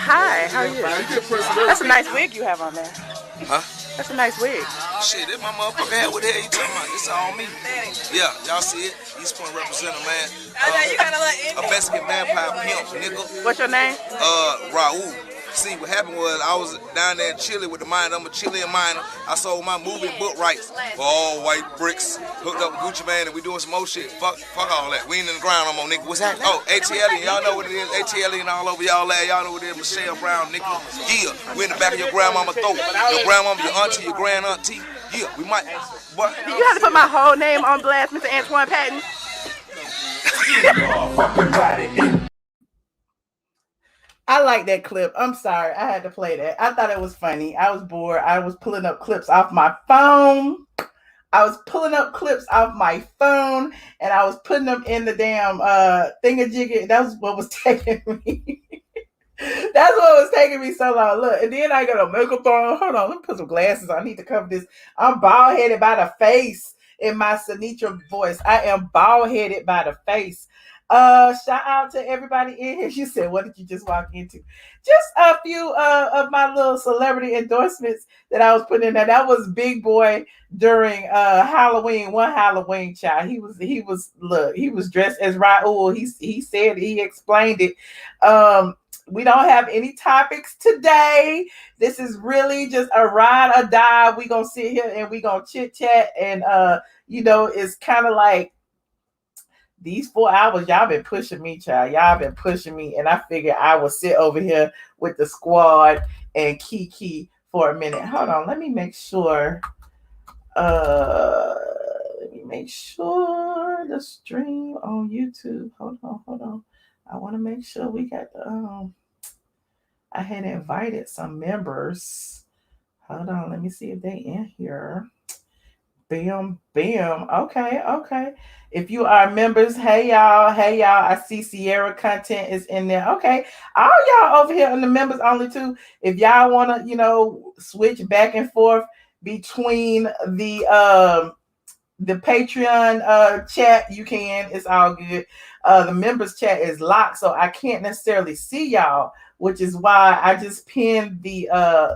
Hi, how are you? That's a nice wig you have on there. Huh? That's a nice wig. Shit, this my motherfucker hat. What the hell you talking about? This all me. Yeah, y'all see it? East Point representative, man. A Mexican vampire pimp, nigga. What's your name? Raul. See, what happened was I was down there in Chile with the miner. I'm a Chilean miner. I sold my movie and book rights for all white bricks. Hooked up with Gucci Man and we doing some more shit. Fuck all that. We ain't in the ground no more, nigga. What's happening? Oh, ATLien. Y'all know what it is. ATLien all over y'all land. Y'all know what it is. Michelle Brown, nigga. Yeah, we in the back of your grandmama's throat. Your grandmama, your auntie, your grand auntie. Yeah, we might. What? Did you have to put my whole name on blast, Mr. Antoine Patton? I like that clip. I'm sorry. I had to play that. I thought it was funny. I was bored. I was pulling up clips off my phone. And I was putting them in the damn thingamajiggy. That was what was taking me. That's what was taking me so long. Look, and then I got a makeup on. Hold on, let me put some glasses on. I need to cover this. I'm bald headed by the face in my Sinitra voice. I am bald headed by the face. Shout out to everybody in here. She said, what did you just walk into? Just a few of my little celebrity endorsements that I was putting in there. That was Big Boy during Halloween, one Halloween, child. He was dressed as Raul. He said, he explained it. We don't have any topics today. This is really just a ride or die. We're gonna sit here and we're gonna chit chat, and it's kind of like these 4 hours, y'all been pushing me, child. Y'all been pushing me, and I figured I would sit over here with the squad and Kiki for a minute. Hold on, let me make sure. The stream on YouTube. Hold on. I want to make sure we got the I had invited some members. Hold on, let me see if they in here. Bam. Okay. If you are members, hey y'all. I see Sierra content is in there. Okay, all y'all over here in the members only too. If y'all want to, switch back and forth between the Patreon chat, you can. It's all good. The members chat is locked, so I can't necessarily see y'all, which is why I just pinned the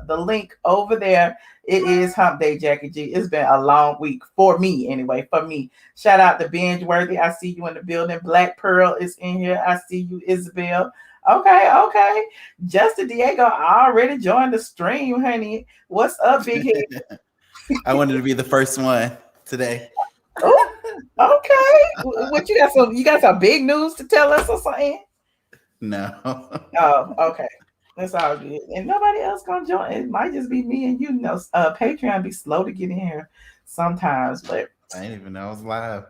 link over there. It is Hump Day, Jackie G. It's been a long week for me, anyway. For me, shout out to Binge Worthy. I see you in the building. Black Pearl is in here. I see you, Isabel. Okay. Justin Diego already joined the stream, honey. What's up, big head? I wanted to be the first one today. Oh, okay. What you got? You got some big news to tell us or something? No. Oh, okay. That's all good. And nobody else gonna join. It might just be me and you. Patreon be slow to get in here sometimes, but I didn't even know I was live.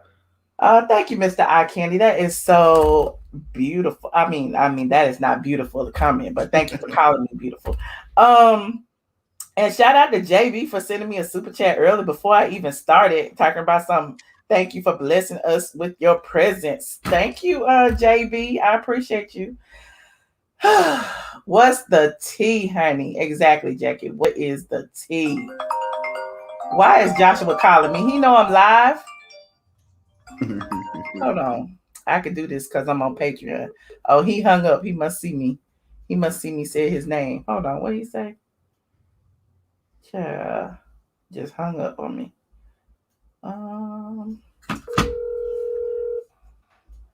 Thank you, Mr. Eye Candy. That is so beautiful. I mean, that is not beautiful to comment, but thank you for calling me beautiful. And shout out to JB for sending me a super chat early before I even started talking about something. Thank you for blessing us with your presence. Thank you, JB. I appreciate you. What's the tea, honey? Exactly, Jackie. What is the tea? Why is Joshua calling me? He know I'm live. Hold on. I could do this because I'm on Patreon. Oh, he hung up. He must see me. He must see me say his name. Hold on. What did he say? Yeah, just hung up on me.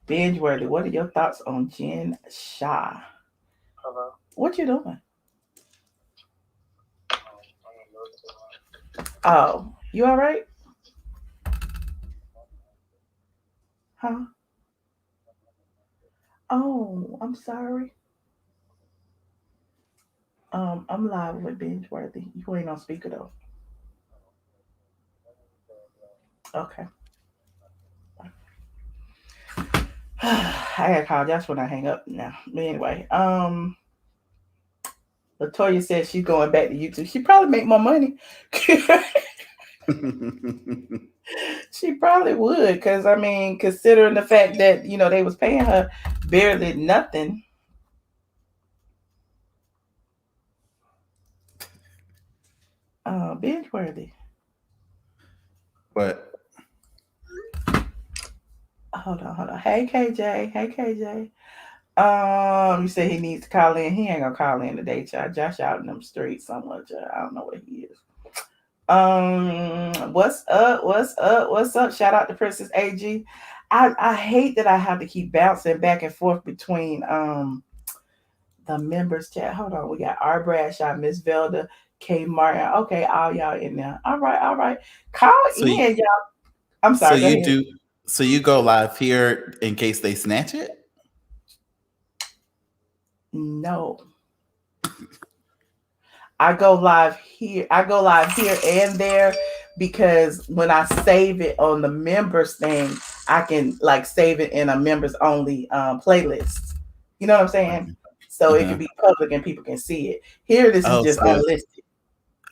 Binge Worthy, what are your thoughts on Jen Shah? Hello. What you doing? Oh, you all right? Huh? Oh, I'm sorry. I'm live with Binge Worthy. You ain't on speaker though. Okay. I gotta call Josh when I hang up now. But anyway, Latoya says she's going back to YouTube. She probably make more money. She probably would, because considering the fact that they was paying her barely nothing. Binge Worthy. What? Hold on. Hey KJ. You say he needs to call in. He ain't gonna call in today, child. Josh out in them streets somewhere, child. I don't know where he is. What's up? What's up? What's up? Shout out to Princess AG. I hate that I have to keep bouncing back and forth between the members chat. Hold on, we got R Bradshaw, Miss Velda, K Martin. Okay, all y'all in there. All right, all right. Call So in, you, y'all. I'm so sorry. Go you ahead. do. So you go live here in case they snatch it. No. I go live here. I go live here and there because when I save it on the members thing, I can like save it in a members only playlist. You know what I'm saying? So it can Uh-huh. be public and people can see it. Here, this is Oh, just so it's, unlisted.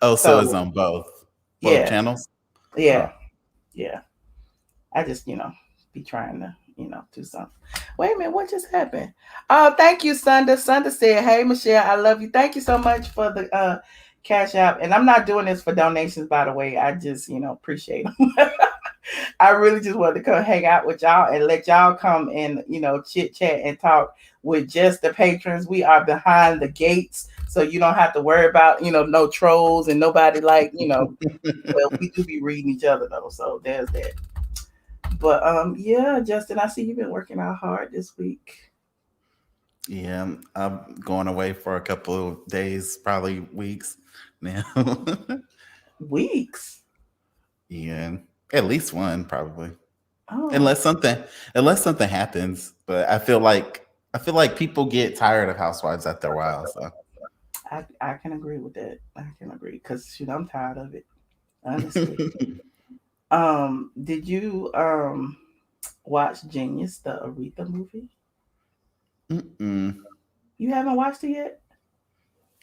so it's So on both yeah, channels. yeah, Oh, yeah. I just be trying to do something. Wait a minute, what just happened? Oh, thank you, Sunda. Sunda said, "Hey, Michelle, I love you. Thank you so much for the cash app." And I'm not doing this for donations, by the way. I just appreciate them. I really just wanted to come hang out with y'all and let y'all come and chit chat and talk with just the patrons. We are behind the gates, so you don't have to worry about no . And nobody well, we do be reading each other though, so there's that. But yeah, Justin, I see you've been working out hard this week. yeah. I'm going away for a couple of days, probably weeks now. Weeks. Yeah, at least one probably. Oh, Unless something happens, but I feel like people get tired of housewives after a while. So I can agree with that. I can agree because shoot, I'm tired of it, honestly. Did you watch Genius, the Aretha movie? mm-mm, You haven't watched it yet?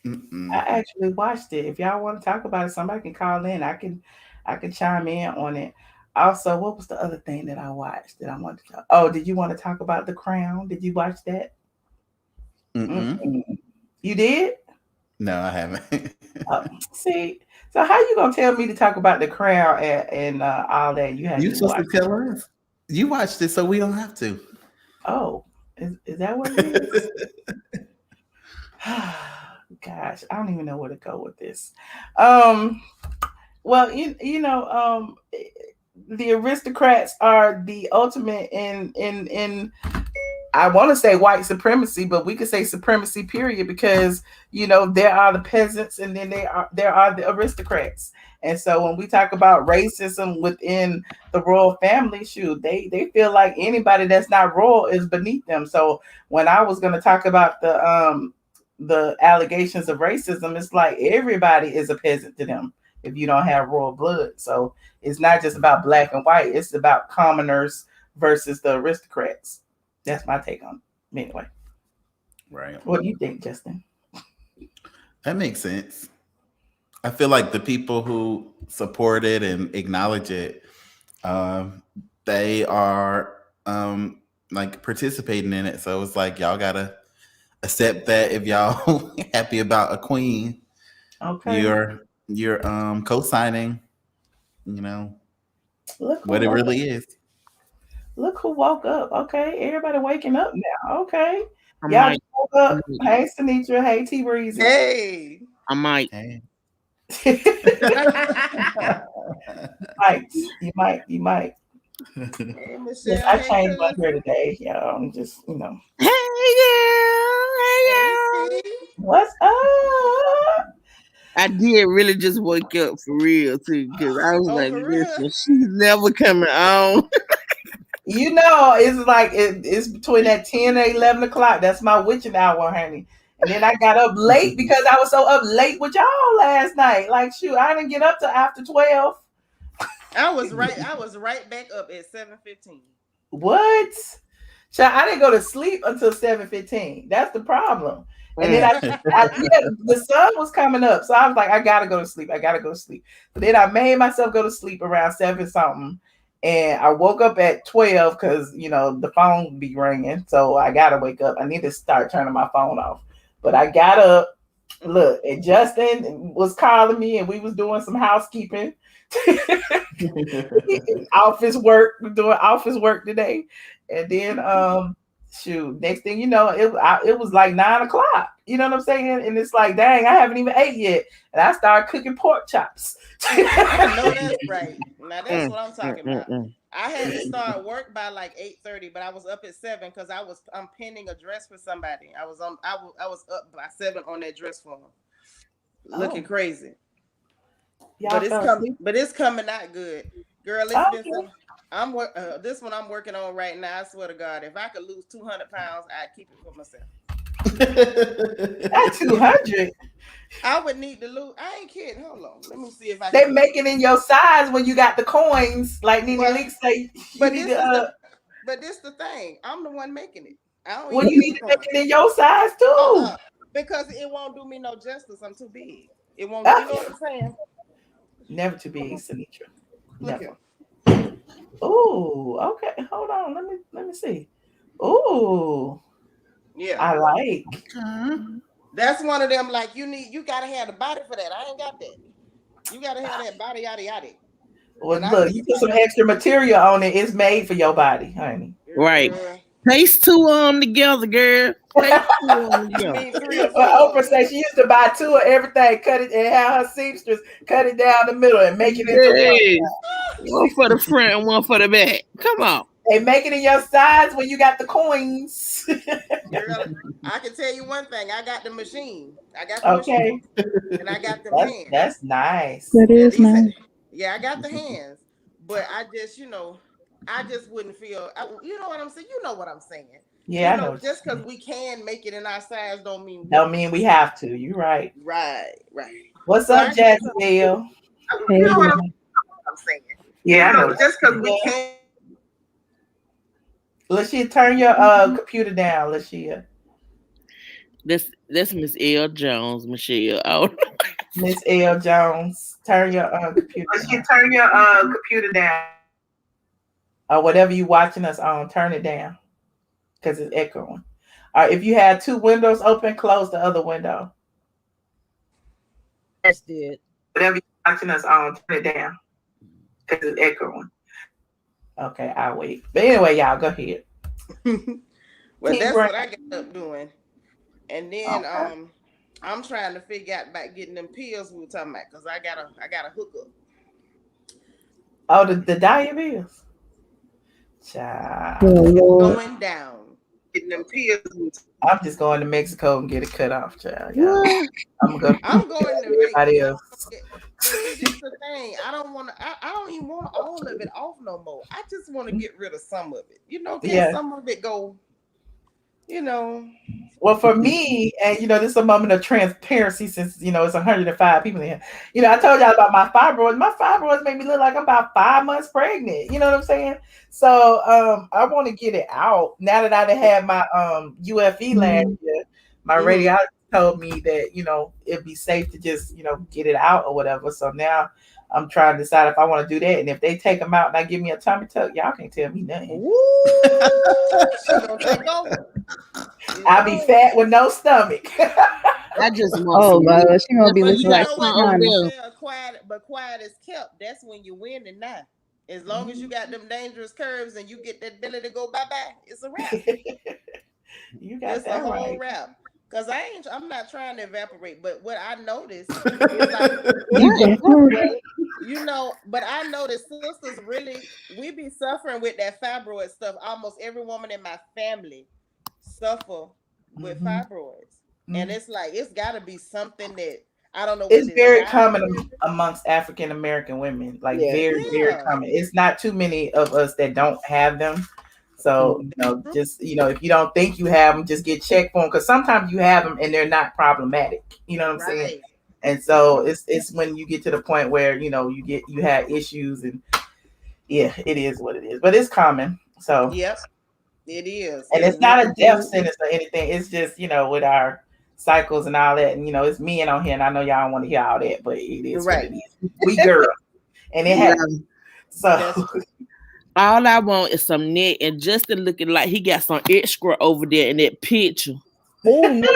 I mm-mm. actually watched it. If y'all want to talk about it, somebody can call in. I can chime in on it. Also, what was the other thing that I watched that I wanted to talk? Oh, did you want to talk about The Crown? Did you watch that? Mm-mm. Mm-mm. You did? No, I haven't. See, so how you gonna tell me to talk about The Crown and all that? You hadn't You even supposed to watched it. tell us. You watched it, so we don't have to. Oh, is that what it is? Gosh, I don't even know where to go with this. Um, well, the aristocrats are the ultimate in I want to say white supremacy, but we could say supremacy period because there are the peasants and then there are the aristocrats. And so when we talk about racism within the royal family, shoot, they feel like anybody that's not royal is beneath them. So when I was going to talk about the allegations of racism, it's like everybody is a peasant to them if you don't have royal blood. So it's not just about black and white; it's about commoners versus the aristocrats. That's my take on it. Anyway, Right. what do you think, Justin? That makes sense. I feel like the people who support it and acknowledge it, um, they are like participating in it. So it's like y'all gotta accept that if y'all happy about a queen, Okay, you're co-signing, you know, look who what it woke up. really is. Look who woke up. Okay, everybody waking up now. Okay, I y'all might, just woke up. Hey, Sinitra. Hey, T Breezy. Hey. I might. Hey. You might. Hey, Yes, Michelle. I Hey, changed my hair cousin. today. Yeah, I'm just Hey girl, hey Hey, girl. T. what's up? I did really just wake up for real too, because I was Oh, like, for real? listen, she's never coming on. It's like it's between that 10 and 11 o'clock. That's my witching hour, honey. And then I got up late because I was so up late with y'all last night. Like, shoot, I didn't get up till after 12. I was right back up at 7:15. What? Child, I didn't go to sleep until 7:15. That's the problem. And then Mm. yeah, the sun was coming up. So I was like, I gotta go to sleep. I gotta go to sleep. So then I made myself go to sleep around 7 something. And I woke up at 12 because the phone be ringing. So I gotta wake up. I need to start turning my phone off. But I got up, look, and Justin was calling me and we was doing some housekeeping. Office work, we're doing office work today. And then shoot, next thing you know, it was like 9 o'clock. You know what I'm saying? And it's like, dang, I haven't even ate yet, and I started cooking pork chops. I know that's right. Now that's what I'm talking about. I had to start work by like 8:30, but I was up at 7 because I'm pinning a dress for somebody. I was up by 7 on that dress for them, looking crazy. But it's coming out good, girl. It's been. This one I'm working on right now. I swear to God, if I could lose 200 pounds, I'd keep it for myself. That's 200. I would need to lose. I ain't kidding. Hold on. Let me see if I They make it in your size when you got the coins, like Nene Leak say. But this the thing. I'm the one making it. Well, you need to make it in your size too. Because it won't do me no justice. I'm too big. It won't. You know what I'm saying? Never too big, Sinitra. Never. Ooh, okay. Hold on. Let me see. Ooh. Yeah. I like. That's one of them, like, you gotta have the body for that. I ain't got that. You gotta have that body, yada yada. Well, look, you put some extra material on it, it's made for your body, honey. Right. Paste 2 of them together, girl. Paste 2 of them together. Well, Oprah said she used to buy 2 of everything, cut it, and have her seamstress cut it down the middle and make it into one for the front and one for the back. Come on. They make it in your size when you got the coins. Girl, I can tell you one thing. I got the machine. I got the machine. And I got the hands. That's nice. That is nice. Yeah, I got the hands. But I just, I just wouldn't feel, you know what I'm saying? You know what I'm saying. Yeah, I know. Just because we can make it in our size don't mean we have to. You're right. Right. What's up, Jazzy Bill? You know what I'm saying. Yeah, I know. Just because we can. Lashia, turn your computer down, Lashia. That's Miss L. Jones, Michelle. Oh, Miss L. Jones, turn your computer. Lashia, turn your computer down. Or whatever you watching us on, turn it down because it's echoing. If you had 2 windows open, close the other window. that's it. Whatever you're watching us on, turn it down because it's echoing. Okay, I'll wait. But anyway, y'all, go ahead. Well, that's what I got up doing. And then I'm trying to figure out about getting them pills we were talking about because I got a hookup. Oh, the diabetes. Child. Going down. Getting them pills. I'm just going to Mexico and get it cut off, child. I'm going to everybody else. This is the thing. I don't even want all of it off no more. I just want to get rid of some of it. Can some of it go, Well, for me, and this is a moment of transparency since it's 105 people in here. I told y'all about my fibroids. My fibroids make me look like I'm about 5 months pregnant. You know what I'm saying? So I want to get it out now that I had my UFE last year. My radiologist told me that it'd be safe to just get it out or whatever. So now I'm trying to decide if I want to do that, and if they take them out and I give me a tummy tuck, y'all can't tell me nothing. I'll be fat with no stomach. I just want God, she gonna be looking like quiet as kept. That's when you win and now. As long as you got them dangerous curves and you get that belly to go bye-bye, it's a wrap. You got it's that a whole right. wrap. Because I'm not trying to evaporate, but what I noticed is like, but I noticed sisters really, we be suffering with that fibroid stuff. Almost every woman in my family suffer with fibroids. And it's like, it's got to be something that, I don't know. It's very common amongst African American women, like very, very common. It's not too many of us that don't have them. So, just, if you don't think you have them, just get checked for them. Because sometimes you have them and they're not problematic. You know what I'm saying? And so it's when you get to the point where, you have issues and it is what it is. But it's common. So, yep, it is. And it's not a death sentence or anything. It's just, with our cycles and all that. And, it's men on here. And I know y'all don't want to hear all that, but it is what it is. We girls. And it happens. So. All I want is some neck and Justin looking like he got some extra over there in that picture. That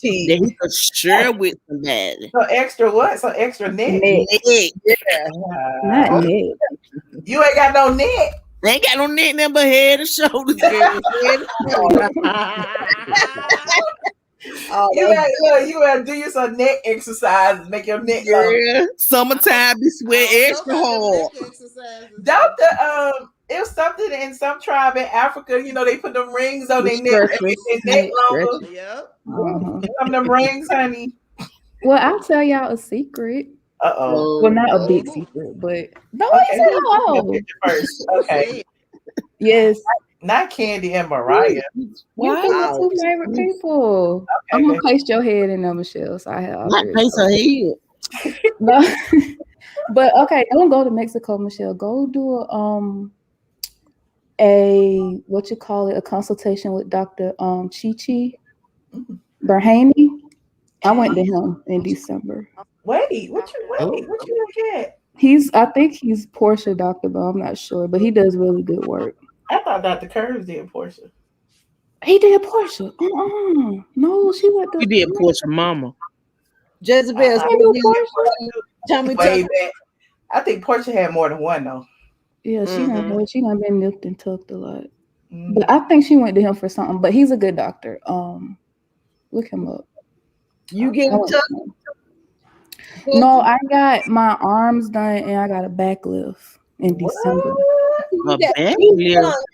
he could share with somebody. So extra what? So extra neck? Neck. Not neck. You ain't got no neck. They ain't got no neck number, head and shoulders, girl. Head and shoulders. You gotta do you some neck exercises, make your neck long. Yeah. Summertime be sweating extra hard. Doctor, it was something in some tribe in Africa, they put them rings on their neck and make their neck longer. Yep. Uh-huh. Some of them rings, honey. Well, I'll tell y'all a secret. Uh-oh. Well, not a big secret, but no, Okay, it's take a no. picture first. Okay. Yes. Not Candy and Mariah. You're my two favorite people. Okay, I'm gonna paste your head in there, Michelle. So I have all Not three. paste her head. No. But okay, don't go to Mexico, Michelle. Go do a consultation with Dr. Chi Berhaney. I went to him in December. Wait, what you look at? I think he's Portia doctor, but I'm not sure. But he does really good work. I thought Dr. Curves did Portia. He did Portia. No, she went to. You did Portia Mama. Jezebel. Tell me way back. I think Portia had more than one though. Yeah, she done been nipped and tucked a lot. But I think she went to him for something. But he's a good doctor. Look him up. You get tucked? No, I got my arms done and I got a back lift in December.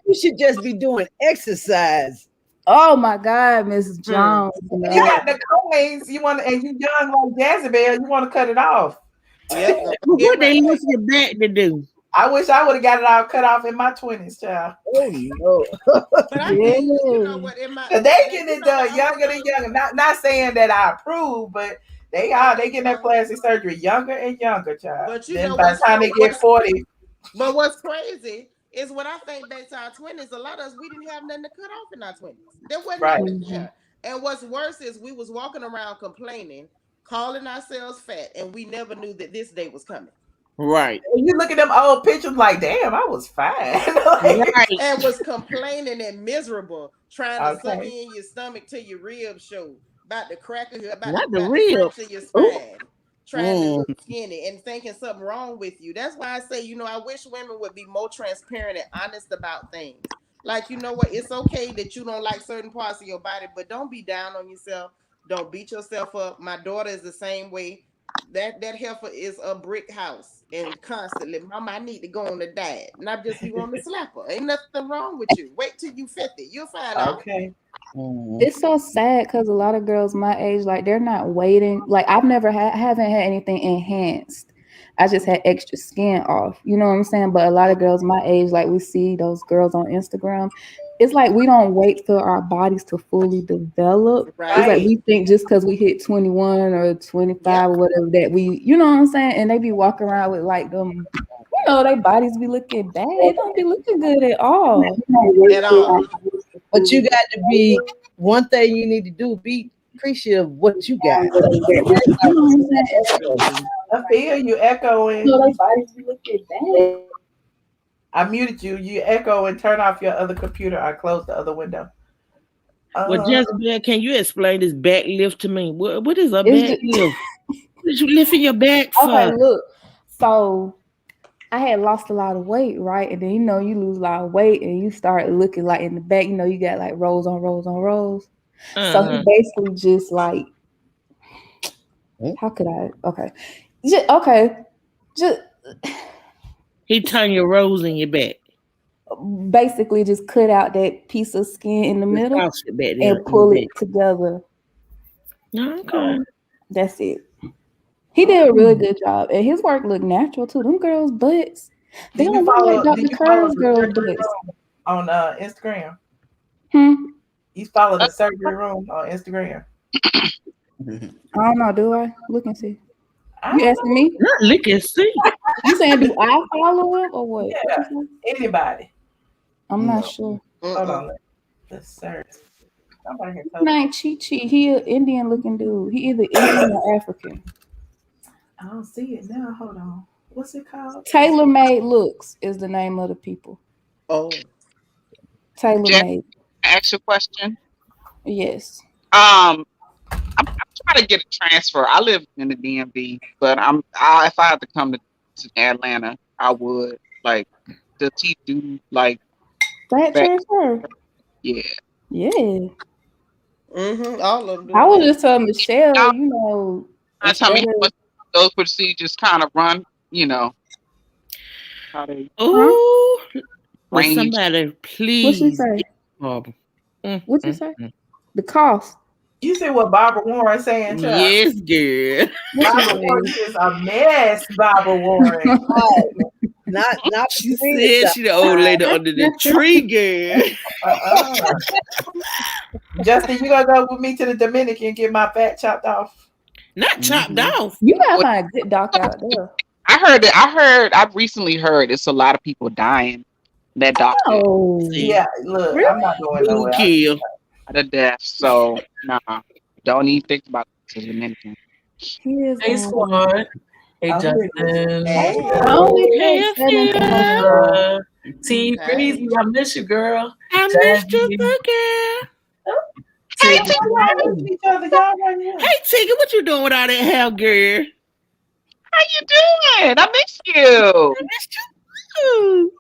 You should just be doing exercise. Oh my God, Mrs. Jones. You got the coins. You young like Jezebel. You want to cut it off. Yep. What they use your back to do? I wish I would have got it all cut off in my 20s, child. Oh no! But I think, you know what? They getting it done younger than younger. Not saying that I approve, but they getting that plastic surgery younger and younger, child. But then by the time they get 40. But what's crazy is when I think back to our 20s, a lot of us, we didn't have nothing to cut off in our 20s. There wasn't nothing there. And what's worse is we was walking around complaining, calling ourselves fat, and we never knew that this day was coming. Right. And you look at them old pictures like, damn, I was fine. And was complaining and miserable, trying to suck in your stomach till your ribs show. About the crack of your fracture your spine. Trying to look skinny and thinking something wrong with you. That's why I say, I wish women would be more transparent and honest about things. Like, you know what? It's okay that you don't like certain parts of your body, but don't be down on yourself. Don't beat yourself up. My daughter is the same way. That heifer is a brick house and constantly, Mama, I need to go on a diet. Not just you want to slap her. Ain't nothing wrong with you. Wait till you 50. You'll find out. Okay. It's so sad because a lot of girls my age, like they're not waiting. Like I've never haven't had anything enhanced. I just had extra skin off. You know what I'm saying? But a lot of girls my age, like we see those girls on Instagram, it's like we don't wait for our bodies to fully develop. Right. It's like we think just because we hit 21 or 25 or whatever that we, you know what I'm saying? And they be walking around with like them, their bodies be looking bad. They don't be looking good at all. At all. But you got to be, one thing you need to do, be appreciative of what you got. I feel you echoing. Their bodies be looking bad. I muted you. You echo and turn off your other computer. I closed the other window. Well, Jezebel, can you explain this back lift to me? What is a back lift? What you lifting your back for? Okay, look. So I had lost a lot of weight, right? And then you lose a lot of weight and you start looking like in the back, you got like rows on rows on rows. So he basically just like, how could I? Just he turn your rows in your back. Basically, just cut out that piece of skin in the middle and pull it together. Okay, that's it. He did a really good job, and his work looked natural too. Them girls' butts, they don't look like Dr. Curves girls' butts. On Instagram. You follow the surgery room on Instagram. I don't know. Do I look and see? You asking me? Not look and see. You saying do I follow him or what? Yeah, anybody. I'm not sure. Hold on. Let's search. His name Chi. He an Indian looking dude. He either Indian or African. I don't see it now. Hold on. What's it called? Tailor Made Looks is the name of the people. Oh. Tailor Made. Ask a question. Yes. I'm trying to get a transfer. I live in the DMV, but if I had to come to Atlanta, I would. Like, does he do like Fat back? transfer. Yeah. Yeah. All of them I do would that. just tell Michelle, Y'all you know, trying to tell instead me how of much those procedures kind of run, how they huh? Oh, will range. somebody What she please say? get Barbara? What you say? The cost. You see what Barbara Warren saying, Chuck? Yes, girl. What she Barbara Warren is a mess, Barbara Warren. Not She penis said she the old lady under the tree, girl. Justin, you gonna go with me to the Dominican and get my fat chopped off? Not chopped off. You gotta find a good doctor out there. I've recently heard it's a lot of people dying. That doctor Oh, See, Yeah, look, really? I'm not going who nowhere. kill? out of death. So nah, don't even think about it to the Dominican. He is. Hey, squad. Hey, Oh, who is this? Justin. Hey. I only paid Hey, $7,000. Uh, T Hey. Breezy, I miss you, girl. I missed you, Jazzy, girl. Hey, Tiggy, Y'all miss each other. Y'all right here. Hey, Tigger, what you doing with all that hair, girl? how you doing? I miss you. I missed you.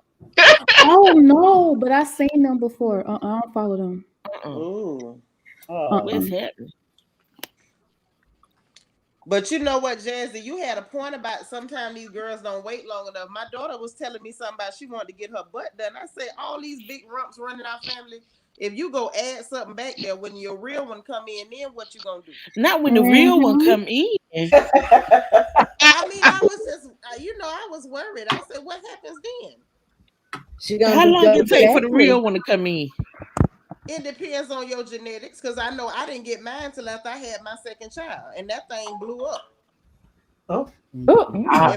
Oh no, but I seen them before. I don't follow them. Ooh. What's happening? But you know what, Jazzy, you had a point about sometimes these girls don't wait long enough. My daughter was telling me something about she wanted to get her butt done. I said, all these big rumps running our family. If you go add something back there when your real one come in, then what you gonna do? Not when the real one come in. I mean, I was just, I was worried. I said, what happens then? she gonna How do long it take for the Exactly. real one to come in? It depends on your genetics, because I know I didn't get mine till after I had my second child, and that thing blew up. Oh, Oh,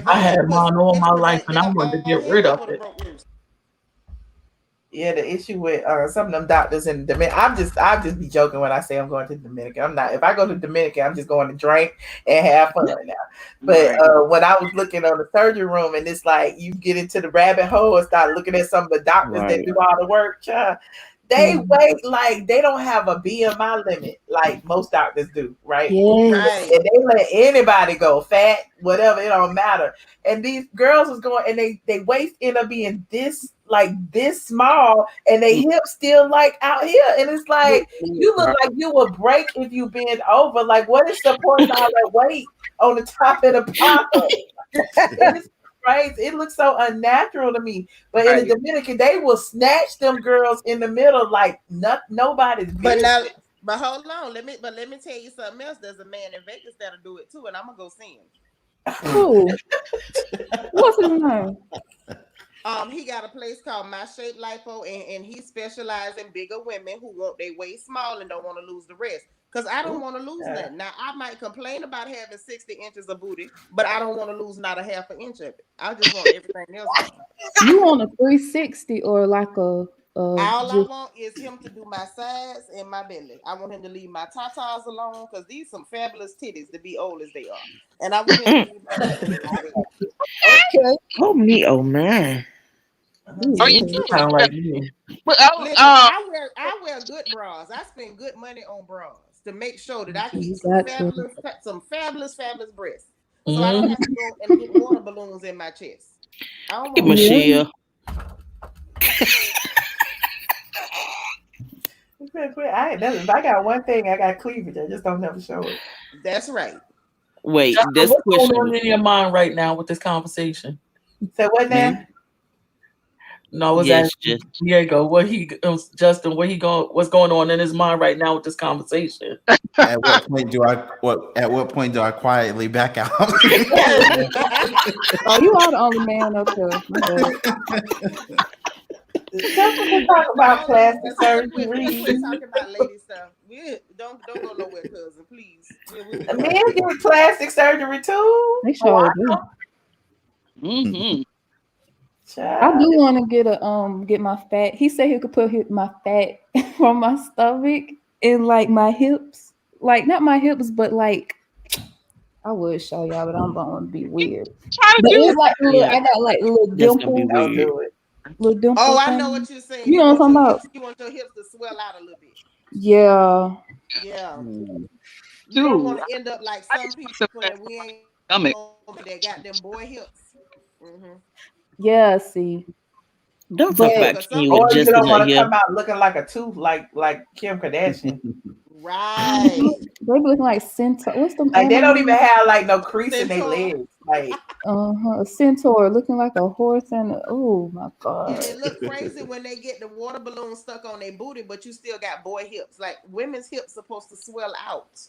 I had mine all my life and I wanted to get rid of it. yeah. The issue with some of them doctors in the Dominican. I just be joking when I say I'm going to the Dominican. I'm not. If I go to the Dominican, I'm just going to drink and have fun now. But when I was looking on the surgery room, and it's like you get into the rabbit hole and start looking at some of the doctors that do all the work, child, they wait like they don't have a BMI limit like most doctors do, right? yes. And they let anybody go, fat, whatever, it don't matter. And these girls was going, and they waist end up being this small, and they hips still like out here, and it's like you look like you would break if you bend over. Like, what is supporting all that weight on the top of the bottom? It's crazy. It looks so unnatural to me. But in the Dominican, they will snatch them girls in the middle like nobody's business. But hold on, let me tell you something else. There's a man in Vegas that'll do it too, and I'm gonna go see him. Who? What's his name? He got a place called My Shape Lipo, and he specializes in bigger women who want their waist small and don't want to lose the rest. Because I don't want to lose nothing. Now, I might complain about having 60 inches of booty, but I don't want to lose not a half an inch of it. I just want everything else gone. You want a 360 or like a All I want is him to do my sides and my belly. I want him to leave my tatas alone, because these some fabulous titties to be old as they are. And I want him to leave my Okay. Oh me, oh man. Oh, you Sound like me. But Listen, I wear good bras. I spend good money on bras to make sure that I keep some fabulous breasts. So I don't have to go and get water balloons in my chest. I don't Get want Michelle. If I got one thing, I got cleavage. I just don't never show it. That's right. Wait, Justin, this what's question. going on in your mind right now with this conversation? So what now? No, I was Yes, asking Diego Justin, what's going on in his mind right now with this conversation? At what point do I quietly back out? Oh, you are the only man up there. My bad. We're talking about plastic surgery. We're talking about lady stuff. We don't go nowhere, cousin. Please. Men get plastic surgery too. They sure do. Mm-hmm. I do want to get my fat. He said he could put my fat from my stomach in like my hips, like not my hips, but like I would show y'all, but I'm going to be weird. But it's like I got like little dimples. Don't do it. Little dimples. Oh, I know what you're saying. You know what I'm talking about? You want your hips to swell out a little bit. Yeah. Yeah. You don't want to end up like some people that we ain't that got them boy hips. Mm-hmm. Yeah, see. Don't But talk about Because Ken. some You Or people you adjusting don't her want to here. come out looking like a tooth, like Kim Kardashian. right. they be looking like centaur. What's them Like they don't animals? even have like no crease in their Centaur. legs. Like A centaur looking like a horse oh my And god. it look crazy when they get the water balloon stuck on their booty, but you still got boy hips. Like women's hips supposed to swell out.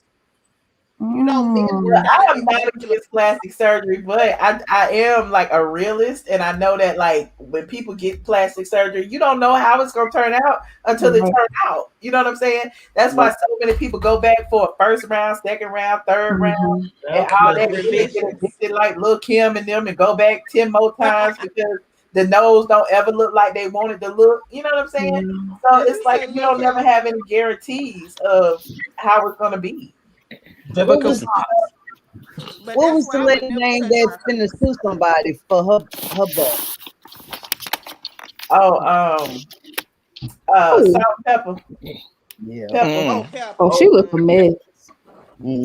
You know, men Mm. work out I and am get not muscular. against plastic surgery, but I am like a realist, and I know that like when people get plastic surgery, you don't know how it's gonna turn out until it Right. turns out. You know what I'm saying? That's why so many people go back for a first round, second round, third round, Mhm. and all Okay. that. And then they get addicted like Lil Kim and them, and go back 10 more times because the nose don't ever look like they wanted to look. You know what I'm saying? Mhm. So Did it's you like say you Lil don't never Kim? have any guarantees of how it's gonna be. What Vivica was Fox. But what that's was why the I would lady never name touch my that's finna sue somebody for her butt? Oh, Oh, salt and pepper. Yeah. Pepper. Oh, Mm. Pepper. oh, she look a mess.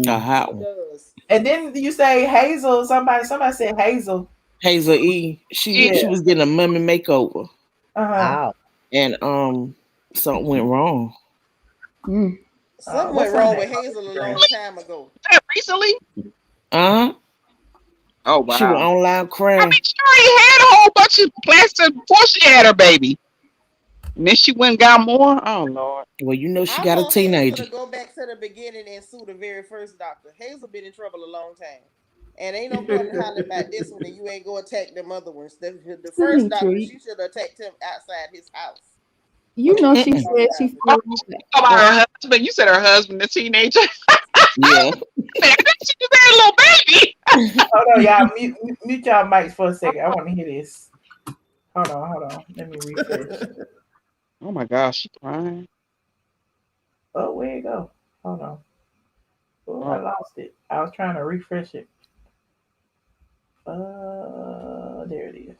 A hot She one. does. And then you say Hazel. Somebody said Hazel. Hazel E. She, She Yeah. was getting a mummy makeover, Uh-huh. Wow. and something went wrong. Mm. Something What's went her wrong name with on Hazel a Instagram? long time ago. recently? Uh huh. Oh She was wow. online I crying. mean, she already had a whole bunch of plastic before she had her baby. And then she went and got more. Oh Lord. Well, you know she I got a want Hazel teenager. to go back to the beginning and sue the very first doctor. Hazel been in trouble a long time. And ain't no point in hollering about this one and you ain't go attack them other ones. The Let first me doctor, treat. she should have attacked him outside his house for You them know, getting she Mm-mm. drunk said she driving. Oh, feels like, about her husband. You said her husband, the teenager. Yeah. Man, she just had a little baby. Hold on, y'all. Mute y'all mics for a second. I want to hear this. Hold on. Let me refresh. Oh my gosh, she crying. Oh, where it go? Hold on. Oh, I Oh, lost it. I was trying to refresh it. There it is.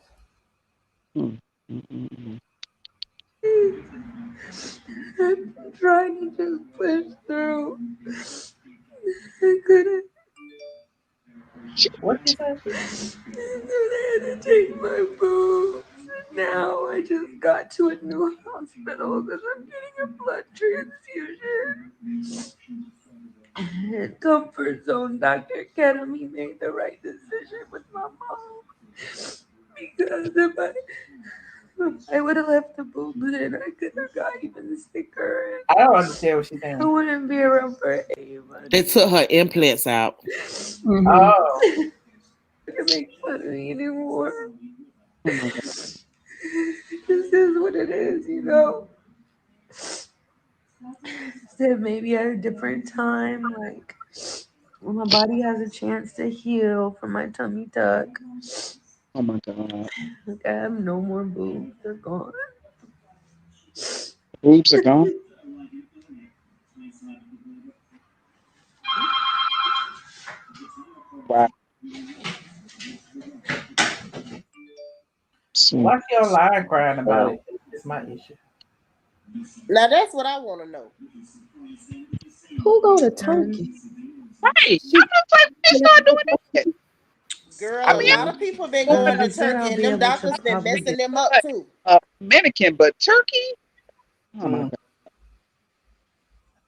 mm, mm, mm, I'm trying to just push through. I couldn't. What you say? I had to take my boobs. Now I just got to a new hospital because I'm getting a blood transfusion. Comfort zone, Dr. Ketamine made the right decision with my mom. Because if I would have left the boobs in, I could have got even sicker. I don't understand what she's I saying. wouldn't be around for Ava. They took her implants out. Oh, You can make fun of me anymore. oh my God. This is what it is, you know. Said maybe at a different time, like when my body has a chance to heal from my tummy tuck. Oh my God. Like I have no more boobs, they're gone. Boobs are gone. Wow. why So, she online crying about uh, it? It's my issue. Now that's what I want to know. Who go to Turkey? right. She I'm just like, they start doing that. Girl, I a mean, lot of people been I'm going to Turkey and them doctors been messing them up not too. Dominican, but Turkey. Oh my Mm, God.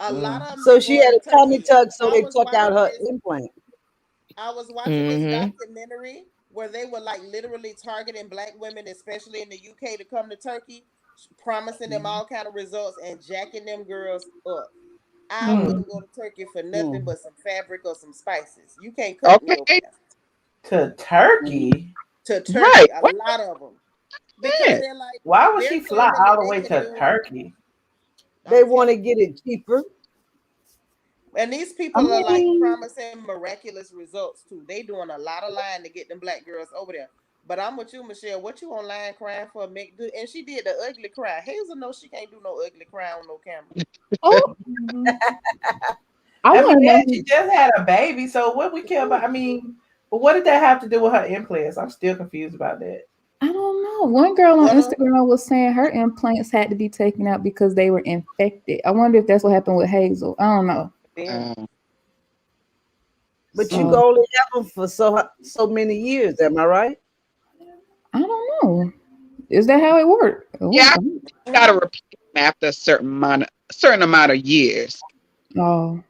A lot mm. of them So been she going had to a tummy Turkey. tuck, so I they was took out watching her this. implant. I was watching this Mm-hmm. documentary where they were like literally targeting black women, especially in the UK, to come to Turkey, promising them all kind of results and jacking them girls up. I Mm. wouldn't go to Turkey for nothing Mm. but some fabric or some spices. You can't cut me over Okay. there. To Turkey? To Right. Turkey, a What lot of them, because the they're like Why would they're she fly claiming all that the they way can to do. Turkey? They I'm want to telling get you. it cheaper. And these I people are like mean, promising miraculous results too. They doing a lot of lying to get them black girls over there. But I'm with you, Michelle. What you online crying for? Make good. And she did the ugly cry. Hazel knows she can't do no ugly cry on no camera. oh, Mhm. I I mean, want to yeah, know. she just had a baby, so what we care about? I mean, but what did that have to do with her implants? I'm still confused about that. I don't know. One girl on Well, Instagram was saying her implants had to be taken out because they were infected. I wonder if that's what happened with Hazel. I don't know. yeah. But you So can only have them for so many years. Am I right? I don't know. Is that how it worked? Yeah, you gotta repeat them after a certain amount of years. Oh.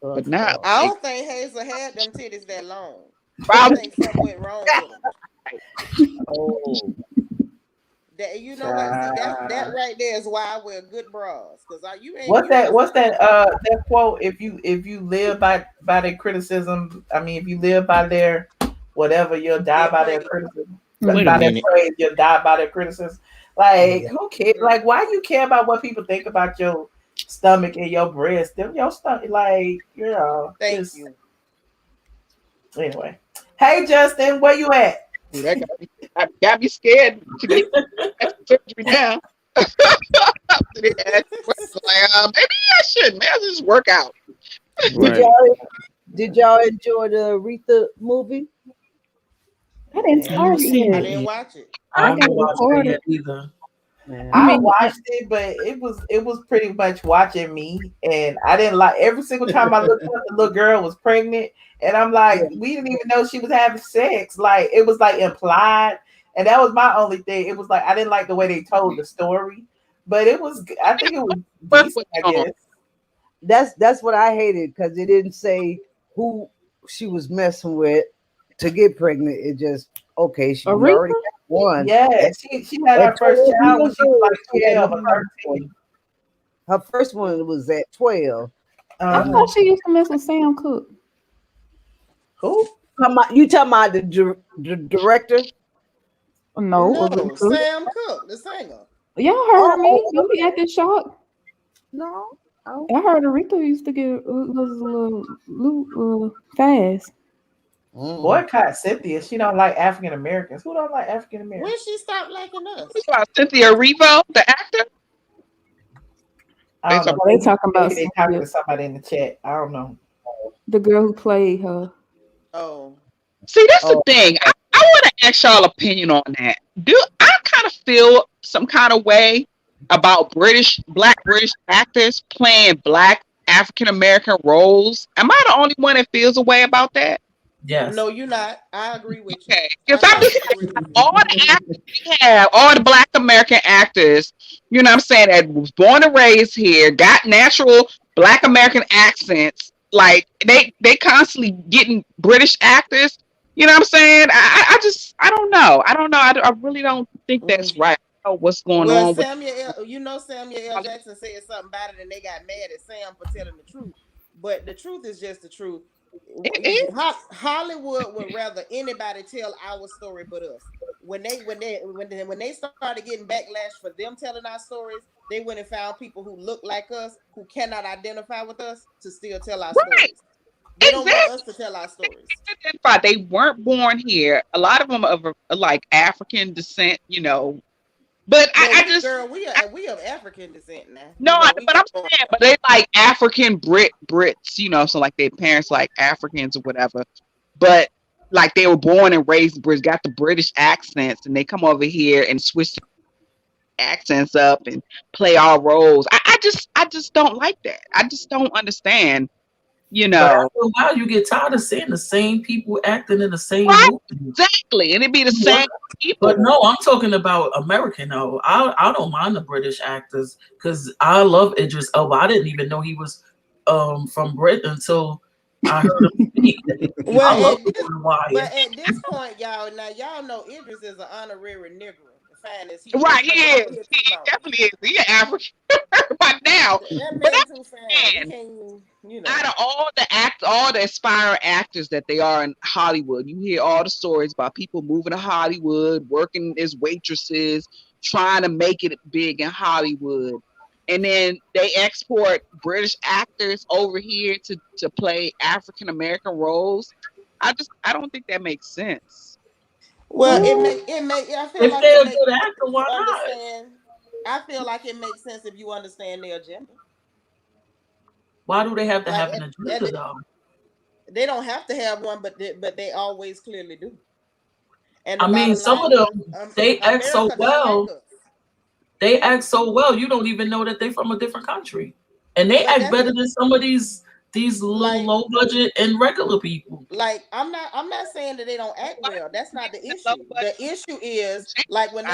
But now, I don't think Hazel had them titties that long. I probably think something went wrong with them. Oh. That you know what? See that right there is why I wear good bras because you ain't. What's you that? ain't What's fucking- that quote? If you live by their criticism, I mean, if you live by their whatever, you'll die by their criticism. Wait a By their minute. praise, you'll die by their criticism. Like who cares? Like why you care about what people think about your stomach and your breast? Them your stomach, like Thank you. Anyway, hey Justin, where you at? that got me scared to get surgery now. Maybe I shouldn't. Man, just work out. Right. Did y'all enjoy the Aretha movie? I didn't start I yet. didn't watch it. I got haven't watched it recorded. yet either. I watched it, but it was pretty much watching me, and I didn't like every single time I looked up, the little girl was pregnant, and I'm like, we didn't even know she was having sex. Like it was like implied, and that was my only thing. It was like I didn't like the way they told the story, but it was. I think it was decent. I guess That's what I hated because it didn't say who she was messing with to get pregnant. It just she already got one. Yeah, she had her first child when she was like 12 or 13. Her first one was at 12. I thought she used to mess with Sam Cooke. Who? You talking about the director? No, Sam Cooke, the singer. Y'all heard me. Don't be acting shocked. No. I heard Aretha used to get was a little fast. Boycott Cynthia. She don't like African Americans. Who don't like African Americans? When she stopped liking us? Cynthia Erivo, the actor. I don't know. They talking about they talking to somebody in the chat. I don't know. The girl who played her. Oh. See, that's the thing. I want to ask y'all opinion on that. Do I kind of feel some kind of way about black British actors playing black African American roles? Am I the only one that feels a way about that? Yes. No, you're not. I agree with you. Because I'm just all the actors we have, all the black American actors, you know what I'm saying, that was born and raised here, got natural black American accents, like they constantly getting British actors, you know what I'm saying? I don't know. I really don't think that's right. I don't know what's going on with Samuel L. Jackson said something about it and they got mad at Sam for telling the truth. But the truth is just the truth. Hollywood would rather anybody tell our story but us. When they started getting backlash for them telling our stories, they went and found people who look like us, who cannot identify with us, to still tell our stories. They don't want us to tell our stories. They weren't born here. A lot of them are like African descent, you know. But we of African descent now. No, but I'm saying, but they like African Brits, you know, so like their parents like Africans or whatever. But like they were born and raised in British, got the British accents, and they come over here and switch the accents up and play all roles. I just don't like that. I just don't understand. You know, but after a while, you get tired of seeing the same people acting in the same movie. Exactly, and it'd be the same people. But no, I'm talking about American. though. I don't mind the British actors because I love Idris Elba. I didn't even know he was from Britain until I heard him speak. But at this point, y'all know Idris is an honorary nigger. Right, he is. He definitely is. He's African by now. But out of all the aspiring actors that they are in Hollywood, you hear all the stories about people moving to Hollywood, working as waitresses, trying to make it big in Hollywood. And then they export British actors over here to play African American roles. I don't think that makes sense. Well, I feel like they're a good actor, why not? I feel like it makes sense if you understand their agenda. Why do they have to have an agenda though? They don't have to have one, but they always clearly do. And I mean, some of them they act so well. They act so well, you don't even know that they're from a different country, and they act better than some of these these little Like- low budget and regular people. Like I'm not saying that they don't act well. That's not the issue. The issue is like when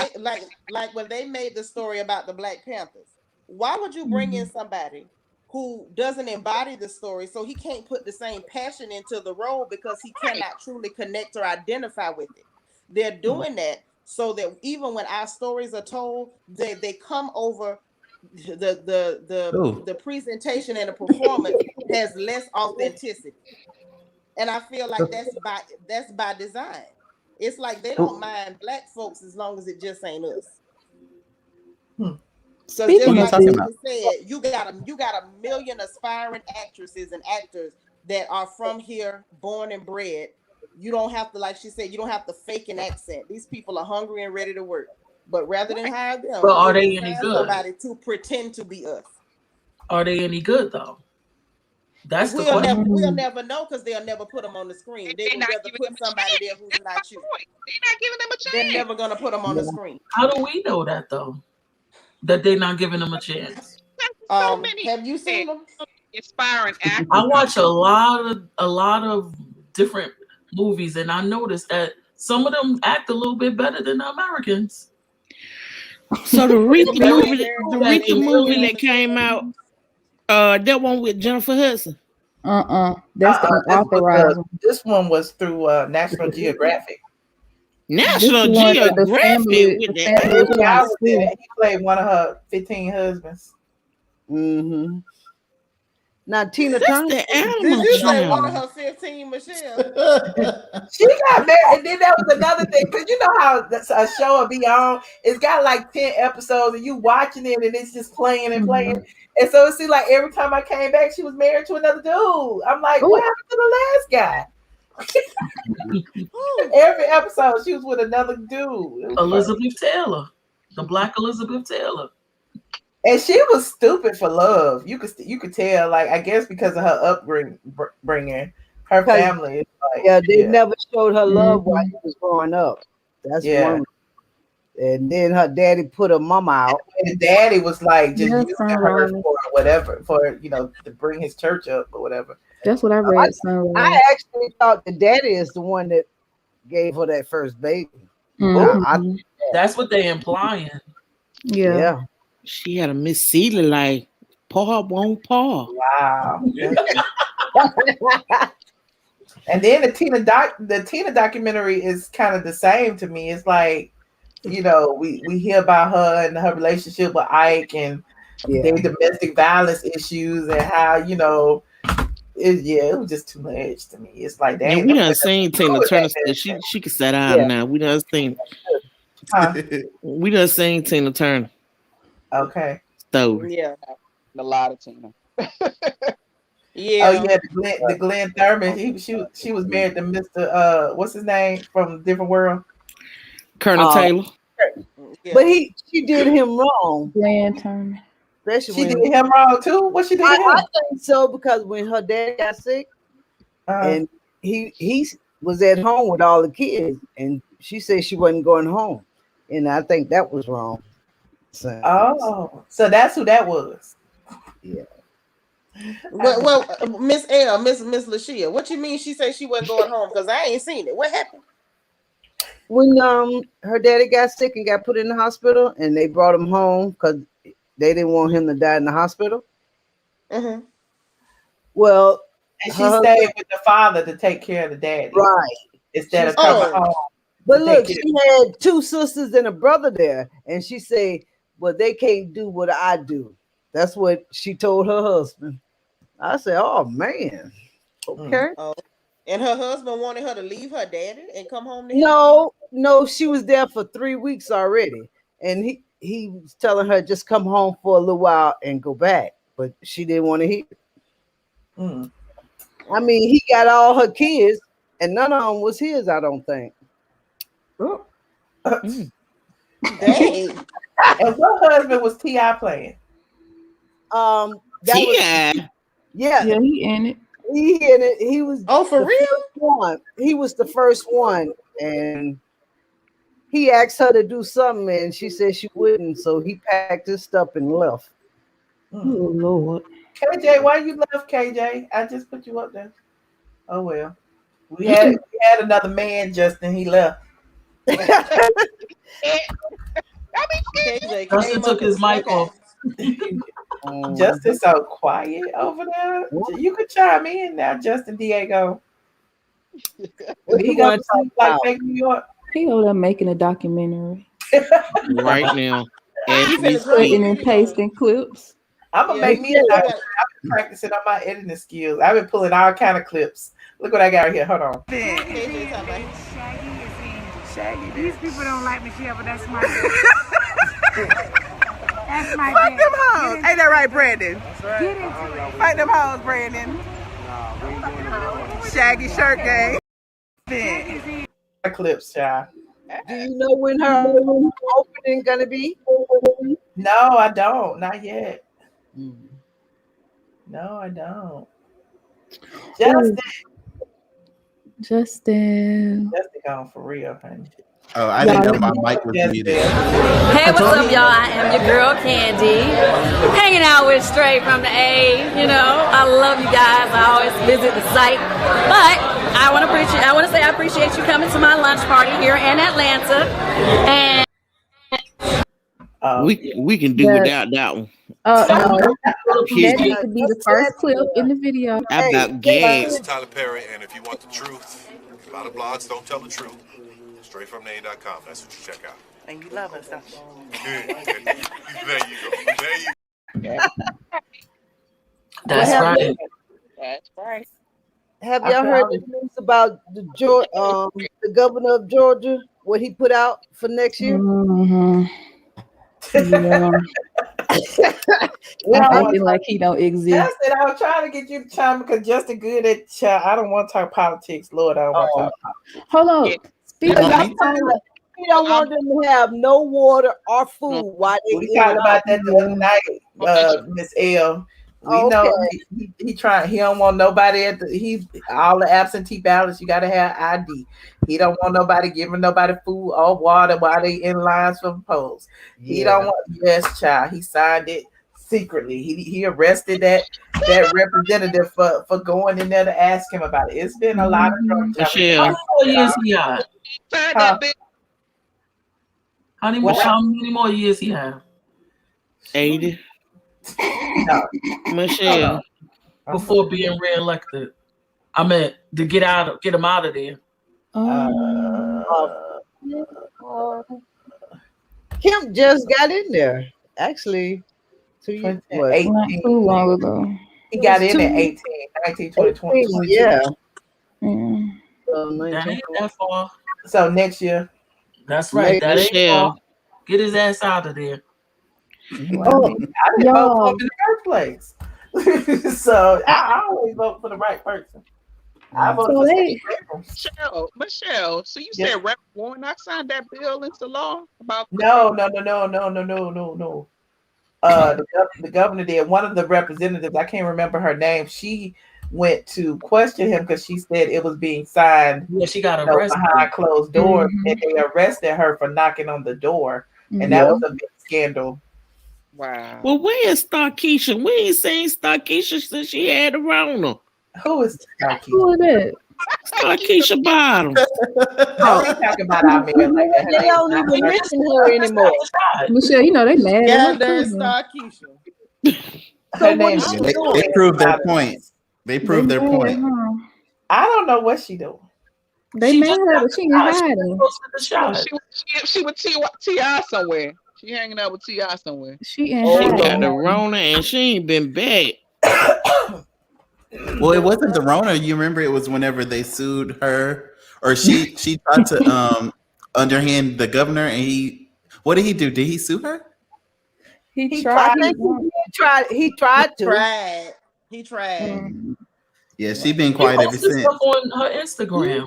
they made the story about the Black Panthers. Why would you bring in somebody who doesn't embody the story, so he can't put the same passion into the role because he cannot truly connect or identify with it? They're doing that so that even when our stories are told, they come over the presentation and the performance has less authenticity. And I feel like that's by design. It's like they don't mind Black folks as long as it just ain't us. So just like you said, you got a million aspiring actresses and actors that are from here, born and bred. You don't have to, like she said, you don't have to fake an accent. These people are hungry and ready to work. But rather than hire them, but are they any good? Somebody to pretend to be us. Are they any good though? That's the question. We'll never know because they'll never put them on the screen. They would rather put somebody there who's not you. They're not giving them a chance. They're never gonna put them on the screen. How do we know that though? That they're not giving them a chance. Have you seen them? Inspiring actors. I watch a lot of different movies, and I noticed that some of them act a little bit better than the Americans. So the recent movie that came out, that one with Jennifer Hudson. That's the unauthorized one. This one was through National Geographic. National Geographic with that. He played one of her 15 husbands. Mm-hmm. Now Tina That's Turner. the animal Did you say channel. one of her 15, Michelle? She got married, and then that was another thing, because you know how a show will be on, it's got like 10 episodes and you watching it and it's just playing and playing. And so it seemed like every time I came back, she was married to another dude. I'm like, what happened to the last guy? Every episode she was with another dude. Elizabeth Taylor, the Black Elizabeth Taylor. And she was stupid for love. You could tell, like, I guess because of her upbringing, her family. Is like, they never showed her love while she was growing up. That's one. And then her daddy put her mama out. And the daddy was like just using her for whatever, to bring his church up or whatever. That's what I read. I actually thought the daddy is the one that gave her that first baby. That's what they implying. Yeah. She had a Miss Celia like Paul won't Paul. Wow. And then the Tina documentary is kind of the same to me. It's like, we hear about her and her relationship with Ike and their domestic violence issues and how, it was just too much to me. It's like that. And we done seen Tina Turner. She can sit down now. We done seen. We done seen Tina Turner. Okay. So a lot of Tina. Yeah. Oh yeah, the Glenn Thurman. She was married to Mr. What's his name from Different World? Colonel Taylor. But she did him wrong. Glenn Turman. She did him wrong too. What she did? I think so, because when her dad got sick, and he was at home with all the kids, and she said she wasn't going home, and I think that was wrong. So that's who that was. Yeah. Well, Miss Lashia, what you mean she said she wasn't going home? Because I ain't seen it. What happened? When her daddy got sick and got put in the hospital, and they brought him home because they didn't want him to die in the hospital. Mm-hmm. Well, and she stayed with the father to take care of the daddy, right? Instead of coming home. But look, she had two sisters and a brother there, and she said, "Well, they can't do what I do." That's what she told her husband. I said, "Oh man, okay." Oh. And her husband wanted her to leave her daddy and come home to him? No, she was there for 3 weeks already, and he was telling her just come home for a little while and go back, but she didn't want to hear. I mean, he got all her kids, and none of them was his. I don't think. Dang. And what husband was T.I. playing? T.I. Yeah, he in it. He in it. He was. Oh, for real? One. He was the first one, and he asked her to do something, and she said she wouldn't. So he packed his stuff and left. Oh Lord. KJ, why you left KJ? I just put you up there. Oh well. We had another man, Justin. He left. KJ Justin came took up and his mic snuck out. off. Justin so quiet over there. You could chime in now, Justin Diego. What He you gonna want to talk like about? fake New York. He over there making a documentary, right now. As He we finna drop a cutting speak. and video. pasting clips. I'm gonna Yeah, make me a you documentary. gotta- I've been practicing on my editing skills. I've been pulling all kind of clips. Look what I got here. Hold on. KJ talking about Shaggy. These people don't like Michelle, but that's my that's my Fuck them hoes. Ain't that right, Brandon? Get into it. Fight them hoes, Brandon. Shaggy shirt gang. Clips, child. Do you know when her opening gonna be? No, I don't. Not yet. No, I don't. Justin. Justin gone for real, honey. Oh, I didn't know my mic was muted. Hey, what's up, y'all? I am your girl, Candy. Hanging out with Straight from the A. You know, I love you guys. I always visit the site. But I want to say I appreciate you coming to my lunch party here in Atlanta. And we can do without that one. That needs to be the first clip in the video. About gas. Tyler Perry, and if you want the truth, a lot of blogs don't tell the truth. StraightFromTheA.com. That's what you check out. And you love us, don't you? There you go. There you go. That's right. That's right. Have y'all heard the news about the governor of Georgia? What he put out for next year? Mm-hmm. Yeah. I'm acting like he don't exist. Justin, I was trying to get you to chime because Justin good at I don't want to talk politics, Lord. I don't want to talk politics. Hold on. Speaking of he don't want them to have no water or food while they We talked about that the other night, Miss L. We know he trying. He don't want nobody all the absentee ballots. You got to have ID. He don't want nobody giving nobody food or water while they in lines for polls. He don't want. Yes, child. He signed it secretly. He arrested that representative for going in there to ask him about it. It's been a lot of drug How many more years he got? How many more years he have? 80. No. Michelle. Before being reelected. I meant to get him out of there. Kemp just got in there. Actually, 2 years. Not too long ago. He got in at 18, 19, 20, 20. Yeah. That ain't that far. So next year. That's right. That ain't far. Get his ass out of there. Well, I didn't vote for him in the first place. So I always vote for the right person. I voted for Stacey Abrams. Michelle, so you said Rep. Warnock signed that bill into law about No. The governor did. One of the representatives, I can't remember her name, she went to question him because she said it was being signed. Yeah, she got arrested behind closed doors, and they arrested her for knocking on the door, and that was a big scandal. Wow. Well, where is Starkeisha? We ain't seen Starkeisha since she had the Rona. Who is Starkeisha? Who is that? Starkeisha Bottom. No, we talking about our mayor like that. They don't even mention her anymore. Michelle, you know they mad. Yeah, there's Starkeisha. Her name. They proved their point. They proved their point. I don't know what she doing. They made her, but she ain't hiding. She with T.I. somewhere. She hanging out with T.I. somewhere. She got the Rona and she ain't been back. Well, it wasn't the Rona. You remember it was whenever they sued her, or she tried to underhand the governor, and what did he do? Did he sue her? He tried to. He tried. Yeah, she been quiet ever since. Stuff on her Instagram.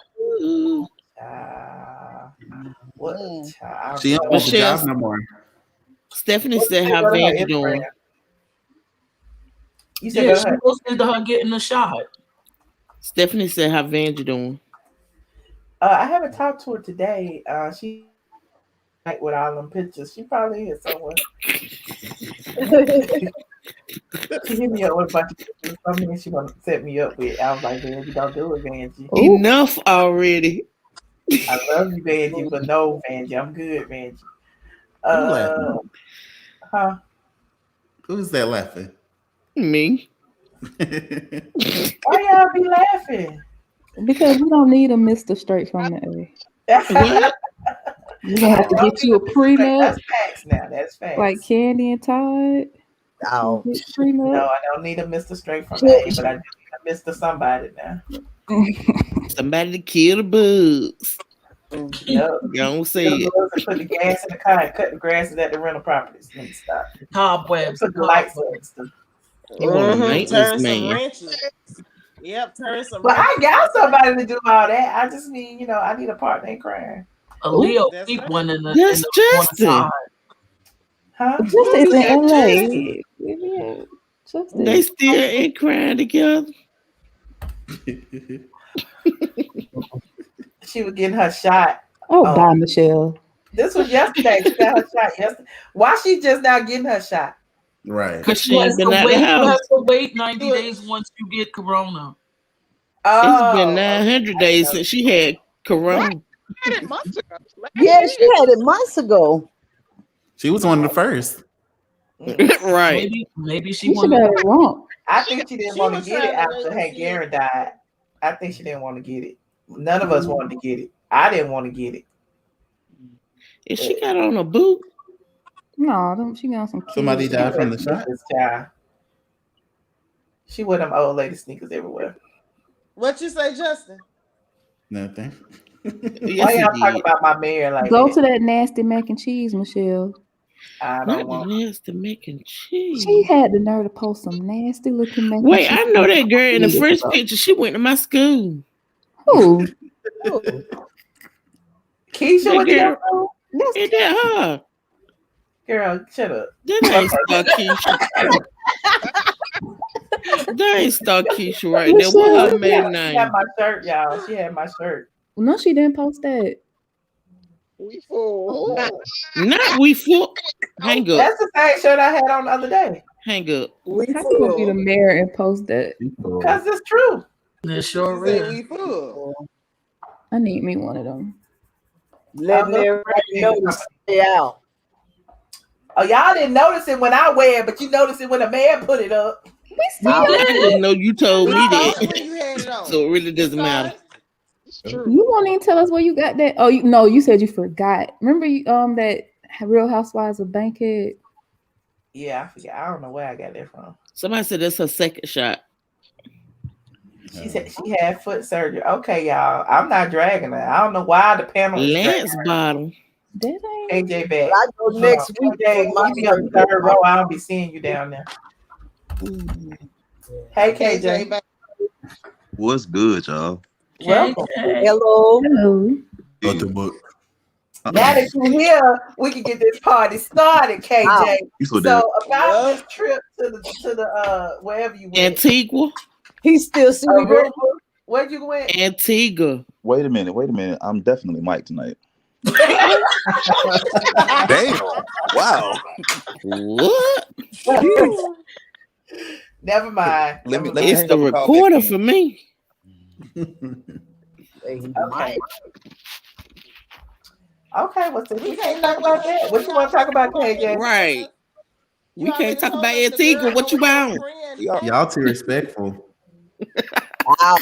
She don't want the job no more. Stephanie said, "How bad you doing?" You said Yeah, she posted her getting a shot. Stephanie said, "How bad you doing?" I haven't talked to her today. She with all them pictures. She probably is somewhere. She hit me up with a bunch of pictures. Something she want to set me up with. I was like, Vanjie, don't do it, Vanjie. Enough already. I love you, Vanjie, but no, Vanjie, I'm good, Vanjie. Who laughing? Huh? Who's that laughing? Me. Why y'all be laughing? Because we don't need a Mr. Straight from the A. What? You gonna have to get you a prenup. That's facts now. That's facts. Like Candy and Todd. Oh. Prenup. No, I don't need a Mr. Straight from A, but I do need a Mr. Somebody now. Somebody to kill the bugs. Yep. Don't say Kill the it. bugs and put the gas in the car and cut the grasses at the rental properties. Let me stop. Cobwebs. Put the lights on and stuff. They want a Turn maintenance some man. wrenches. Yep, turn some But I wrenches. got somebody to do all that. I just mean, I need a partner in crime. A Leo That's keep right. one in the That's corner Justin. side. Huh? Just is in That's LA. Yeah, just They still ain't crying together. She was getting her shot. Oh, bye, Michelle. This was yesterday. She got her shot yesterday. Why she just now getting her shot? Right. Because she You ain't have been to out the wait. You house. have to wait 90 days once you get corona. It's been Oh, 900 days since she had corona. Yeah, she had it months ago. She was one of the first. Right. Maybe she You should wanted. have it wrong. I think she didn't She want to was get it trying to after wait Hank to see if- Aaron died. I think she didn't want to get it. None of us wanted to get it. I didn't want to get it. If she got on a boot, No, she got some kids. Somebody died from the shot. This child. She wore them old lady sneakers everywhere. What you say, Justin? Nothing. Why y'all talking about my mayor like Go that? to that nasty mac and cheese, Michelle. I not don't the want. nasty mac and cheese. She had the nerve to post some nasty looking mac Wait, and I cheese. know that girl in the Years first ago. picture. She went to my school. Who? Keisha, That what you girl, doing? ain't that her? Girl, shut up. That ain't Star Keisha. That ain't Star Keisha right there. What her maiden She had name? my shirt, y'all. She had my shirt. No, she didn't post that. We fool. Not we fool. Hang up. That's the same shirt I had on the other day. Hang up. How you gonna be the mayor and post that? Because it's true. It sure Say is. we full. I need me one of them. Letting everybody know to stay out. Oh, y'all didn't notice it when I wear it, but you noticed it when a man put it up. I didn't know you told me When that. you had it on. So it really doesn't matter. You won't even tell us where you got that. Oh, you said you forgot. Remember you that Real Housewives of Bankhead? Yeah, I forget. I don't know where I got that from. Somebody said that's her second shot. She said she had foot surgery. Okay, y'all. I'm not dragging her. I don't know why the panel is dragging Lance her. bottom. That ain't. AJ back. I go next week. AJ, for my you be on the third row. I don't be seeing you down there. Hey, KJ. What's good, y'all? Welcome. Hello. Hello. Go to book. Now that you're here, we can get this party started, KJ. You so So about this trip to the wherever you went. Antigua. He's still single. Aruba. Where'd you go? Antigua. Wait a minute. I'm definitely Mike tonight. Damn. Wow. What? Never mind. Let me It's hang the up and call recorder back. for me. Okay. Okay, what's the we can't talk about that. What you want to talk about, KJ? Right. We can't talk about Antigua. What you want? Y'all too respectful. Wow.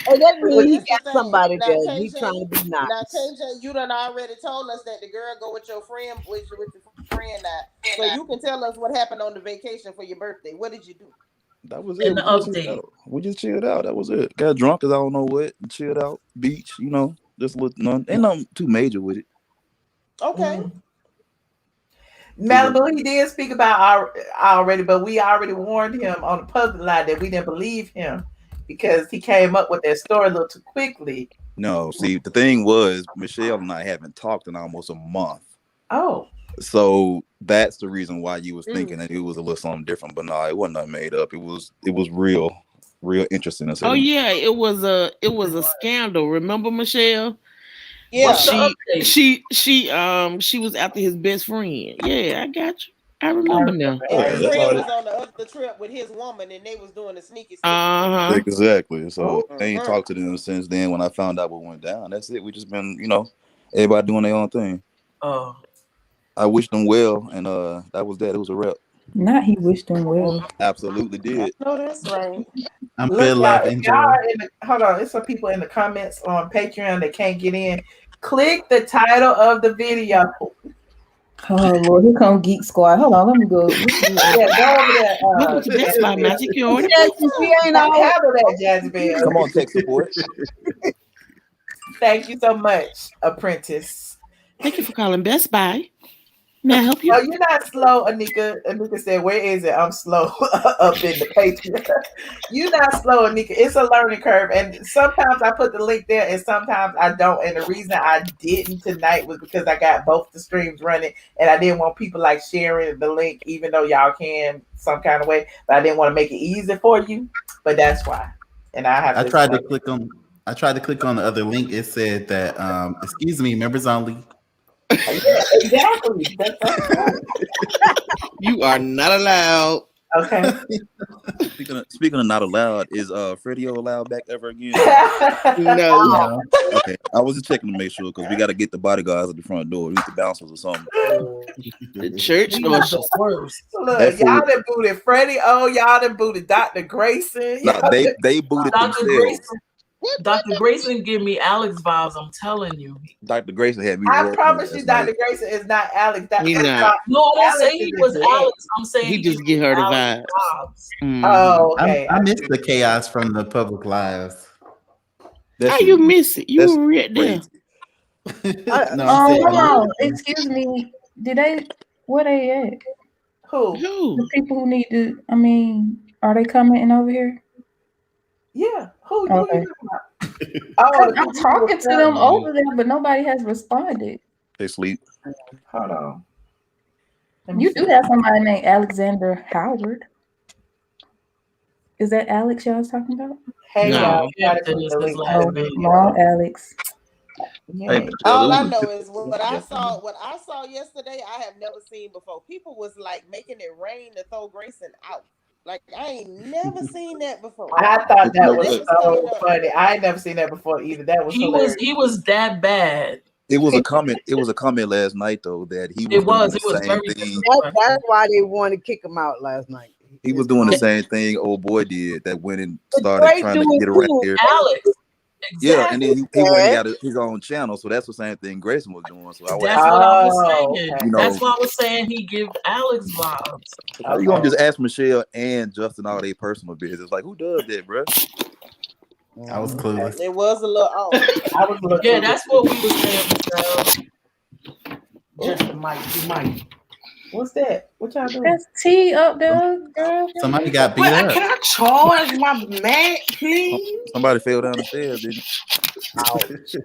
And that means he This got the thing. somebody Now, there. He KJ, trying to be Now, nice. KJ, you done already told us that the girl go with your friend, with your friend now. So you can tell us what happened on the vacation for your birthday. What did you do? That was In it. the We just chilled out. That was it. Got drunk as I don't know what. Chilled out. Beach, just a little none. Ain't nothing too major with it. Okay. Malibu, he did speak about already, but we already warned him on the public line that we didn't believe him because he came up with that story a little too quickly. No, see, the thing was, Michelle and I haven't talked in almost a month. Oh. So that's the reason why you was thinking that it was a little something different. But no, it wasn't nothing made up. It was real interesting. Oh yeah, it was a scandal. Remember, Michelle? Yeah. She was after his best friend. Yeah, I got you. I remember now. And that's Fred all was on the other trip with his woman, and they was doing the sneaky. Exactly. So I ain't Mhm. talked to them since then. When I found out what went down, that's it. We just been, everybody doing their own thing. Oh, I wish them well, and that was that. It was a wrap. Not he wished him well. Absolutely did. No, that's right. Look, y'all, if y'all are hold on, there's some people in the comments on Patreon that can't get in. Click the title of the video. Oh Lord, here come Geek Squad. Hold on, let me go. Yeah, go over there. Welcome to Best Buy Magic. You already We ain't all handle that, Jazzy Come on, tech support. Thank you so much, Apprentice. Thank you for calling Best Buy. May I help you? Oh, you're not slow, Anika. Anika said, "Where is it?" I'm slow up in the Patreon. You're not slow, Anika. It's a learning curve, and sometimes I put the link there, and sometimes I don't. And the reason I didn't tonight was because I got both the streams running, and I didn't want people like sharing the link, even though y'all can some kind of way. But I didn't want to make it easy for you. But that's why. And I have. I tried to click on the other link. It said that excuse me, members only. Yeah, exactly. That's You are not allowed. Okay. Speaking of not allowed, is Freddie allowed back ever again? No. Okay, I was just checking to make sure because we got to get the bodyguards at the front door. We need the bouncers or something. The church we got the worst. Look, y'all done booted Freddie. Oh, y'all done booted Dr. Grayson. No, they booted Dr. themselves. Grayson. Dr. Grayson give me Alex vibes. I'm telling you. Dr. Grayson had me. I promise you, Dr. Grayson is not Alex. He not. No, I didn't Alex say he is was a man. Alex. I'm saying He just get her the Alex vibes. Oh, okay. I missed the chaos from the public lives. How you miss it? You were right there. No, I'm saying, hold on. Excuse me. Did they? Where they at? Who? The people who need to. I mean, are they commenting over here? Yeah. Who Okay. you talking about? Oh, I'm talking to them over there, but nobody has responded. They sleep. Hold on. You do have somebody named Alexander Howard. Is that Alex y'all was talking about? Hey, No, y'all. Hampton is his last name. Long Alex. Hey, All I know is what I saw yesterday. I have never seen before. People was like making it rain to throw Grayson out. Like I ain't never seen that before. I thought that was They so funny. I ain't never seen that before either. That was hilarious. He was that bad. It was a comment. It was a comment last night though that he was doing the same thing. That's why they wanted to kick him out last night. He was doing the same thing old boy did that went and But started Drake trying to doing get around too. here. Alex. Exactly. Yeah, and then he went and got his own channel, so that's the same thing Grayson was doing. So That's what I was saying. You know, That's why I was saying he give Alex vibes. how you gonna just ask Michelle and Justin all their personal business? Like, who does that, bro? I was clueless. It was a little off. I was a little Yeah, that's what we were saying, Michelle. Just the mic. What's that? What y'all doing? That's T up there, girl. Somebody got beat Well, up. can I charge my Mac, please? Somebody fell down the stairs, didn't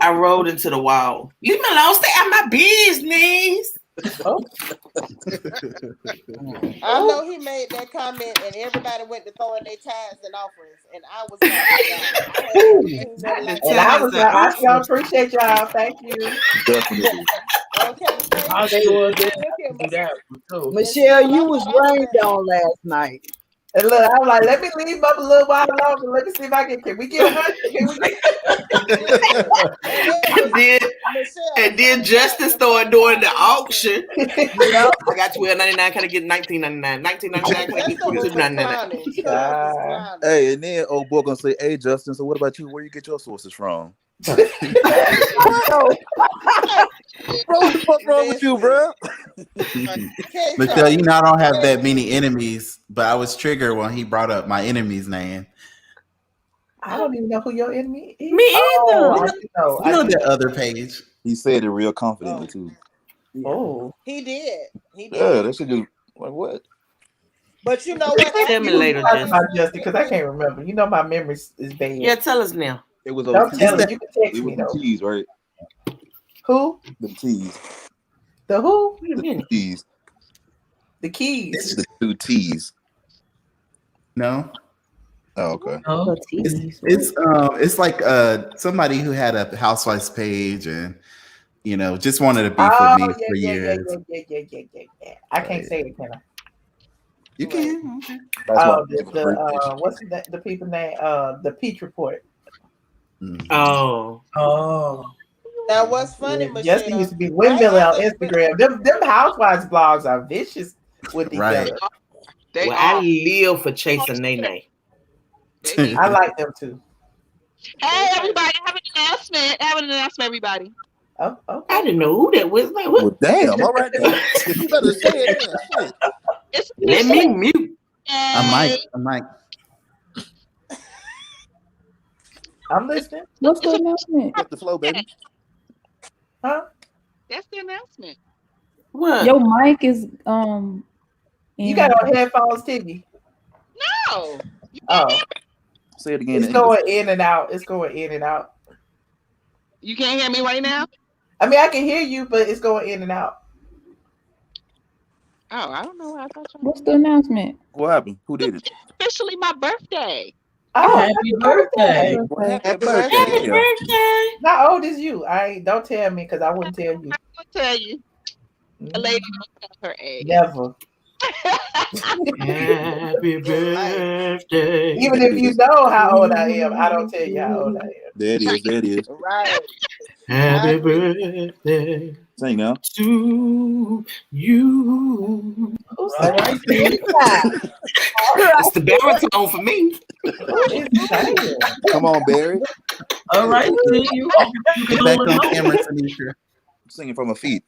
I rolled into the wall. Leave me alone. Stay out of my business. Oh. I know he made that comment, and everybody went to throwing their tithes and offerings, and I was like, and I was like, I sure appreciate y'all. Thank you. Definitely. I sure did do that too. Michelle, you was rained on last night. And look, I was like, let me leave up a little while longer. Let me see if I can we get 100? And then Justin started doing the auction. You know, I got $12.99. Can I get $19.99? $19.99. Can I get $22.99? Hey, and then old boy gonna say, "Hey, Justin. So what about you? Where you get your sources from?" Bro, what the fuck wrong with you, bro? Michelle, you know I don't have that many enemies, but I was triggered when he brought up my enemy's name. I don't even know who your enemy is. Me either. I do know. You know that other page. He said it real confidently too. Oh, he did. Yeah, that shit just like what? But you know what? Tell me later, Justin, because I can't remember. You know my memory is bad. Yeah, tell us now. It was Don't tell me. You can text it me was though. the T's, right? Who? The T's. The who? The T's. The keys. The two T's. No. Oh, okay. Oh. It's like somebody who had a Housewives page and you know, just wanted to beef with me for years. Yeah. I can't say it, can I? You can. Okay. That's why what's the people name? The Peach Report. Oh. Now, what's funny, Michelle? Justin used to be windmill on Instagram. Them housewives blogs are vicious with each other. I live for chasing Nene. I like them too. Hey, everybody! Have an announcement, everybody. Oh, okay. I didn't know who that was. Like, what? Well, damn! All right, then. You better say it. Shit. Let me mute. I might. I'm listening. What's the announcement? Get the flow, baby. Huh? That's the announcement. What? Your mic is You got on headphones, Tiggy? No. Oh. Say it again. It's going in and out. It's going in and out. You can't hear me right now? I mean, I can hear you, but it's going in and out. Oh, I don't know. I thought you. What's the announcement? What happened? Who did it? Officially my birthday. Oh, happy birthday. Happy birthday. How old is you? Don't tell me because I wouldn't tell you. I'll tell you. A lady don't tell her age. Never. Happy birthday. Even if you know how old I am, I don't tell you how old I am. There it is. Right. Happy birthday. Sing now. To you. Who's All right, it's the baritone for me. Come on, Barry. All right, you Get back on camera, Tanisha. Singing from her feet.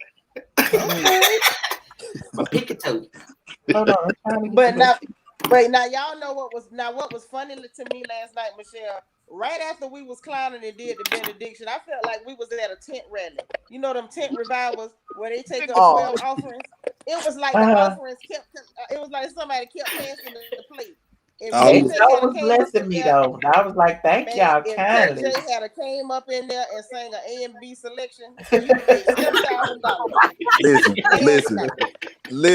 My picket toe. Hold on. But now y'all know what was funny to me last night, Michelle. Right after we was clowning and did the benediction, I felt like we was at a tent rally. You know them tent revivals where they take up 12 offerings. It was like the offerings kept. It was like somebody kept passing the plate. That was blessing me though. I was like, thank y'all kindly. Jay had came up in there and sang an A and B selection. You paid $7,000. Listen.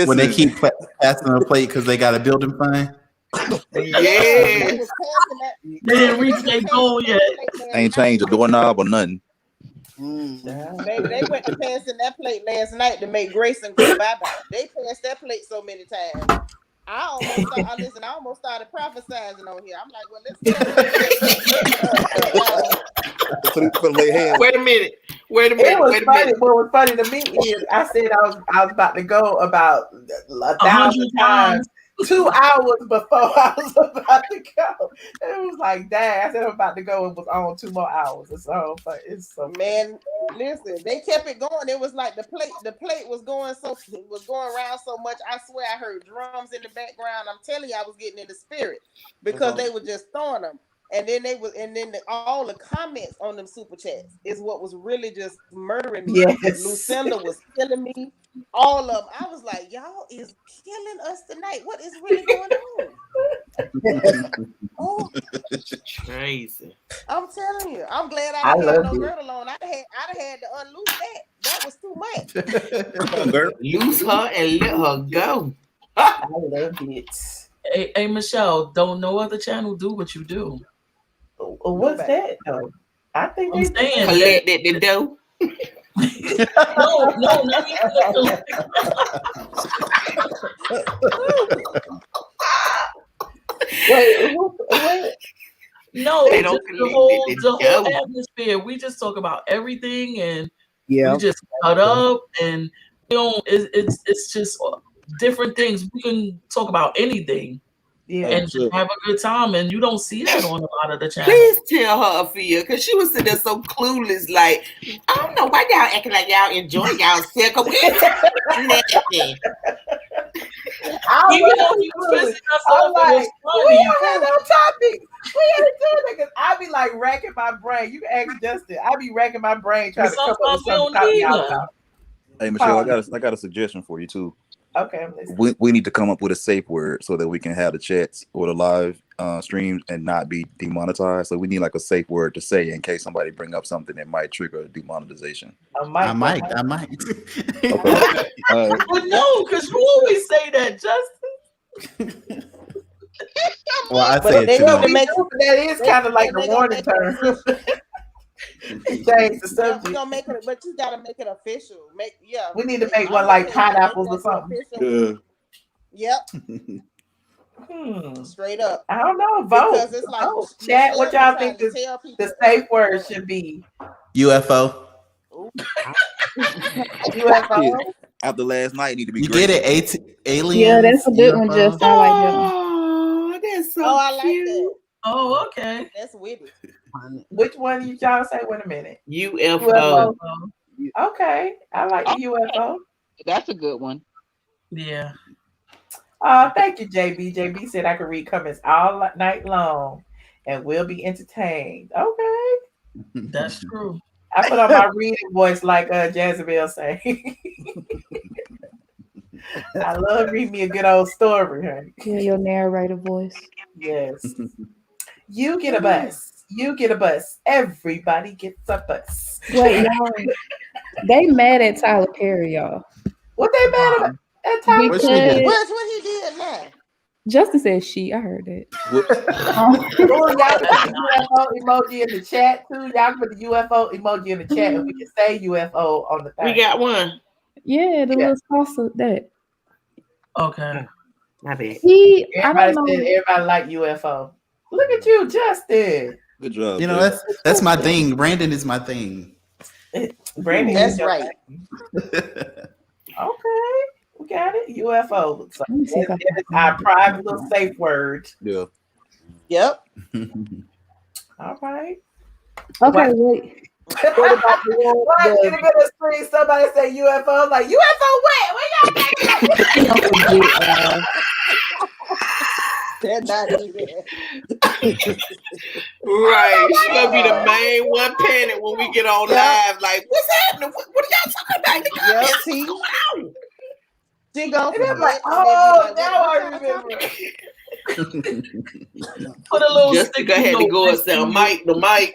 When they keep passing the plate because they got a building fund. Yeah. They didn't reach their goal yet. Ain't changed a doorknob or nothing. Baby, they went to passing that plate last night to make Grayson go bye-bye. They passed that plate so many times. I almost started prophesizing on here. I'm like, well, let's Wait a minute. It was funny. What was funny to me is I said I was about to go about 1,000 times. 2 hours before I was about to go. It was like, dang, I said I'm about to go and was on 2 more hours or so. But it's so man, listen, they kept it going. It was like the plate was going around so much. I swear I heard drums in the background. I'm telling you, I was getting in the spirit because they were just throwing them. And then all the comments on them super chats is what was really just murdering me. Yes. Lucinda was killing me. All of them. I was like, y'all is killing us tonight. What is really going on? Oh, crazy. I'm telling you. I'm glad I didn't have no girdle on. I'd have had to unloose that. That was too much. Loose her and let her go. I love it. Hey, Michelle, don't no other channel do what you do. What's that though? I think I'm saying collect the dough. No, not even Wait. No, they don't the whole atmosphere. We just talk about everything and we just cut up and it's just different things. We can talk about anything. Yeah, and just have a good time, and you don't see that on a lot of the channels. Please tell her, Afia, because she was sitting there so clueless, like, I don't know why y'all acting like y'all enjoy y'all circle. We ain't nothing. Even though he was pissing us off, like, we don't have no topic. We ain't doing it because I be like racking my brain. You can ask Justin. I be racking my brain trying to come up with some topic. Hey Michelle, I got a suggestion for you too. Okay, I'm listening. We need to come up with a safe word so that we can have the chats or the live streams and not be demonetized. So we need like a safe word to say in case somebody bring up something that might trigger demonetization. I might. Okay. Well, no, because you always say that, Justin. Well, I say it too. That is kind of like the warning term. Change the We're subject. gonna make it, but you gotta make it official. We need to make I'm one gonna like tell you, make pineapples or that the something. official. Yep, straight up. I don't know. Because Vote. it's like Vote. Chat. What Michelle y'all be think trying to the tell people safe word early. should be? UFO. UFO. After last night, it need to be You great. get it? Aliens. Yeah, that's a good one, UFOs. Justin. I like that one. Oh, that's so Oh, I like cute. that. Oh, okay. That's witty. Which one you y'all say? Wait a minute. UFO. Okay, I like the UFO. That's a good one. Yeah. Thank you, JB. JB said I could read comments all night long and we'll be entertained. Okay. That's true. I put on my reading voice like Jezebel say. I love reading me a good old story, honey. Yeah, your narrator voice. Yes. You get a bus. You get a bus. Everybody gets a bus. Wait, y'all. They mad at Tyler Perry, y'all. What they mad about? At Tyler What she Perry? did? What's what he did now? Justin said she. I heard that. Oh, y'all can put the UFO emoji in the chat too. Y'all can put the UFO emoji in the chat and we can say UFO on the thing. We got one. Yeah, the little salsa that. Okay. My bad. I Everybody don't said know. everybody like UFO. Look at you, Justin. Good job. You know, that's my thing. Brandon is my thing. Brandon, That's right. Okay, we got it. UFO. So Let me see if I that is our private little safe word. Yeah. Yep. All right. Okay, wait. What about the one? Why in the middle of the screen somebody say UFO? I'm like, UFO what? Where y'all They're not even. Right. She gonna be the main one panic when we get on live. Like, what's happening? What are y'all talking about? The comments? See? What's going on? She gonna And I'm forget. like, And then be like, now what I y'all remember. Put a little Jessica sticky had to note go and next say, to Mike, the mic.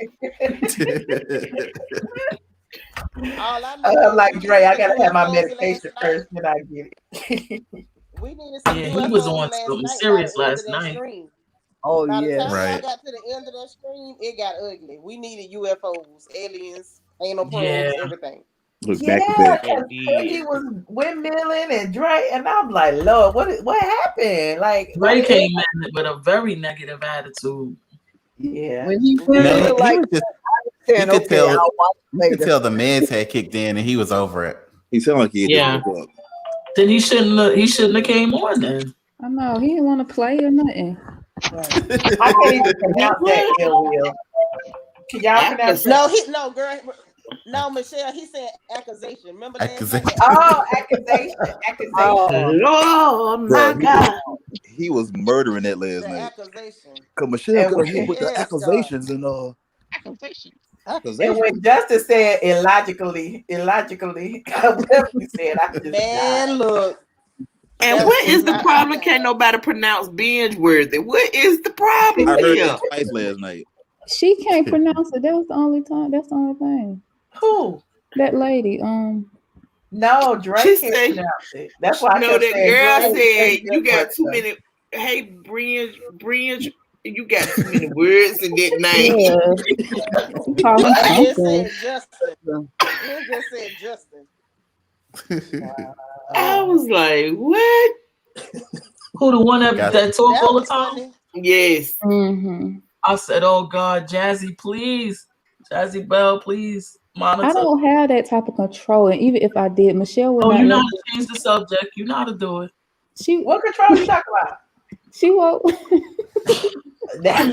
All I know I'm like, is Dre, I we needed gotta have my UFOs medication last first, then I get it. We needed some Yeah, he UFOs was on last something night serious by the end last of that night. stream. Oh By the yeah. time Right. I got to the end of that stream, it got ugly. We needed UFOs, aliens, anal probes, Yeah. everything. Look Yeah, back to back. because Cookie was windmilling and Dre, and I'm like, Lord, what happened? Like, Ray came in with a very negative attitude. yeah. When he No, feel he like was just. saying, You could okay, tell. I'll watch You later. could tell the meds had kicked in, and he was over it. He sounded like he had Yeah. just woke up. Then he shouldn't have came on then. I know he didn't want to play or nothing. I can't even pronounce that ill will. Can y'all pronounce that? No, Michelle, he said accusation. Remember last Accusation. night? Oh, accusation. Oh, Lord, my Bruh, God. he was murdering that last The night. accusation. Cause Michelle And got hit with the Yes, God. accusations and Accusation. And accusations. when Justice said illogically, whatever you said, I just died. Man, look. And That what was is the not problem? okay. Can't nobody pronounce binge worthy. What is the I problem heard here? that twice last night. She can't pronounce it. That was the only time. That's the only thing. Who? That lady. No, Drake She can't said, pronounce it. That's why I no, kept that saying girl Drake. said, you got too many. Hey, Bringe, you got too many words in that name. Yeah. Call him It just something. said Justin. It just said Justin. I was like, what? Who, the one that talk all the time? Funny. Yes. Mm-hmm. I said, oh God, Jazzy, please. Jazzy Bell, please. Monitor. I don't have that type of control, and even if I did, Michelle would Oh, not. you know how to change the subject. You know how to do it. What control you talking about? She won't. That's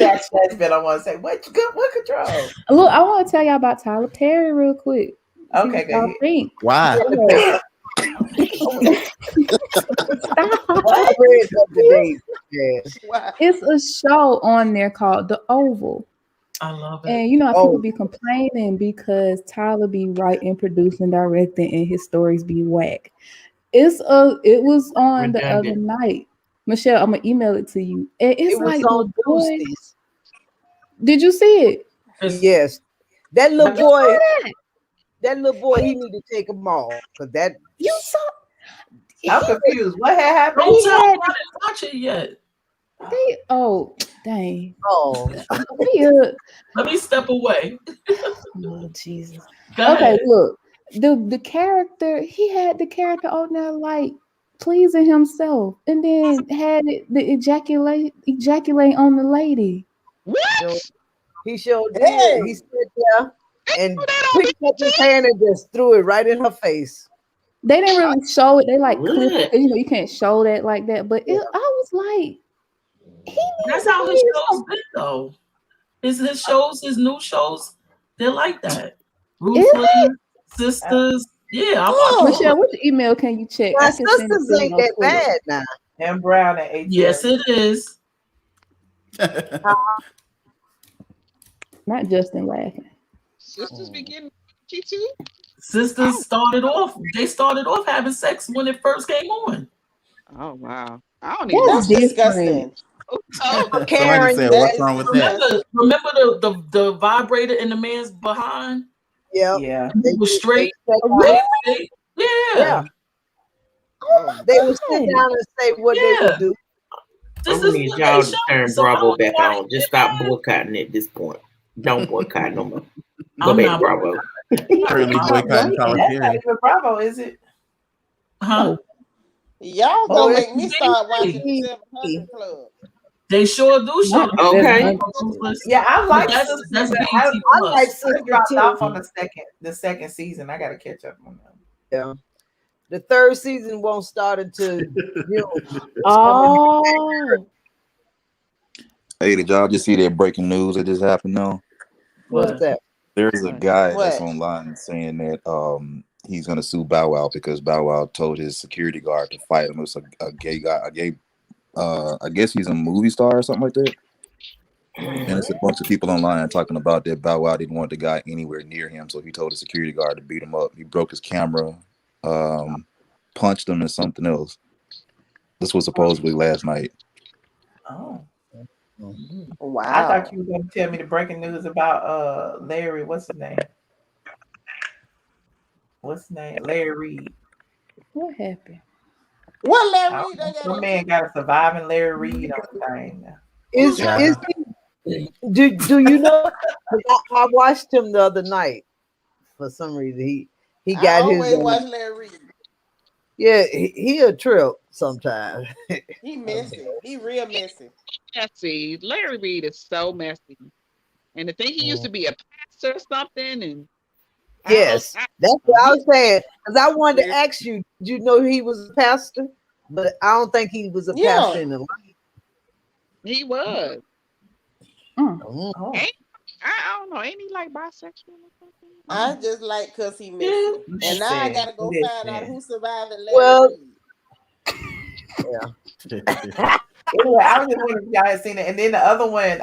been I want to say. What control? Look, I want to tell y'all about Tyler Perry real quick. Okay, go ahead. Think. Why? I read that today. Yeah. It's a show on there called The Oval. I love it. And you know how people be complaining because Tyler be writing, producing, directing, and his stories be whack. It was on the other night. Michelle, I'm gonna email it to you. And it's It was like on the boy. Tuesdays. Did you see it? Yes. That little You boy. saw That little boy, he need to take them all. Cause that you saw. I'm confused. What had happened? Don't tell me I didn't watch it yet. Oh, dang. Oh, Let me step away. Oh, Jesus. Go Okay, ahead. look. The character, he had the character on there like pleasing himself and then had the ejaculate on the lady. What? he sure did. Hey. He stood there and picked up his hand and just threw it right in her face. They didn't really show it. They like clipped What? it. You can't show that like that. But I was like, he That's needs to how his be shows been though. His shows, his new shows, they're like that. Ruthless, Sisters. Yeah, I watch them. Michelle, which email can you check? My I can send it sisters to you ain't on that Twitter. bad now. M. Brown and ATLien. Yes, it is. Not Justin laughing. Sisters be getting she too. Sisters started off. They started off having sex when it first came on. Oh wow. I don't even That's know. different. Oh, Somebody said, "What's wrong with that?" Remember the vibrator in the man's behind? Yep. Yeah. It was straight. Really? Yeah. They would sit down and say what they would do. This I'm is gonna need what y'all they to show. turn So I Bravo don't know back why on. Just stop boycotting at this point. Don't boycott no more. Go I'm back not- Bravo. Currently boycotting Tyler That's not Perry. even Bravo, is it? Huh? Y'all Oh, gonna that's make me start watching TV. the 700 Club. They sure do show. Not Okay. Yeah, I But like that's Sisters, that's but BET I I like Plus. Sister dropped too. off on the second season. I got to catch up on them. Yeah. The third season won't start until June. Oh, Hey, did y'all just see that breaking news that just happened now? What's that? There's a guy that's What? online saying that he's gonna sue Bow Wow because Bow Wow told his security guard to fight him. It's a gay guy, I guess he's a movie star or something like that. And it's a bunch of people online talking about that Bow Wow didn't want the guy anywhere near him, so he told the security guard to beat him up. He broke his camera, punched him, and something else. This was supposedly last night. Oh. I Wow. thought you were going to tell me the breaking news about Larry. What's his name? Larry Reed. what happened? What Larry Reed done got Some into? man got a surviving Larry Reed on the thing now. Is do you know? I watched him the other night. For some reason, he I got always his. watch Larry Reed. Yeah, he a trip sometimes. He messy. He real messy. messy. Larry Reed is so messy. And to think he used to be a pastor or something, and Yes, that's what I was saying. Because I wanted to ask you, did you know he was a pastor? But I don't think he was a pastor in the life. he was. Oh. I don't know. Ain't he like bisexual or something? I just like because he messy. And now I gotta go find out who survived the Larry Well, Reed. Anyway, I was just wondering if y'all had seen it. And then the other one,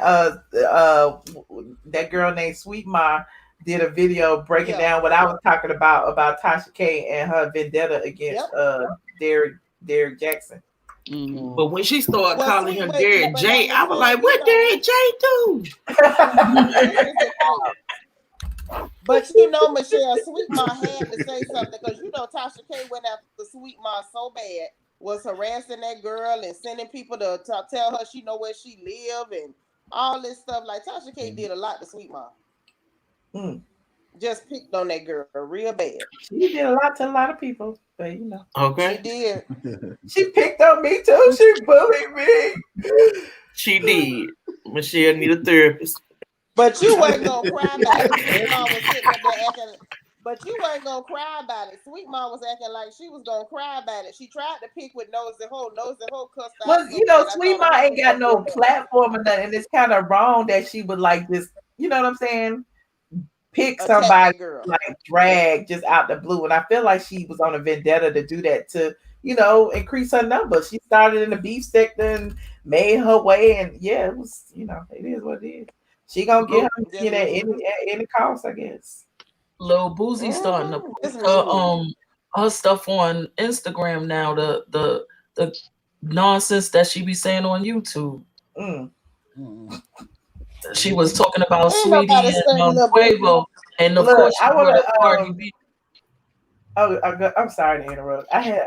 that girl named Sweet Ma did a video breaking down what I was talking about Tasha K and her vendetta against Derrick Jackson. But when she started calling him Derrick J, I was like, what Derrick J do? But you know, Michelle, Sweet Ma had to say something because you know Tasha K went after Sweet Ma so bad, was harassing that girl and sending people to tell her she know where she live and all this stuff. Like Tasha K did a lot to Sweet Ma. Just picked on that girl real bad. She did a lot to a lot of people, but you know. Okay. She did. She picked on me too. She bullied me. She did. Michelle need a therapist. But you wasn't gonna cry about it. Sweet Ma was sitting up there acting. But you wasn't gonna cry about it. Sweet Ma was acting like she was gonna cry about it. She tried to pick with Nosy Ho. Nosy Ho cussed out. Well, you know, Sweet Ma ain't got no platform or nothing, and it's kind of wrong that she would like this. You know what I'm saying? Pick somebody like drag just out the blue, and I feel like she was on a vendetta to do that to, you know, increase her numbers. She started in the beef sector and made her way, and yeah, it was, you know, it is what it is. She gonna get her skin at any cost, I guess. Lil Boozy starting to put her stuff on Instagram now. The nonsense that she be saying on YouTube. She was talking about Sweetie and Quavo, and of course she brought up Cardi B. I'm sorry to interrupt. I had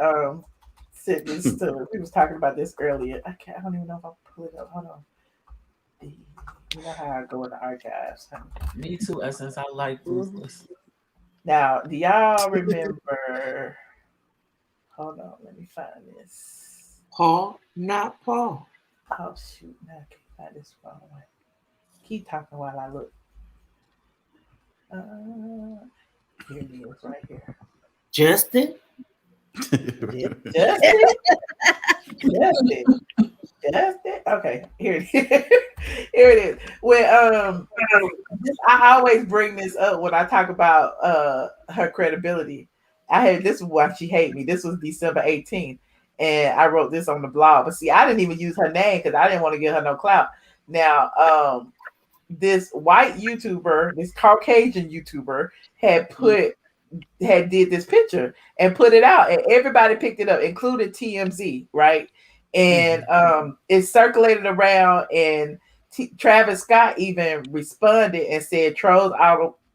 sent this to. We was talking about this earlier. I don't even know if I'll pull it up. Hold on. You know how I go in the archives. Huh? Me too, Essence. I like Ruthless. Now, do y'all remember? Hold on, let me find this. Paul, not Paul. Oh shoot! Now I can't find this far away. Keep talking while I look. Here it is, right here. Justin. Justin. Okay, here it is. Here it is. When I always bring this up when I talk about her credibility. I had this is why she hate me. This was December 18th, and I wrote this on the blog. But see, I didn't even use her name because I didn't want to give her no clout. Now, this white YouTuber, this Caucasian YouTuber, had did this picture and put it out, and everybody picked it up, including TMZ, right? And it circulated around, and Travis Scott even responded and said, "Trolls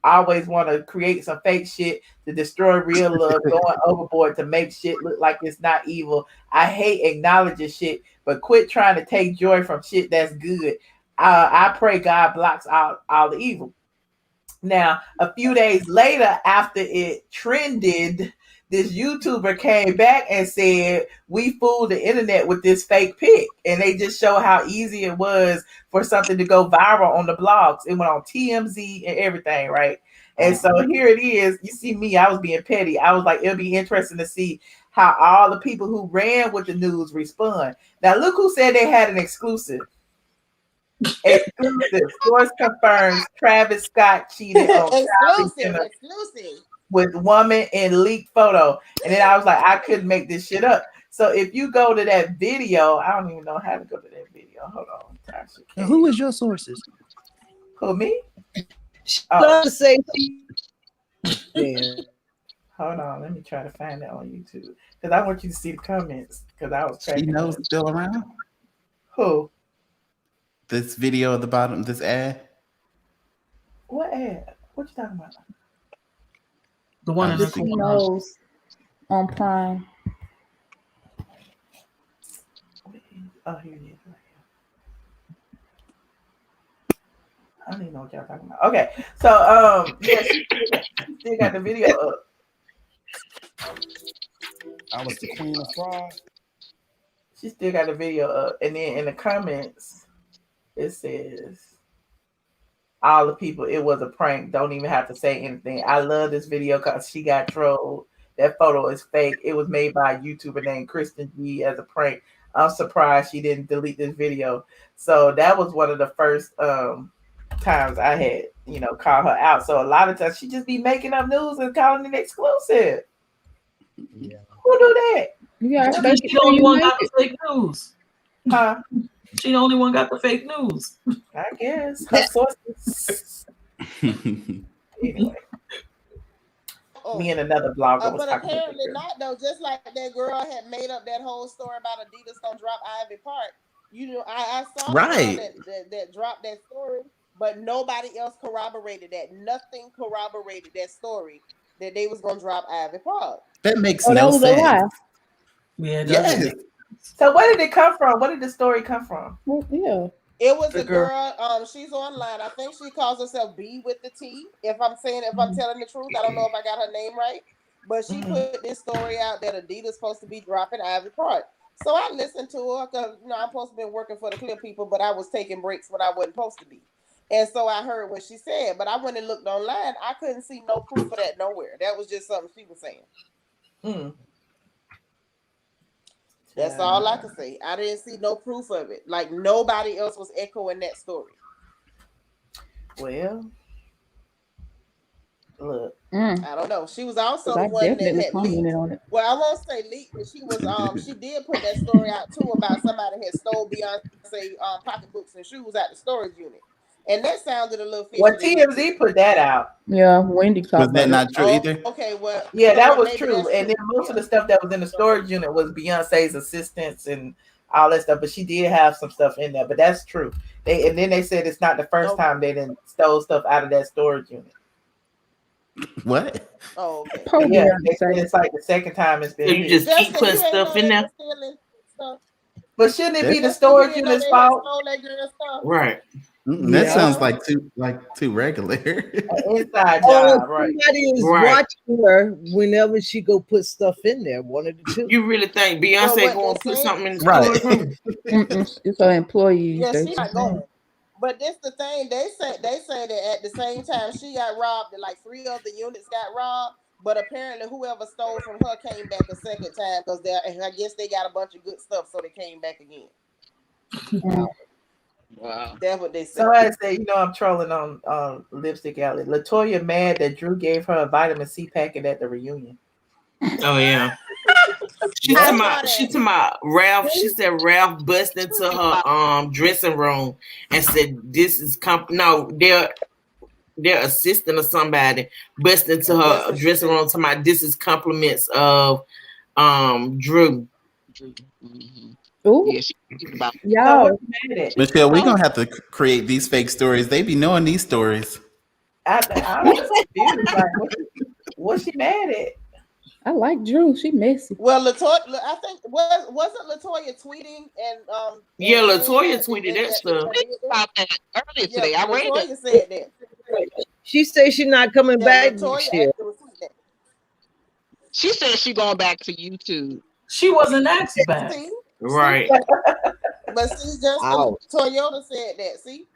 always want to create some fake shit to destroy real love, going overboard to make shit look like it's not evil. I hate acknowledging shit, but quit trying to take joy from shit that's good. I pray God blocks all the evil." Now, a few days later, after it trended, this YouTuber came back and said, "We fooled the internet with this fake pic." And they just show how easy it was for something to go viral on the blogs. It went on TMZ and everything, right? And so here it is. You see me, I was being petty. I was like, it'll be interesting to see how all the people who ran with the news respond. Now, look who said they had an exclusive. Exclusive. Source confirms Travis Scott cheated on exclusive with woman in leaked photo. And then I was like, I couldn't make this shit up. So if you go to that video, I don't even know how to go to that video. Hold on. And who is your sources? Who, me? Oh. Say Hold on, let me try to find that on YouTube because I want you to see the comments because I was She knows still around. Who? This video at the bottom, this ad. What ad? What you talking about? The one in the She knows on Prime. Oh, here it is. I don't even know what y'all talking about. Okay, so yeah, she still got the video up. I was the queen of fraud. She still got the video up, and then in the comments, it says, "All the people, it was a prank. Don't even have to say anything. I love this video because she got trolled. That photo is fake. It was made by a YouTuber named Kristen G as a prank. I'm surprised she didn't delete this video." So that was one of the first times I had, call her out. So a lot of times she just be making up news and calling it exclusive. Yeah. Who do that? Yeah, she the only one got the fake news. Huh? She the only one got the fake news. I guess her sources. Anyway. Me and another blogger was but talking apparently about not though. Just like that girl had made up that whole story about Adidas gonna drop Ivy Park. I saw right that dropped that story, but nobody else corroborated that. Nothing corroborated that story that they was gonna drop Ivy Park. That makes no sense. Yeah, yes. So where did it come from? Where did the story come from? Well, yeah. It was the girl. She's online. I think she calls herself B with the T. If I'm telling the truth, I don't know if I got her name right, but she put this story out that Adidas supposed to be dropping Ivy Park. So I listened to her because I'm supposed to be working for the Clear people, but I was taking breaks when I wasn't supposed to be. And so I heard what she said, but I went and looked online. I couldn't see no proof of that nowhere. That was just something she was saying. That's all I can say. I didn't see no proof of it. Like nobody else was echoing that story. Well, look, I don't know. She was also the one that had leaked. On it. Well, I won't say leaked, but she was. She did put that story out too about somebody had stole Beyonce pocketbooks and shoes out the storage unit, and that sounded a little fishy. Well, TMZ put that out. Yeah, Wendy talked about that. Not true either. Okay, well, yeah, that was true. And then most of the stuff that was in the storage unit was Beyonce's assistants and all that stuff. But she did have some stuff in there. But that's true. And then they said it's not the first time they didn't stole stuff out of that storage unit. What? Oh, okay. Yeah, they said it's like the second time it's been. So you just keep Justin, putting you ain't stuff know in they there. was stealing stuff. But shouldn't it be the Justin, you storage didn't know unit's they had fault? stole that girl stuff. Right. That sounds like too regular. Inside Or job, right? somebody is watching her whenever she go put stuff in there. One of the two. You really think Well, Beyonce what going they to put say- something in the Right. storage room? It's her employees. Yeah, that's she not going. But this the thing they say that at the same time she got robbed, that like 3 other units got robbed. But apparently, whoever stole from her came back a second time because I guess they got a bunch of good stuff, so they came back again. Wow. That's what they said. Somebody say, I'm trolling on Lipstick Alley. Latoya mad that Drew gave her a vitamin C packet at the reunion. Oh yeah. She talking about Ralph. She said Ralph bust into her dressing room and said this is their assistant or somebody bust into her dressing room talking about this is compliments of Drew. Ooh. Yeah, she about Y'all. Michelle, we're gonna have to create these fake stories. They be knowing these stories. I'm just confused. Like, what's she mad at? I like Drew. She messy. Well, Latoya, I think wasn't Latoya tweeting and Yeah, Latoya tweeted that stuff. about that earlier today. I read Latoya it. said that. She said she's not coming back Latoya this year. actually was tweeting that. She said she going back to YouTube. She wasn't asked back. See? Right. But see, Justin Toyota said that. See?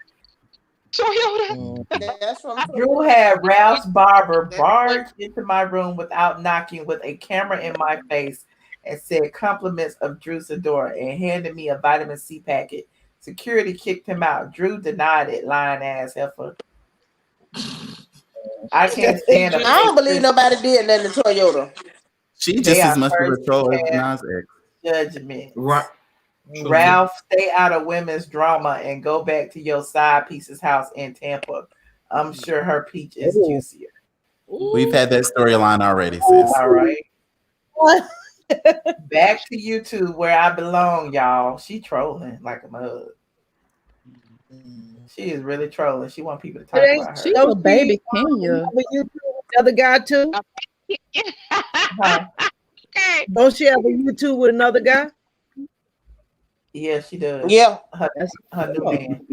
Toyota. That's from Drew had Ralph's barber barge into my room without knocking with a camera in my face and said compliments of Drew Sidora and handed me a vitamin C packet. Security kicked him out. Drew denied it, lying ass heifer. I can't stand I don't believe nobody did nothing to Toyota. She just as much of a troll as Nas X. Judgment. Right. Ralph, stay out of women's drama and go back to your side piece's house in Tampa. I'm sure her peach is juicier. We've had that storyline already, sis. All right. Back to YouTube where I belong, y'all. She trolling like a mug. She is really trolling. She want people to talk about her. She's a baby Kenya. The other guy too. Don't she have a YouTube with another guy? Yeah, she does. Yeah, her new man.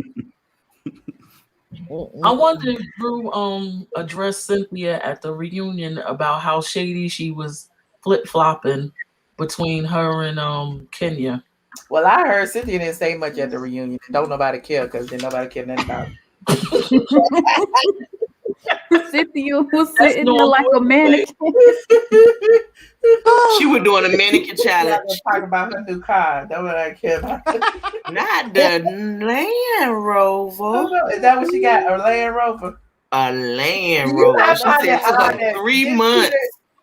I wonder if Drew addressed Cynthia at the reunion about how shady she was flip-flopping between her and Kenya. Well, I heard Cynthia didn't say much at the reunion. Don't nobody care because then nobody care nothing about it. Cynthia was sitting there like a mannequin. She was doing a mannequin challenge. Talking about her new car. That's what I care about. Not the Land Rover. Is that what she got? A Land Rover? A Land Rover. She said to her 3 months.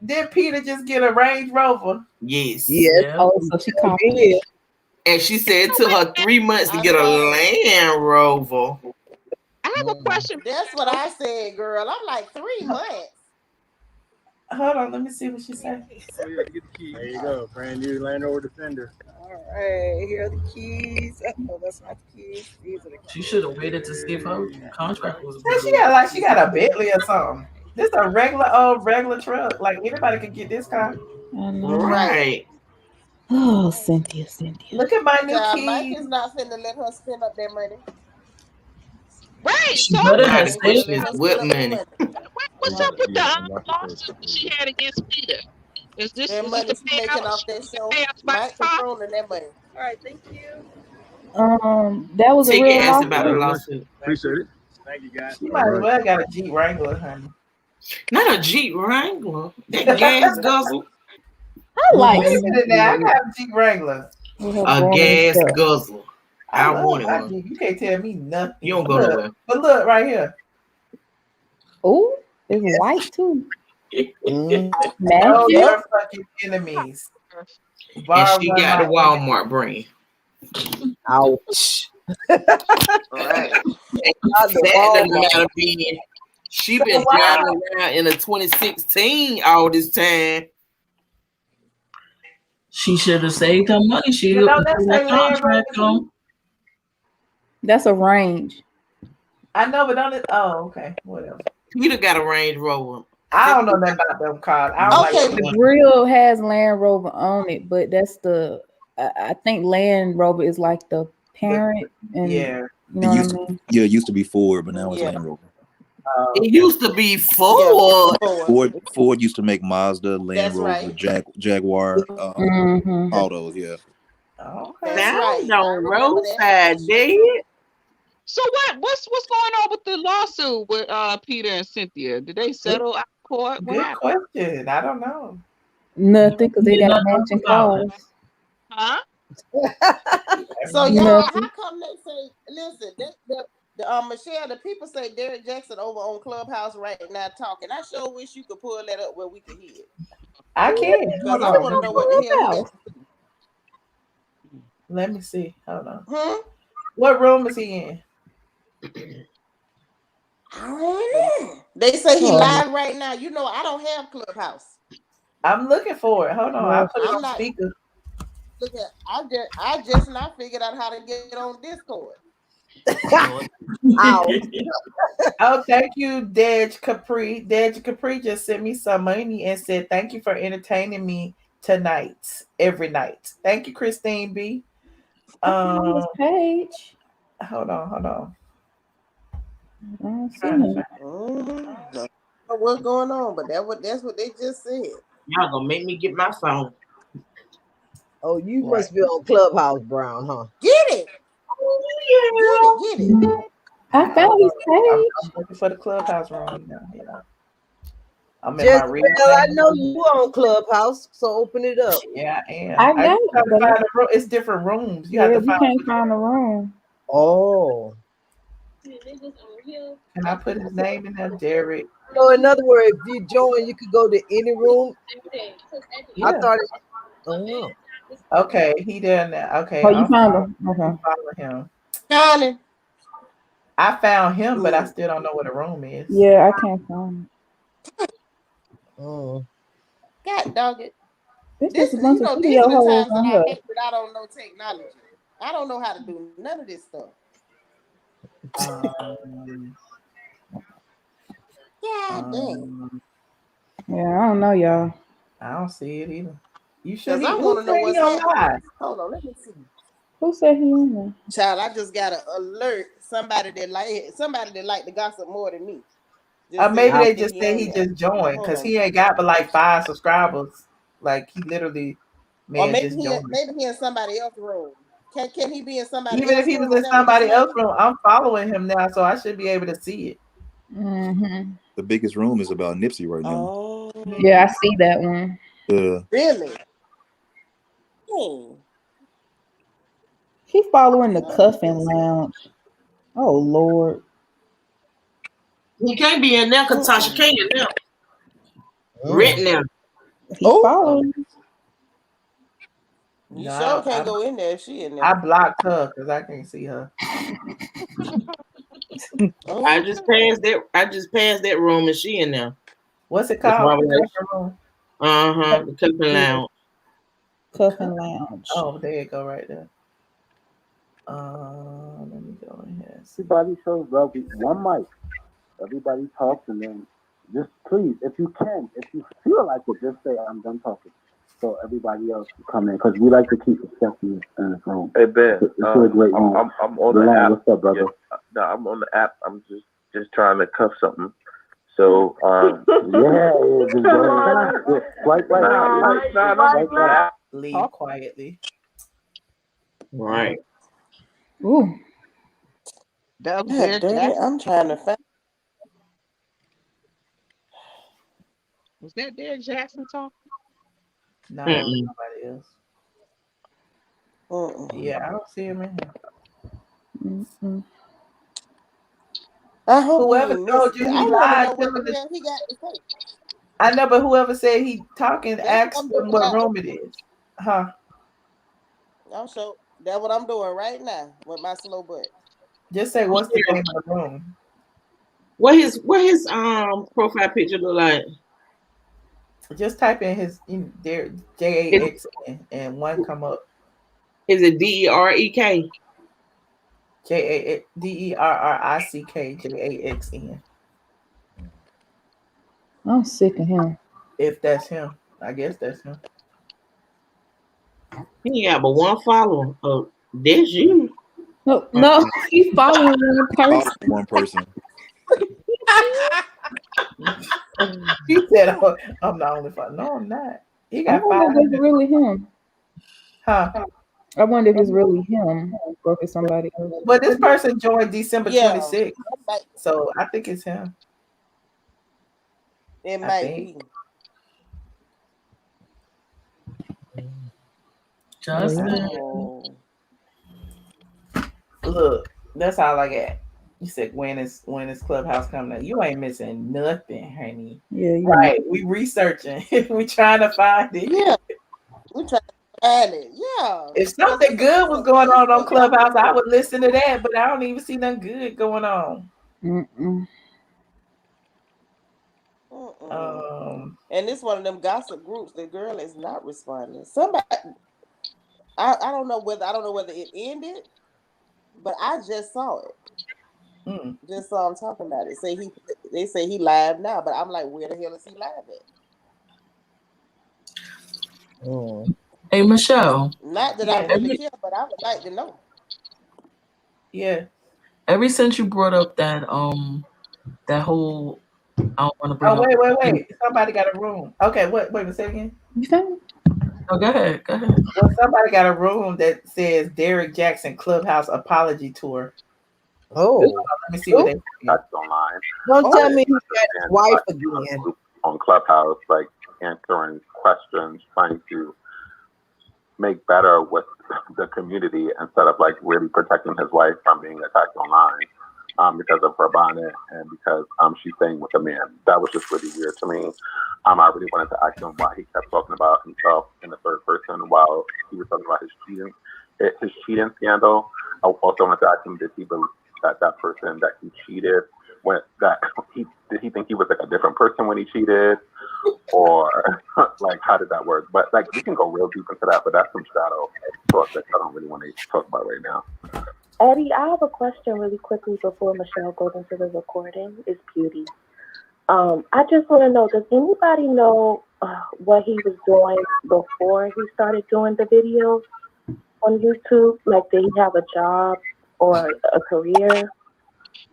Did Peter just get a Range Rover? Yes. Yeah. Oh, so she copied it. And she said it took her 3 months to get a Land Rover. I have a question. That's what I said, girl. I'm like 3 months. Hold on, let me see what she said. There you go, brand new Land Rover Defender. All right, here are the keys. Oh, that's not the keys. These are the keys. She should have waited to see if her contract was. She got a Bentley or something. This a regular truck. Like anybody could get this car. Right. Oh, Cynthia. Look at my new keys. Mike is not finna let her spend up that money. Right. She So better have Which saved is what money? what's up with the lawsuit that she had against Peter? Is this That money the she making payout? off that show? Payouts by Mike controlling that money. All right, thank you. That was a Ticket real asked about the lawsuit. lawsuit. Appreciate it. Thank you, guys. She might as well got a Jeep Wrangler, honey. Not a Jeep Wrangler. That gas guzzle. I like Wait a minute now. I got a Jeep Wrangler. A gas guzzle. I love wanted my one. Jeep. You can't tell me nothing. You don't go Look, nowhere. But look right here. Oh, it's white too. Know Magic. your fucking enemies. And Borrow she one got the like Walmart brand. Ouch. Right. That doesn't matter being. She been driving around in a 2016 all this time. She should have saved her money. She You know, that's when her that Land contract Rover. come. That's a range. I know, but don't it? Oh, okay. Whatever. Peter got a Range Rover. I don't know nothing about them cars. I don't Okay. like The them. grill has Land Rover on it, but that's the I think Land Rover is like the parent, and Yeah. you know what I mean. It used to be Ford, but now it's Yeah. Land Rover. It used to be Ford. Ford used to make Mazda, Land That's Rover, right. Jaguar, Mhm. all those. Yeah. Okay. That's right. Sound I on remember that. roadside dead. So what's going on with the lawsuit with Peter and Cynthia? Did they settle out of court? What Good happened? question. I don't know. Nothing, because they Yeah, got nothing matching about it. cars. Huh? So y'all, Nothing. how come they say? Listen, Michelle, the people say Derek Jackson over on Clubhouse right now talking. I sure wish you could pull that up where we could hear it. I can. Because Hold I want to on. know what the hell he got. Let me see. Hold on. Hmm? What room is he in? I don't know. They say he Oh. live right now. You know, I don't have Clubhouse. I'm looking for it. Hold on. I put it I'm on not. speaker. Look at. I just not figured out how to get on Discord. Ow. Oh, thank you, Dej Capri. Dej Capri just sent me some money and said, "Thank you for entertaining me tonight, every night." Thank you, Christine B. On this page. Hold on. I don't see Trying to him. find- Don't know what's going on, but that's what they just said. Y'all gonna make me get my phone. Oh, you must be on Clubhouse, Brown, huh? Get it. Oh, Get it. I found his page. I'm looking for the clubhouse room now. Yeah. I'm in my Jezebel, real I name. know you on Clubhouse, so open it up. Yeah, I am. I I got just have it, to but find a room. It's different rooms. You have yeah, to we find. can't find the room. Oh. Can I put his name in there, Derek? So in other words, if you join, you could go to any room. Yeah. I thought it. Oh. Okay, he there now. Okay, Oh, you I'm found him. Okay. following him. Got it. I found him, but I still don't know what a room is. Yeah, I can't find Oh. God dog it. it. This, There's just a bunch you of know, these video are the holes times that on I here. hate that I don't know technology. I don't know how to do none of this stuff. God dang. Yeah, I don't know, y'all. I don't see it either. You should. Because I Who want to know said what's he on happening. live? Hold on, let me see. Who said he in there? Child, I just got an alert. Somebody that like to gossip more than me. Just Maybe said they that just he said on he there. just joined Hold because on. he ain't got but like 5 subscribers. Like he literally Or man maybe just he joined. in somebody else's room. Can he be in somebody Even if else's he was room? Is in that what you're somebody saying? else's room, I'm following him now, so I should be able to see it. Mm-hmm. The biggest room is about Nipsey right now. Oh. Yeah, I see that one. Really? Hmm. He following the Cuffing Lounge. Oh Lord. He can't be in there because Tasha King in there. Written there. He following. You No, sure can't go in there if she in there. I blocked her because I can't see her. I just passed that room and she in there. What's it called? Room? The Cuffing Lounge. Cuffing Lounge. Oh, there you go, right there. Let me go in here. Everybody shows love with one mic. Everybody talks, and then just please, if you feel like it, just say I'm done talking, so everybody else can come in, because we like to keep respect in this room. Hey Ben, it's a great room. I'm on the app. What's up, brother? Yeah, no, I'm on the app. I'm just trying to cuff something. So just go leave quietly. Right. Ooh. That was Derek Jackson. I'm trying to find. Was that Derek Jackson talking? No, that was somebody else. Yeah, I don't see him in here. I hope whoever told you he lied, he got to say. I know, but whoever said he talking, asked them what room it is. Huh? I'm sure that's what I'm doing right now with my slow butt. Just say what's the name of the room. What his profile picture look like? Just type in his there JAXN and one come up. Is it DEREK? DERRICK JAXN. I'm sick of him. If that's him, I guess that's him. He ain't got but one follower. Oh, that's you. No, he's following one Follow person. one person. He said, oh, "I'm the only father." No, I'm not. He I got wonder if 500. it's really him. Huh? I wonder if it's really him or if it's somebody else. But this person joined December Yeah. 26th, so I think it's him. It I might think. be. Justin. Oh. Look, that's all I got. You said when is Clubhouse coming up? You ain't missing nothing, honey. Yeah, you Right. We researching. We trying to find it. Yeah. We trying to find it. Yeah. If something good was going on Clubhouse, I would listen to that, but I don't even see nothing good going on. Mm-mm. And this one of them gossip groups. The girl is not responding. Somebody, I don't know whether it ended, but I just saw it. Just saw him talking about it. They say he live now, but I'm like, where the hell is he live at? Hey, Michelle. Not that I really care, but I would like to know. Yeah. Ever since you brought up that whole, I don't want to bring Oh, up. wait. Somebody got a room. Okay, wait a second. You found? Oh, go ahead. Well, somebody got a room that says Derek Jackson Clubhouse Apology Tour. Oh, let me see what they say. That's online. Don't tell me he got his wife again. On Clubhouse, like answering questions, trying to make better with the community instead of like really protecting his wife from being attacked online because of her bonnet and because she's staying with a man. That was just really weird to me. I really wanted to ask him why he kept talking about himself in the third person while he was talking about his cheating scandal. I also wanted to ask him, did he believe that person that he cheated did he think he was like a different person when he cheated, or like how did that work? But like we can go real deep into that, but that's some shadow talk that I don't really want to talk about right now. Eddie, I have a question really quickly before Michelle goes into the recording. It's Beauty. I just want to know, does anybody know what he was doing before he started doing the videos on YouTube? Like, did he have a job or a career?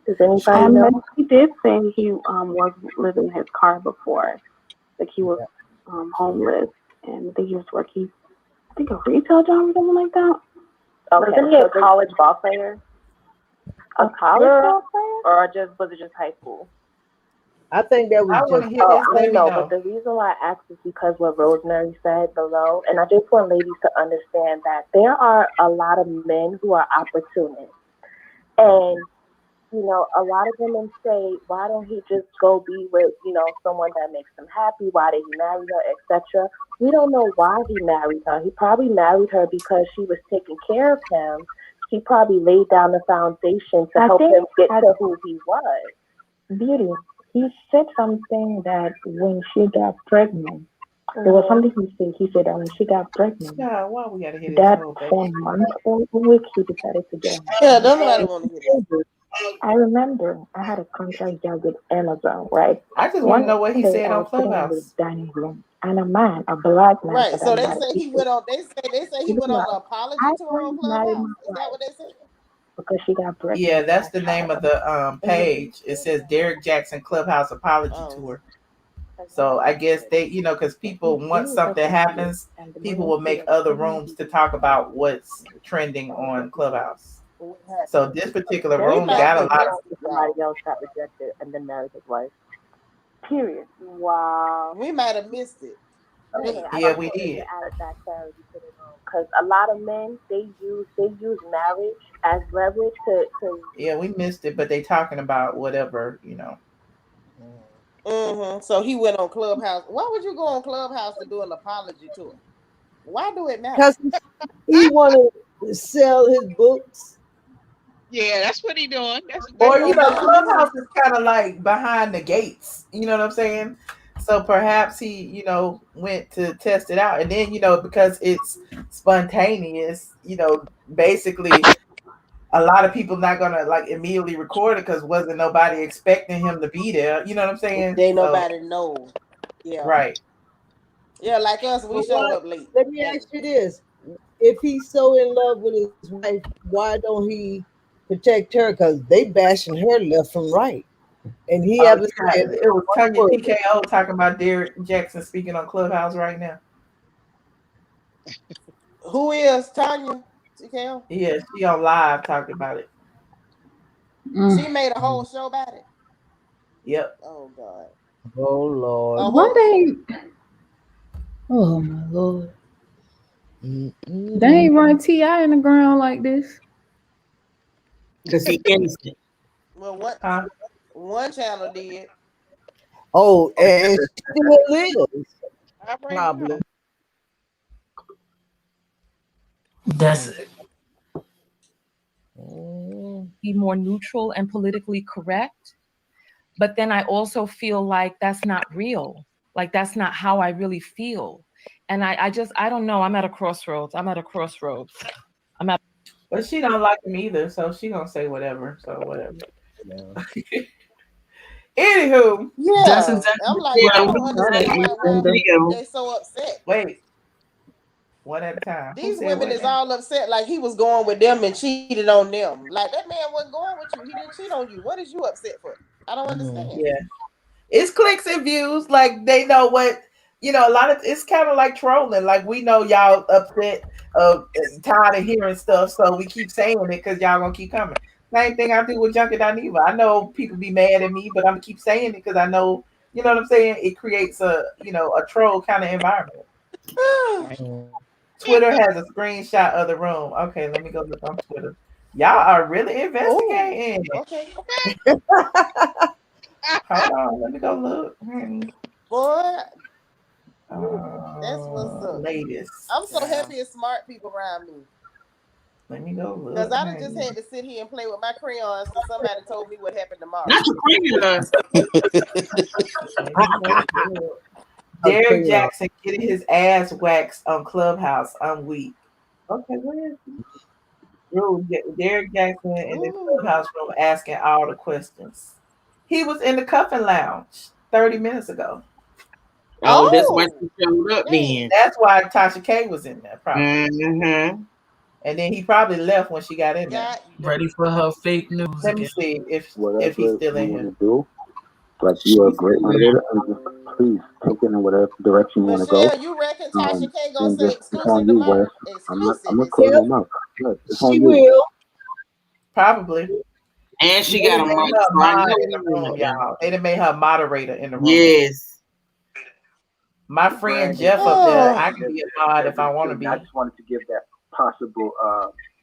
Does anybody know? He did say he was living in his car before. Like he was homeless, and I think he was working, I think, a retail job or something like that. Okay, wasn't he a college ball player? A college ball player? Or was it just high school? I think that was I want to hear this. Let me know, know. but the reason why I asked is because what Rosemary said below, and I just want ladies to understand that there are a lot of men who are opportunists. And, you know, a lot of women say, why don't he just go be with, you know, someone that makes him happy? Why did he marry her, etc.? We don't know why he married her. He probably married her because she was taking care of him. She probably laid down the foundation to help him get to who he was. Beauty. He said something that when she got pregnant, there was something he said. He said that when she got pregnant, Yeah, why we gotta hear that this 4 months old week, he decided to get married. Yeah, don't nobody want to hear that. I remember I had a contract job with Amazon, right? I just want to know what he said on Clubhouse. In the dining room, and a man, a black man. Right. So they say he went on. They say he went on an apology tour on Clubhouse. Is that what they said? Because she got pregnant. Yeah, that's the name of the page. It says Derek Jackson Clubhouse Apology Tour. So I guess they, you know, because people, once something happens, people will make other rooms to talk about what's trending on Clubhouse. So this particular room got a lot of. Somebody else got rejected and then married his wife. Period. Wow. We might have missed it. Okay, Yeah, we did. Added that clarity to the room because a lot of men they use marriage as leverage to. Yeah, we missed it, but they talking about whatever, you know. So he went on Clubhouse. Why would you go on Clubhouse to do an apology tour? Why do it matter? Because he wanted to sell his books. Yeah, that's what he doing. Or you know, Clubhouse is kind of like behind the gates. You know what I'm saying? So perhaps he, you know, went to test it out, and then, you know, because it's spontaneous, you know, basically a lot of people not gonna like immediately record it because wasn't nobody expecting him to be there. You know what I'm saying? They So, nobody know. Yeah. right. Yeah, like us, we But showed why? up late. Let me ask you this: if he's so in love with his wife, why don't he protect her? Because they bashing her left and right, and he haven't said It was one Tanya word. TKO talking about Derek Jackson speaking on Clubhouse right now. Who is Tanya? TKO? Yeah, she on live talking about it. She made a whole show about it. Yep. Oh God. Oh Lord. A Why whole they? Oh my Lord. They ain't run Ti in the ground like this. Because he innocent. Well, what one channel did. Oh, and she still lives. Probably. That's it. Be more neutral and politically correct. But then I also feel like that's not real. Like that's not how I really feel. And I don't know. I'm at a crossroads. But she don't like him either, so she gonna say whatever. So whatever. Anywho, Yeah, That's exactly I'm like, what I I'm don't understand why video. they so upset. Wait, one at a time. Who These said women what is now? all upset like he was going with them and cheated on them. Like that man wasn't going with you. He didn't cheat on you. What is you upset for? I don't understand. Yeah, it's clicks and views. Like they know what a lot of it's kind of like trolling. Like we know y'all upset, tired of hearing stuff, so we keep saying it because y'all gonna keep coming. Same thing I do with Junkie Dineva. I know people be mad at me, but I'm gonna keep saying it because I know, you know what I'm saying. It creates a troll kind of environment. Twitter has a screenshot of the room. Okay, let me go look on Twitter. Y'all are really investigating. Okay. Hold on, let me go look. Boy, that's what's up. Latest. I'm so happy it's smart people around me. Let me go look. Because I done just had to sit here and play with my crayons because somebody told me what happened tomorrow. Not your crayons. Derek Jackson getting his ass waxed on Clubhouse on week. Okay, where is he? Derek Jackson in the Clubhouse room asking all the questions. He was in the cuffing lounge 30 minutes ago. Oh, that's why she showed up then. That's why Tasha K was in there, probably. Mm-hmm. And then he probably left when she got in there. Ready for her fake news. Let me see if Whatever he's still in you here. want to do, like you're a great moderator, and just please take it in whatever direction you want to go. Michelle, you reckon Tasha K gonna say It's on exclusive you, tomorrow? Wes. I'm not closing my mouth. Look, it's on She you. will. Probably. And she They got a made mic. her So I mod know in the we room, want y'all. They done made her moderator in the room. Yes. My friend Jeff up there, I can be a mod if I want to be. I just wanted to give that possible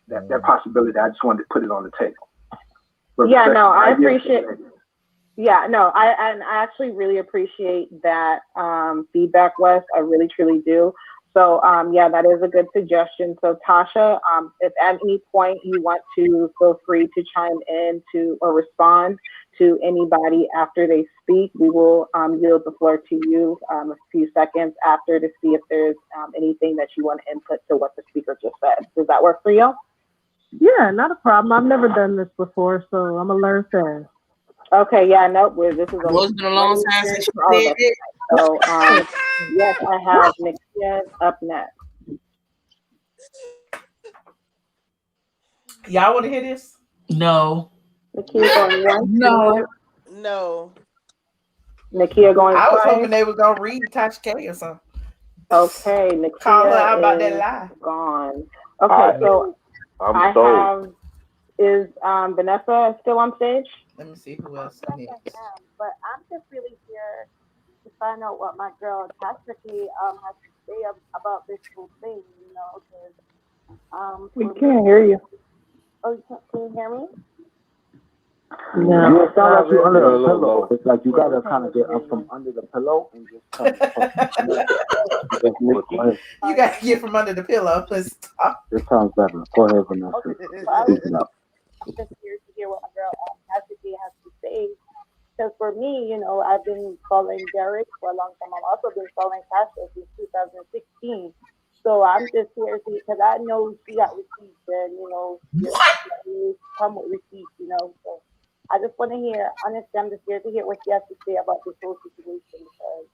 that possibility. I just wanted to put it on the table. But yeah, no, I appreciate. Yeah, no, I actually really appreciate that feedback, Wes. I really, truly do. So, yeah, that is a good suggestion. So, Tasha, if at any point you want to, feel free to chime in to or respond to anybody after they speak. We will yield the floor to you a few seconds after to see if there's anything that you want to input to what the speaker just said. Does that work for you? Yeah, not a problem. I've never done this before, so I'm gonna learn fast. Okay, yeah, nope. This is It's been a long time since for all of she us. did it. So, yes, I have Nikia up next. Y'all want to hear this? No. Nikia going once. No. Nikia going I was twice. hoping they were gonna read Tasha K or something. Okay, Nikia Call her out about that is lie. gone. Okay, so I have. Is Vanessa still on stage? Let me see who else next. But I'm just really here to find out what my girl Tasha K has to say about this whole thing, you know, because We can't hear you. Oh, can you hear me? No, you sound like you're under a pillow. It's like you gotta kind of get up from under the pillow and just kind of. You gotta get from under the pillow. Let's talk. This sounds better. Go ahead, Vanessa. Speak it up. I'm just here to hear what my girl Tasha K has to say. Because for me, you know, I've been following Derek for a long time. I've also been following Tasha since 2016. So I'm just here because I know she got received then you come with receipts, So I just want to hear. Honestly, I'm just here to hear what you have to say about this whole situation because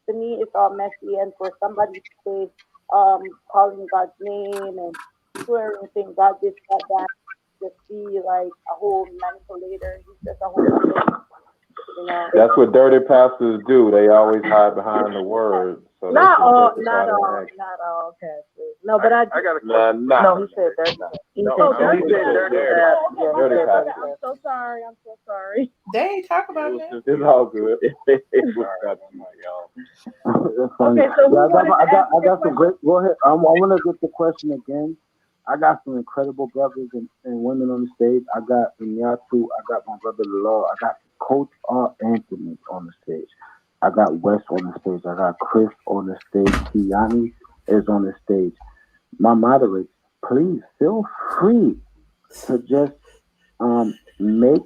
to me it's all messy, and for somebody to say calling God's name and swearing and saying God this, God that, just be like a whole manipulator. He's just a whole. That's what dirty pastors do. They always hide behind the word. So Not all pastors. No, but I got No, he said dirty. He said dirty. Dirty pastors. I'm so sorry. I'm so sorry. They ain't talk about that. It's all good. Okay, so I got some great. Go ahead. I want to get the question again. I got some incredible brothers and women on the stage. I got Inyatu. I got my brother Law. I got Coach R. Anthony on the stage. I got Wes on the stage. I got Chris on the stage. Kiani is on the stage. My moderators, please feel free to just make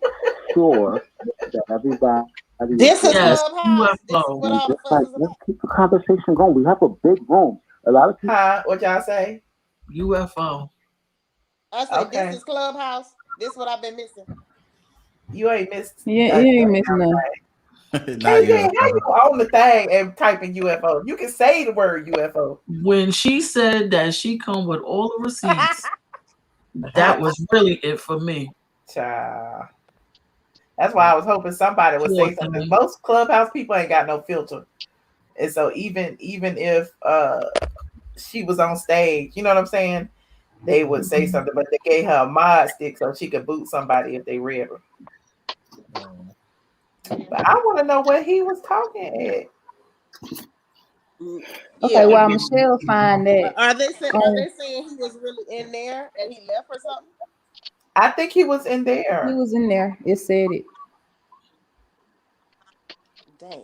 sure that everybody. This is Yes, Clubhouse. This is UFO. what all the Just fuss like, is let's about. keep the conversation going. We have a big room. A lot of people. What y'all say? UFO. I said, Okay. this is Clubhouse. This is what I've been missing. You ain't missed. Yeah, you ain't missing nothing. Not KJ, how UFO. you on the thing and typing UFO? You can say the word UFO. When she said that she come with all the receipts, that was really it for me. Child. That's why I was hoping somebody would say something. Most Clubhouse people ain't got no filter. And so even if she was on stage, you know what I'm saying? They would say something, but they gave her a mod stick so she could boot somebody if they read her. But I want to know what he was talking at. Okay, while Michelle find that. Are they saying he was really in there and he left or something? I think he was in there. He was in there. It said it. Dang.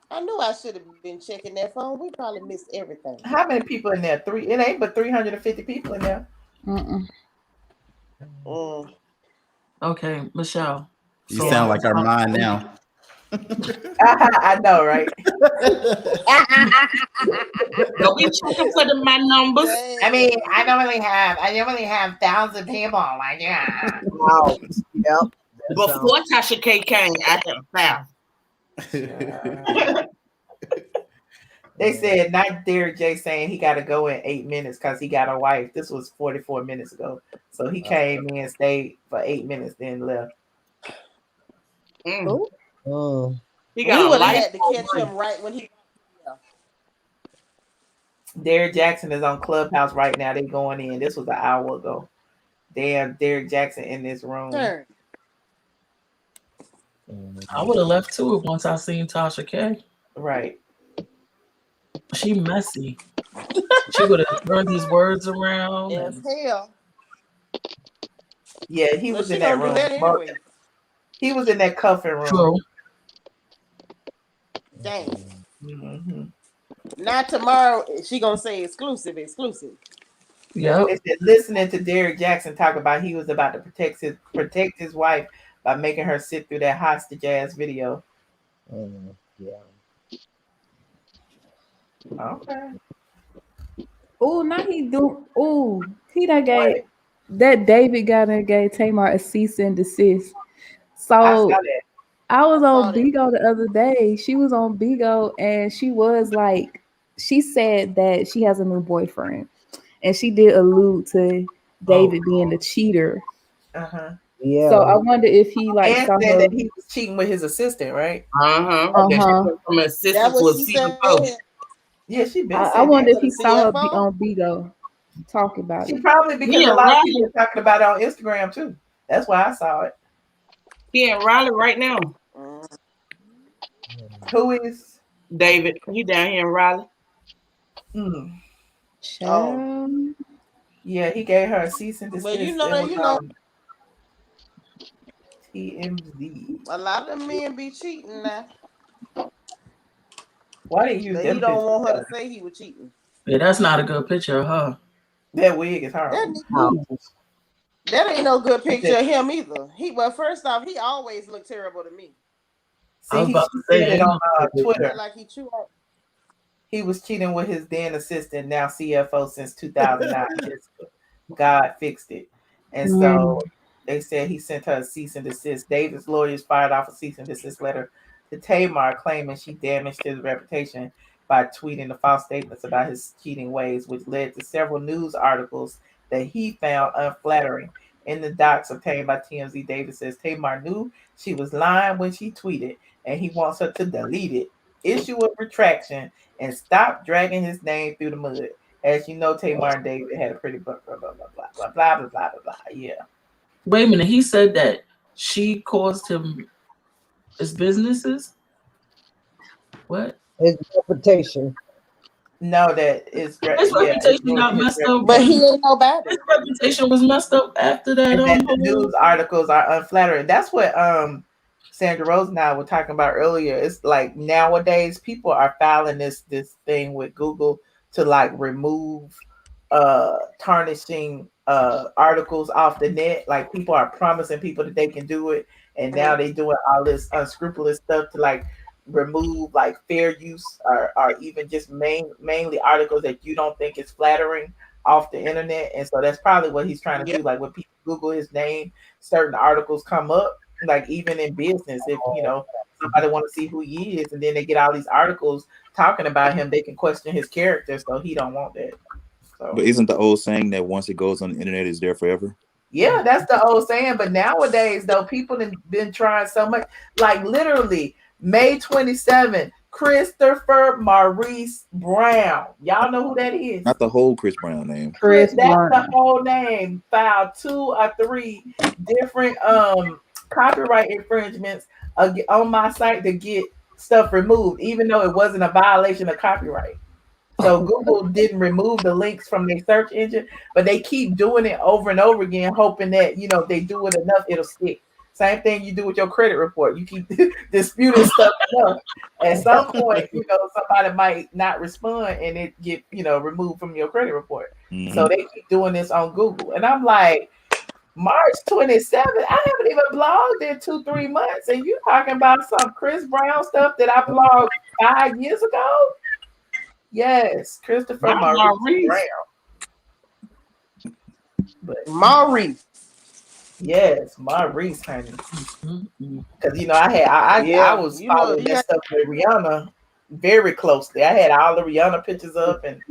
I knew I should have been checking that phone. We probably missed everything. How many people in there? It ain't but 350 people in there. Okay, Michelle. You sound like our mind now. I know, right? Don't be checking for my numbers. I mean, I normally have 1,000 people. Like, yeah. Wow. Yep. Before Tasha K came, I had 1,000. They said not Derek J saying he got to go in 8 minutes because he got a wife. This was 44 minutes ago. So he came in, stayed for 8 minutes, then left. He We got would a have life. had to catch him right when he. Derek Jackson is on Clubhouse right now. They going in. This was an hour ago. Damn, Derek Jackson in this room. Sure. I would have left too once I seen Tasha K. Right. She messy. She would have turned these words around. As hell. Yeah, he was she in that gonna do room. that anyway. He was in that cuffing room. True. Dang. Mm-hmm. Not tomorrow. She gonna say exclusive. Yep. They said listening to Derek Jackson talk about he was about to protect his wife by making her sit through that hostage ass video. Yeah. Okay. Oh, now he do. Oh, he done gave that David guy that gave Tamar a cease and desist. So I saw that. I was on Bigo the other day. She was on Bigo and she was like, she said that she has a new boyfriend, and she did allude to David being the cheater. Uh-huh. Yeah. So I wonder if he like and saw said her. that he was cheating with his assistant, right? From assistant That to what a she CFO. said. Yeah, she been. I wonder if he the saw her CFO? on Bigo talk about She it. probably because a lot of people are talking about it on Instagram too. That's why I saw it. He in Raleigh right now. Who is David? He down here in Raleigh. Oh, yeah, he gave her a cease and desist. Well, you know It that was, TMZ. a lot of men be cheating now. Why did you use But them he don't pictures? want her to say he was cheating. Yeah, that's not a good picture of her. That wig is horrible. That ain't no good picture of him either. First off, he always looked terrible to me. See, he said it on Twitter. Like he chewed up. he was cheating with his then assistant, now CFO since 2009. God fixed it. And so they said he sent her a cease and desist. David's lawyers fired off a cease and desist letter to Tamar, claiming she damaged his reputation by tweeting the false statements about his cheating ways, which led to several news articles that he found unflattering. In the docs obtained by TMZ, David says Tamar knew she was lying when she tweeted, and he wants her to delete it, issue a retraction, and stop dragging his name through the mud. As you know, Tamar and David had a pretty blah blah blah blah blah blah blah blah blah blah. Yeah. Wait a minute. He said that she caused him his businesses. What? His reputation. No, that is his reputation got messed up, but he ain't no bad. His reputation was messed up after that. And that the news articles are unflattering. That's what Sandra Rose and I were talking about earlier. It's like nowadays people are filing this thing with Google to like remove tarnishing articles off the net. Like people are promising people that they can do it, and now they doing all this unscrupulous stuff to like remove like fair use or even just mainly articles that you don't think is flattering off the internet. And so that's probably what he's trying to do. Like when people Google his name, certain articles come up. Like even in business, if you know somebody want to see who he is, and then they get all these articles talking about him, they can question his character. So he don't want that. So. But isn't the old saying that once it goes on the internet, it's there forever? Yeah, that's the old saying. But nowadays, though, people have been trying so much. Like literally, May 27th, Christopher Maurice Brown. Y'all know who that is? Not the whole Chris Brown name. That's the whole name. Filed 2 or 3 different copyright infringements on my site to get stuff removed, even though it wasn't a violation of copyright. So Google didn't remove the links from their search engine, but they keep doing it over and over again, hoping that if they do it enough, it'll stick. Same thing you do with your credit report. You keep disputing stuff enough. At some point, somebody might not respond and it get, removed from your credit report. Mm-hmm. So they keep doing this on Google. And I'm like, March 27th, I haven't even blogged in 2-3 months. And you talking about some Chris Brown stuff that I blogged 5 years ago? Yes, Christopher Maurice Brown. But Maurice. Yes, Maurice, honey. Because I was following that stuff with Rihanna very closely. I had all the Rihanna pictures up, and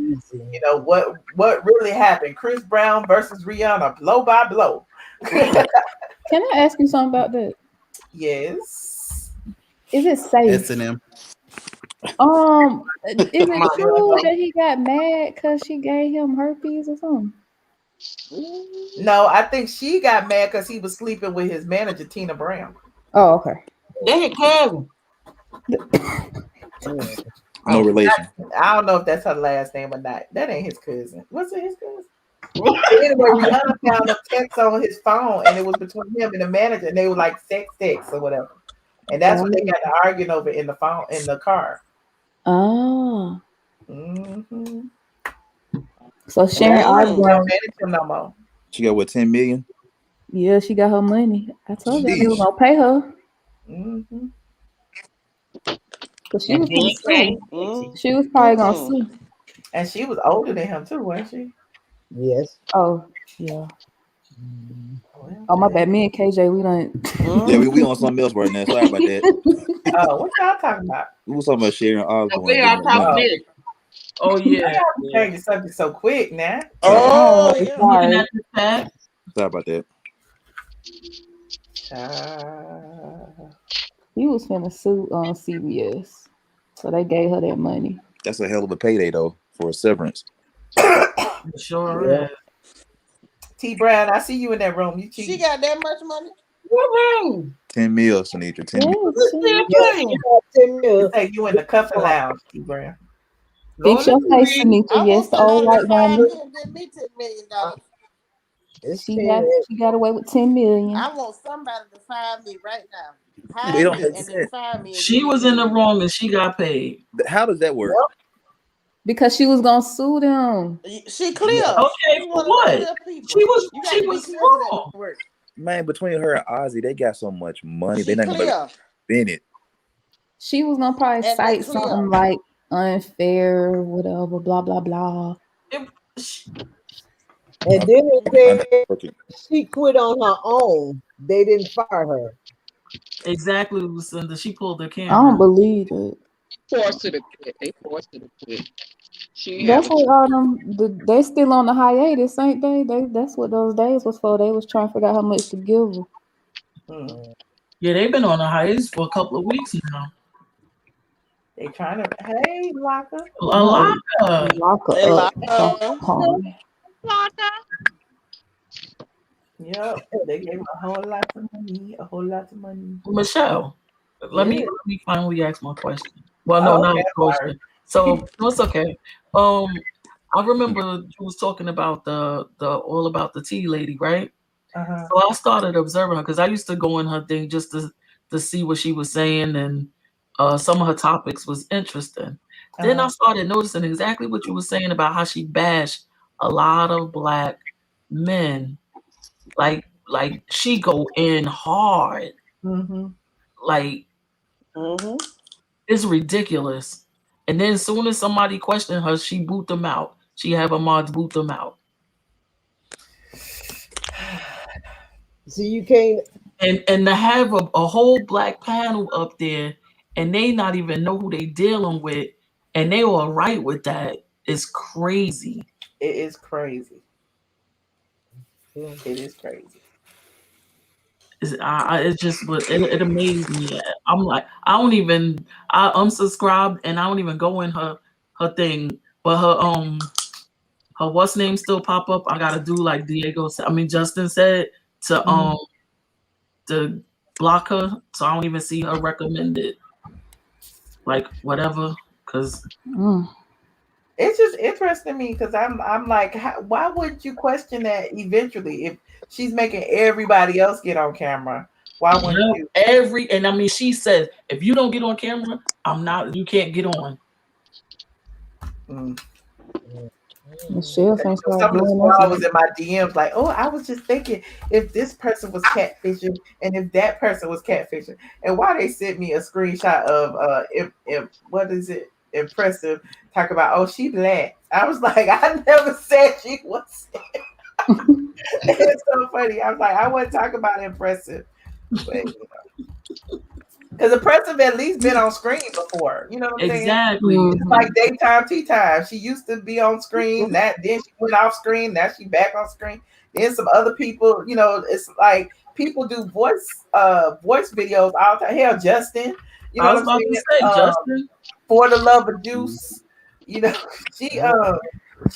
what really happened. Chris Brown versus Rihanna, blow by blow. Can I ask you something about that? Yes. Is it safe? S&M. Is it true that he got mad because she gave him herpes or something? No, I think she got mad because he was sleeping with his manager, Tina Brown. Oh, okay. They had cousin. No relation. I don't know if that's her last name or not. That ain't his cousin. What's it, his cousin? Anyway, Rihanna found a text on his phone, and it was between him and the manager, and they were like sex or whatever. And that's what they got to arguing over in the car. Oh. Mm-hmm. So Sharon Osbourne. No more. She got what, 10 million? Yeah, she got her money. I told you they were gonna pay her. Mm-hmm. But she was gonna sue. She was probably gonna sue. And she was older than him too, wasn't she? Yes. Oh, yeah. Oh, my bad. Me and KJ, we don't. Yeah, we on something else right now. Sorry about that. Oh, what y'all talking about? We was talking about Sharon Osbourne. We are talking this. Oh yeah. You change the subject so quick now. Oh, sorry. Sorry about that. He was finna sue on CBS, so they gave her that money. That's a hell of a payday though for a severance. Sure. Yeah. T Brown, I see you in that room. You cheating. She got that much money? What room? 10 mil, Sanitra. 10 mil. Hey, you in the cuffing lounge, T Brown. Fix your face, Sanitra. Yes, the old white woman. Give me $10 million. She got away with $10 million. I want somebody to find me right now. They don't and then find me. She was in the wrong and she got paid. How does that work? Because she was gonna sue them. She clear. Okay, for what? She was wrong. Man, between her and Ozzy, they got so much money. She They're not gonna spend it. She was gonna probably And cite something like unfair, whatever, blah blah blah. And then they said she quit on her own. They didn't fire her. Exactly, Lucinda. She pulled the I camera. don't believe it. Forced her to quit. They forced her to quit. She That's have a what all them. They still on the hiatus, ain't they? That's what those days was for. They was trying to figure out how much to give her. Yeah, they've been on a hiatus for a couple of weeks now. They trying to. Hey, Locka. Lock her. Lock her Hey, up. Locka. Yep, they gave him a whole lot of money. A whole lot of money. Michelle, let Yeah. me finally ask my question. Well, no, Oh, not okay, a question. So no, it's okay. I remember you was talking about the all about the tea lady, right? Uh-huh. So I started observing her because I used to go in her thing just to see what she was saying, and some of her topics was interesting. Then I started noticing exactly what you were saying about how she bashed a lot of black men. Like she go in hard. Mm-hmm. Like it's ridiculous. And then as soon as somebody questioned her, she boot them out. She have her mods boot them out. So you can't. And to have a whole black panel up there and they not even know who they dealing with and they all right with that is crazy. It is crazy. It is crazy. It's just it amazed me. I'm like I unsubscribed and I don't even go in her thing, but her what's name still pop up. I gotta do like Justin said to block her, so I don't even see her recommended. Like whatever, because it's just interesting to me because I'm like, why wouldn't you question that eventually if she's making everybody else get on camera? Why wouldn't you? And I mean, she says if you don't get on camera, you can't get on. Michelle Some of the squad was in my DMs like, oh, I was just thinking if this person was catfishing and if that person was catfishing, and why they sent me a screenshot of what is it? Impressive. Talk about, oh, she black. I was like, I never said she was. It's so funny. I was like, I wasn't talking about impressive, but because Impressive at least been on screen before. You know what I'm saying? Exactly. It's like daytime, tea time. She used to be on screen. Then she went off screen. Now she back on screen. Then some other people, it's like people do voice videos all the time. Hell, Justin. You know I was what I'm about saying? to say, Justin. For the Love of Juice. She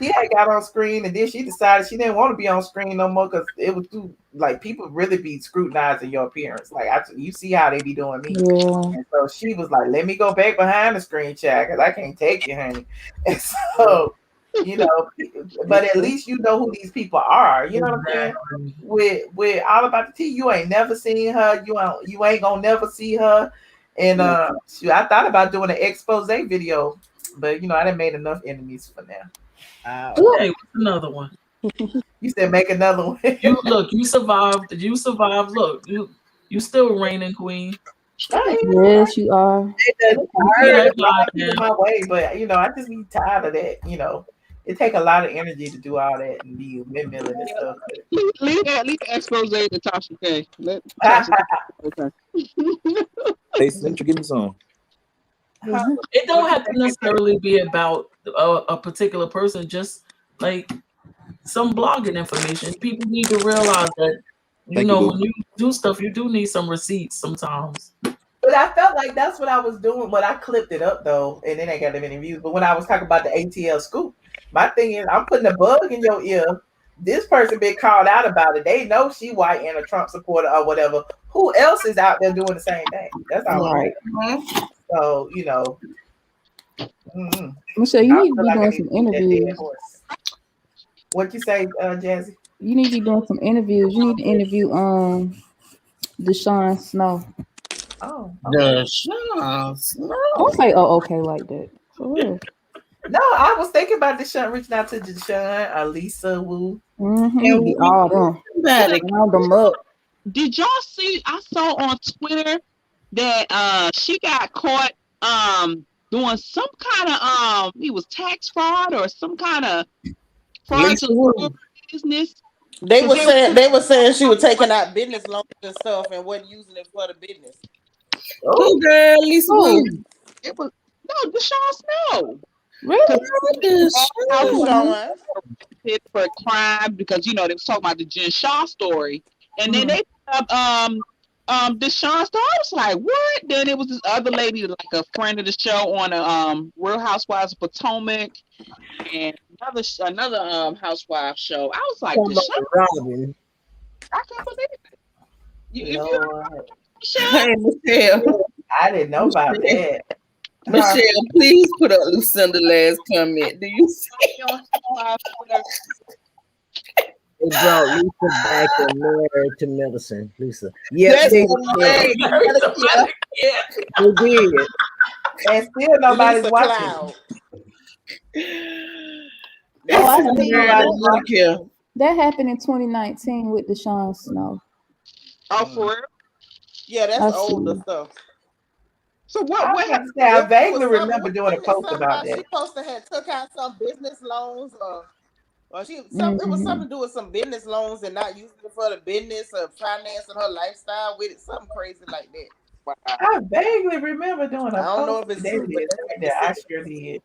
had got on screen and then she decided she didn't want to be on screen no more because it was too like people really be scrutinizing your appearance. Like you see how they be doing me. Yeah. And so she was like, let me go back behind the screen chat because I can't take you, honey. And so, but at least you know who these people are. You know what I'm saying? With All About the Tea, you ain't never seen her. You ain't gonna never see her. And I thought about doing an expose video, but I done made enough enemies for now. Hey, what's another one? You said make another one. You survived. You survived. Look, you still reigning queen. Yes, you are. My way, but I just be tired of that. It take a lot of energy to do all that and be windmilling and stuff. Leave the expose to Tasha K. Let Tasha Hey, Central, give me some. It don't have to necessarily be about a particular person. Just like some blogging information. People need to realize that when you do stuff, you do need some receipts sometimes. But I felt like that's what I was doing. But I clipped it up though, and then I got that many views. But when I was talking about the ATL scoop, my thing is I'm putting a bug in your ear. This person been called out about it. They know she white and a Trump supporter or whatever. Who else is out there doing the same thing? That's all right. So Michelle, you need to be doing some interviews. What you say, Jazzy? You need to be doing some interviews. You need to interview Deshaun Snow. Oh, Deshaun Snow. Don't say okay like that. For real. No, I was thinking about Deshaun, reaching out to Deshaun, Lisa Wu. And all them. Round them up. Did y'all see? I saw on Twitter that she got caught doing some kind of he was tax fraud or some kind of Lisa fraudulent business. They were saying she was taking out business loans and stuff and wasn't using it for the business. Oh, girl, Lisa Wu. It was no Deshaun Snow. Really? Deshaun. For crime because they was talking about the Jen Shaw story, and then they put up Deshaun Snow. I was like, what? Then it was this other lady, like a friend of the show on Real Housewives of Potomac, and another Housewives show. I was like, Deshaun. Robin. I can't believe it. You Hey, Michelle. I didn't know about that. Michelle, please put up Lucinda's last comment. Do you see? They brought Lisa back and married to medicine. Lisa. Yes, That's they amazing. did. They did. And still nobody's Lisa watching. Cloud. I didn't know about that. That happened in 2019 with Deshaun Snow. Oh, for real? Yeah, that's older stuff. So what happened? I vaguely remember doing a post about that. She supposed to have took out some business loans or it was something to do with some business loans and not using it for the business or financing her lifestyle with it, something crazy like that. I vaguely remember doing a post. I don't know if it's true, but I sure did.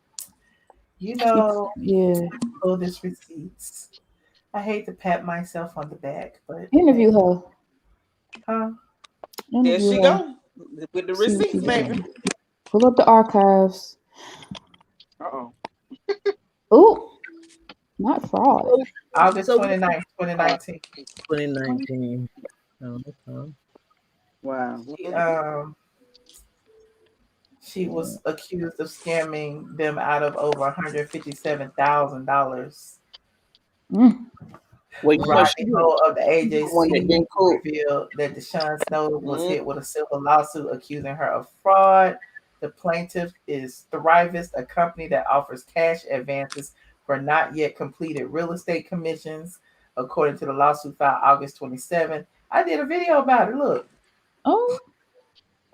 Yeah. Pull this receipts. I hate to pat myself on the back, but Interview her. Huh? There she go with the receipts, baby. Pull up the archives. Uh-oh. Oh, not fraud. August 29th, 2019. 2019. Oh, wow. She was accused of scamming them out of over $157,000. Rodney Ho of the AJC revealed that Deshaun Snow was hit with a civil lawsuit accusing her of fraud. The plaintiff is Thrivist, a company that offers cash advances for not yet completed real estate commissions, according to the lawsuit filed August 27th. I did a video about it. Look. Oh.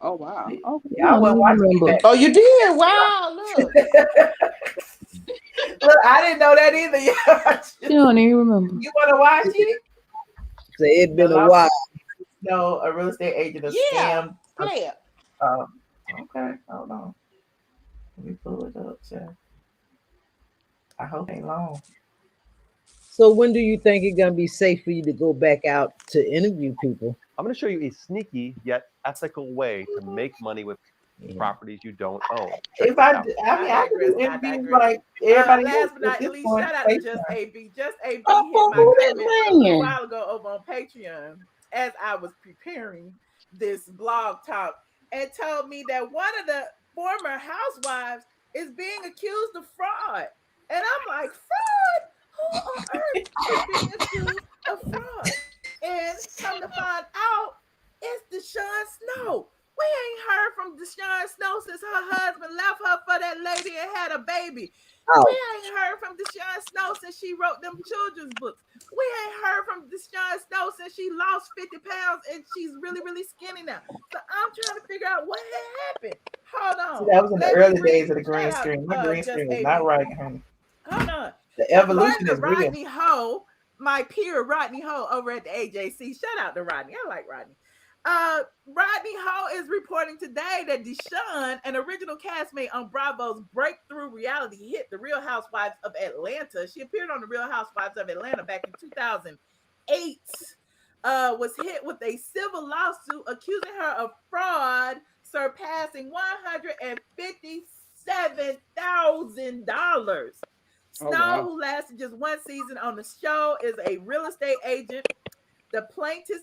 Oh wow. Oh, yeah, I wasn't watching it. Oh, you did? Wow, look. Look, I didn't know that either. You don't even remember. You want to watch it? Say it's been a while. No, a real estate agent scammed. Play it. Okay, hold on. Let me pull it up, sir. I hope it ain't long. So when do you think it's gonna be safe for you to go back out to interview people? I'm going to show you a sneaky yet ethical way to make money with properties you don't own. If I do interviews like everybody last but not least, shout out to Just AB. Just AB hit my comment a while ago over on Patreon as I was preparing this blog talk and told me that one of the former housewives is being accused of fraud. And I'm like, fraud? Who on earth is being accused of fraud? And come to find out, it's Deshaun Snow. We ain't heard from Deshaun Snow since her husband left her for that lady and had a baby. We ain't heard from Deshaun Snow since she wrote them children's books. We ain't heard from Deshaun Snow since she lost 50 pounds and she's really, really skinny now. So I'm trying to figure out what had happened. Hold on. See, that was in the early days of the green screen. My green screen was not right, honey. Hold on. The evolution is real. Rodney Ho, my peer Rodney Ho over at the AJC. Shout out to Rodney. I like Rodney. Rodney Ho is reporting today that Deshaun, an original castmate on Bravo's breakthrough reality hit The Real Housewives of Atlanta. She appeared on The Real Housewives of Atlanta back in 2008. Was hit with a civil lawsuit accusing her of fraud, surpassing $157,000. Snow, who lasted just one season on the show, is a real estate agent. The plaintiff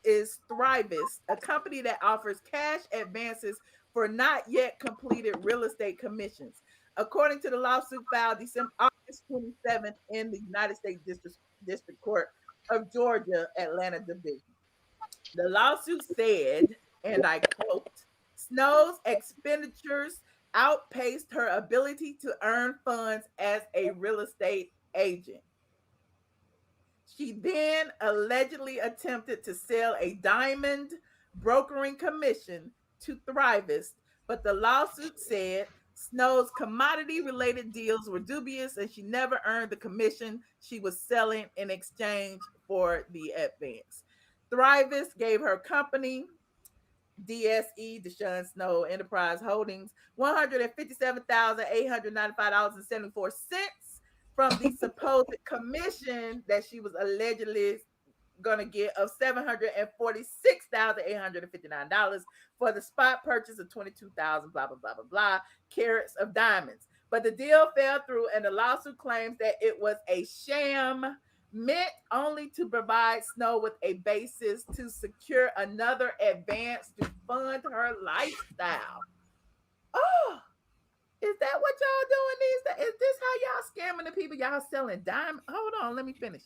is Thrivist, a company that offers cash advances for not yet completed real estate commissions. According to the lawsuit filed August 27th in the United States District Court of Georgia, Atlanta Division. The lawsuit said, and I quote, Snow's expenditures outpaced her ability to earn funds as a real estate agent. She then allegedly attempted to sell a diamond brokering commission to Thrivist, but the lawsuit said Snow's commodity-related deals were dubious and she never earned the commission she was selling in exchange for the advance. Thrivus gave her company, DSE, Deshaun Snow Enterprise Holdings, $157,895.74 from the supposed commission that she was allegedly gonna get of $746,859 for the spot purchase of 22,000 blah blah blah blah blah carats of diamonds. But the deal fell through, and the lawsuit claims that it was a sham meant only to provide Snow with a basis to secure another advance to fund her lifestyle. Oh, is that what y'all doing these days? Is this how y'all scamming the people? Y'all selling diamonds? Hold on, let me finish.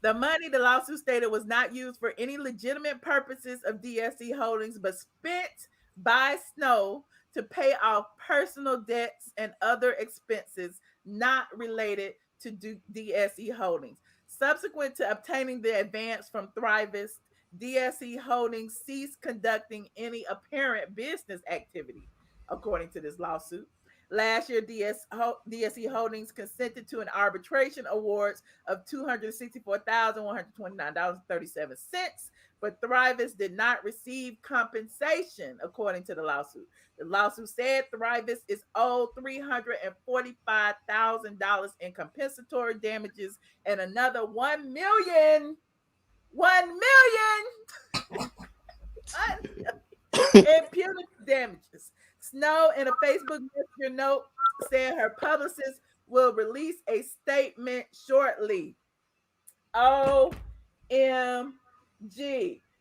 The money, the lawsuit stated, was not used for any legitimate purposes of DSE Holdings, but spent by Snow to pay off personal debts and other expenses not related to DSE Holdings. Subsequent to obtaining the advance from Thrivus, DSE Holdings ceased conducting any apparent business activity, according to this lawsuit. Last year, DSE Holdings consented to an arbitration awards of $264,129.37, but Thrivus did not receive compensation, according to the lawsuit. The lawsuit said Thrivus is owed $345,000 in compensatory damages and another $1 million in punitive damages. Snow, in a Facebook Messenger note, said her publicist will release a statement shortly. OMG.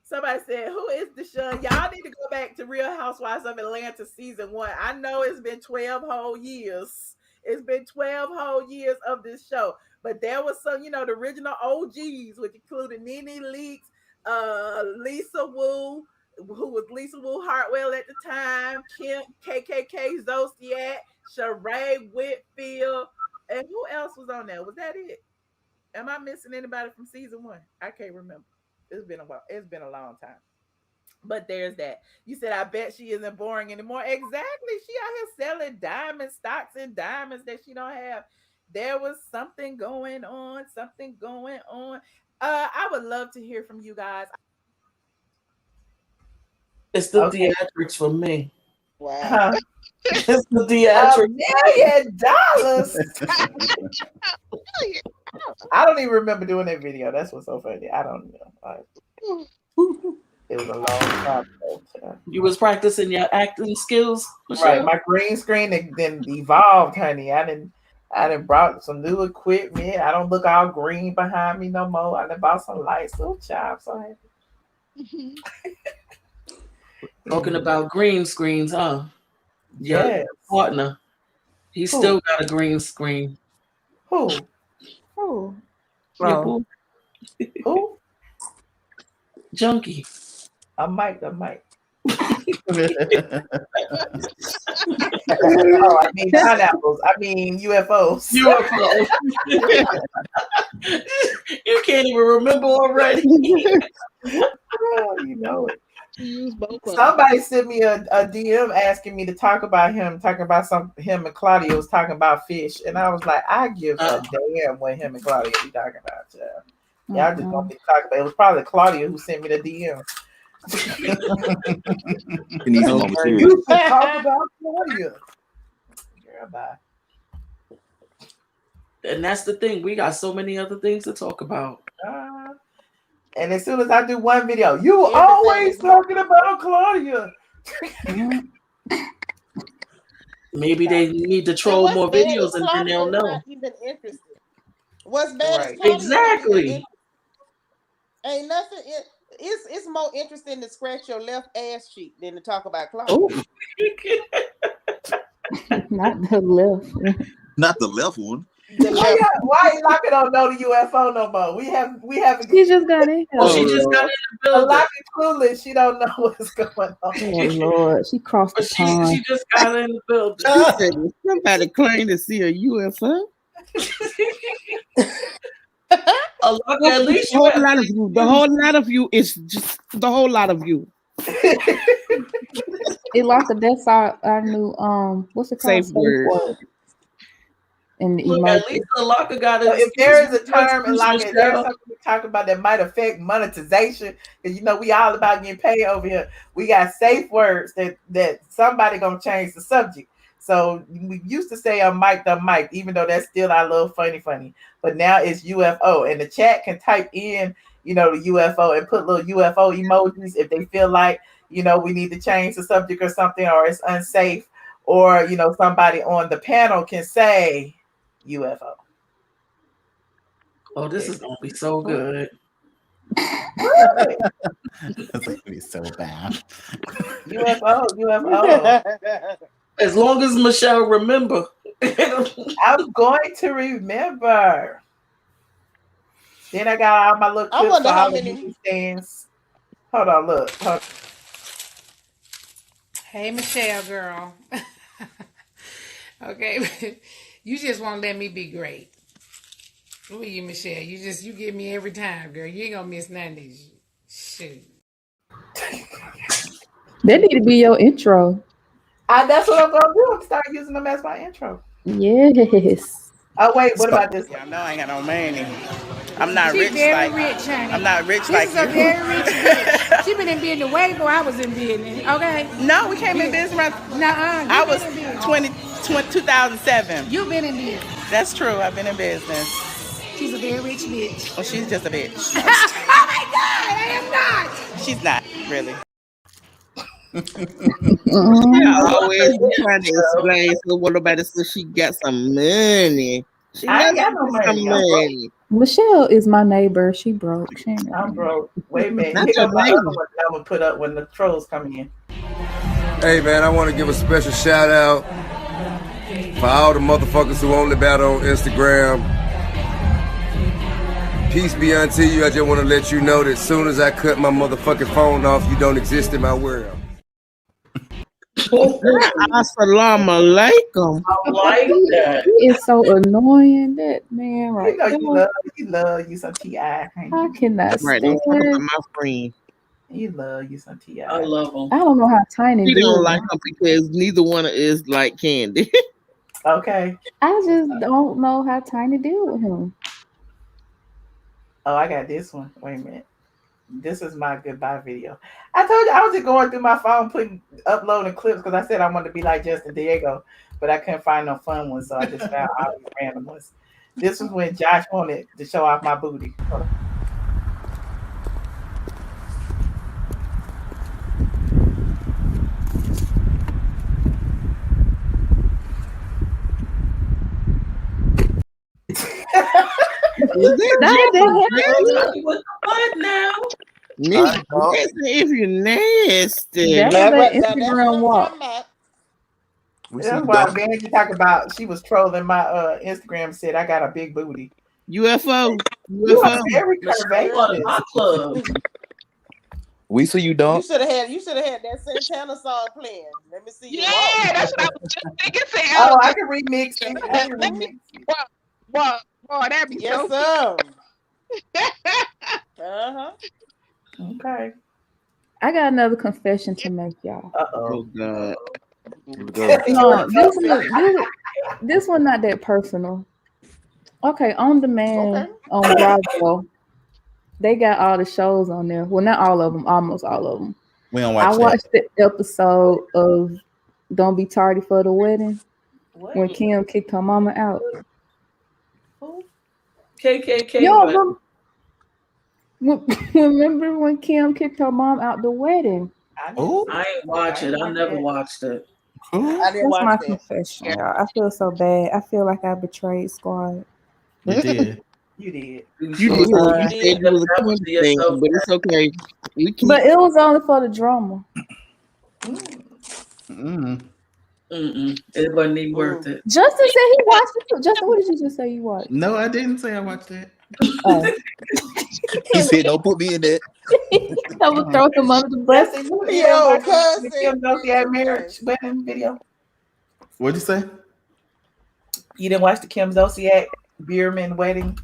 Somebody said, who is Deshaun? Y'all need to go back to Real Housewives of Atlanta season 1. I know it's been 12 whole years. It's been 12 whole years of this show. But there was some, the original OGs, which included Nene Leakes, Lisa Wu, who was Lisa Wu Hartwell at the time, Kim KKK Zodiac, Sheree Whitfield, and who else was on there? Was that it? Am I missing anybody from season 1? I can't remember. It's been a while. It's been a long time. But there's that. You said, I bet she isn't boring anymore. Exactly. She out here selling diamonds, stocks and diamonds that she don't have. There was something going on. I would love to hear from you guys. It's the theatrics for me. Wow. It's the theatrics. $1 million. I don't even remember doing that video. That's what's so funny. I don't know. It was a long time ago. You was practicing your acting skills, Michelle? Right. My green screen then evolved, honey. I didn't brought some new equipment. I don't look all green behind me no more. I done bought some lights. So child, so happy. Talking about green screens, huh? Yes. Partner. He still got a green screen. Who? Who? Junkie. I might. I mean pineapples. I mean UFOs. UFOs. You can't even remember already. Oh, you know it. Somebody sent me a DM asking me to talk about him, talking about him and Claudia was talking about fish, and I was like, I give a damn what him and Claudia be talking about. Y'all just want me to talk about it. It was probably Claudia who sent me the DM. You should talk about Claudia. Girl, bye. And that's the thing. We got so many other things to talk about. And as soon as I do one video, you always talking about Claudia. Maybe they need to troll more videos and then they'll know. Not even interested. What's bad? Exactly. Ain't nothing. It's more interesting to scratch your left ass cheek than to talk about Claudia. Not the left. Not the left one. Why Lockie don't know the UFO no more? We have. She just got in. She just got in the building. Lockie clueless. She don't know what's going on. Oh Lord, she crossed the pond. She just got in the building. Somebody claimed to see a UFO. At least the whole lot of you is just the whole lot of you. Ilaka, that's our new what's it called? Safe word. In the Look, at emoji. least Alaka got So his. if there is a term his like if there's Michelle. something we talk about that might affect monetization, because we all about getting paid over here. We got safe words that somebody gonna change the subject. So we used to say mic the mic, even though that's still our little funny. But now it's UFO, and the chat can type in the UFO and put little UFO emojis if they feel like we need to change the subject or something, or it's unsafe, or somebody on the panel can say UFO. Oh, this is gonna be so good. That's gonna be so bad. UFO. As long as Michelle remember. I'm going to remember. Then I got all my little clips. I wonder for how all the many. movie stands. Hold on, look. Hey, Michelle, girl. Okay, you just won't let me be great. Who are you, Michelle? You get me every time, girl. You ain't gonna miss none of these. Shoot. That need to be your intro. That's what I'm gonna do. I'm start using them as my intro. Yes. Oh wait, what about this? Y'all know I ain't got no money. I'm not She rich very like. rich, honey. I'm not rich This like is a you. very rich bitch. She been in business way before I was in business. Okay. No, we came in business right. I was 2007. You've been in business. That's true. I've been in business. She's a very rich bitch. Well, she's just a bitch. Oh my God, I am not. She's not really. She always be trying to explain so what about it so she got some money. She I ain't never got no got some money. I'm broke. money. Michelle is my neighbor. She broke. She ain't got I'm money. broke. Wait a minute. Not Here your goes my neighbor. other one that I'm gonna put up when the trolls come in. Hey man, I want to give a special shout out for all the motherfuckers who only battle on Instagram. Peace be unto you. I just want to let you know that as soon as I cut my motherfucking phone off, you don't exist in my world. Assalamu alaikum. I like that. He is so annoying. That man right You love you some Ti. I cannot Right, stand don't talk about it. my friend. You love you some Ti. I love him. I don't know how Tiny He do don't it. like him because neither one of us like Candy. Okay. I just don't know how Tiny deal with him. Oh, I got this one. Wait a minute. This is my goodbye video. I told you I was just going through my phone, uploading clips because I said I wanted to be like Justin Diego, but I couldn't find no fun ones, so I just found all these random ones. This was when Josh wanted to show off my booty. Hold on. What now? Miss if you're nasty. That was an Instagram walk. That's why Vanity talk about she was trolling my Instagram, said I got a big booty. UFO. You are UFO. very curvaceous. We see you, dog. You should have had that Santana song playing. Let me see you walk. Yeah, that's what I was just thinking. Oh, I can remix it. I can remix it. Boy, that'd be Yes, so sir. Uh-huh. Okay. I got another confession to make, y'all. Oh God. No, this one not that personal. Okay, On Demand on Bravo, they got all the shows on there. Well, not all of them, almost all of them. We don't watch I watched the episode of Don't Be Tardy for the Wedding when Kim kicked her mama out. KKK. Yo, remember when Kim kicked her mom out the wedding? I ain't watch it. I never watched it. I didn't That's watch my that. confession, y'all. I feel so bad. I feel like I betrayed Squad. You did. You did. You did. You said it was a Kim thing, but it's okay. But it was only for the drama. It wasn't even worth it. Justin said he watched it too. Justin, what did you just say you watched? No, I didn't say I watched that. Oh. He said, "Don't put me in that." I would throw him under the bus. The Kim Zolciak marriage wedding video. What'd you say? You didn't watch the Kim Zolciak Bierman wedding?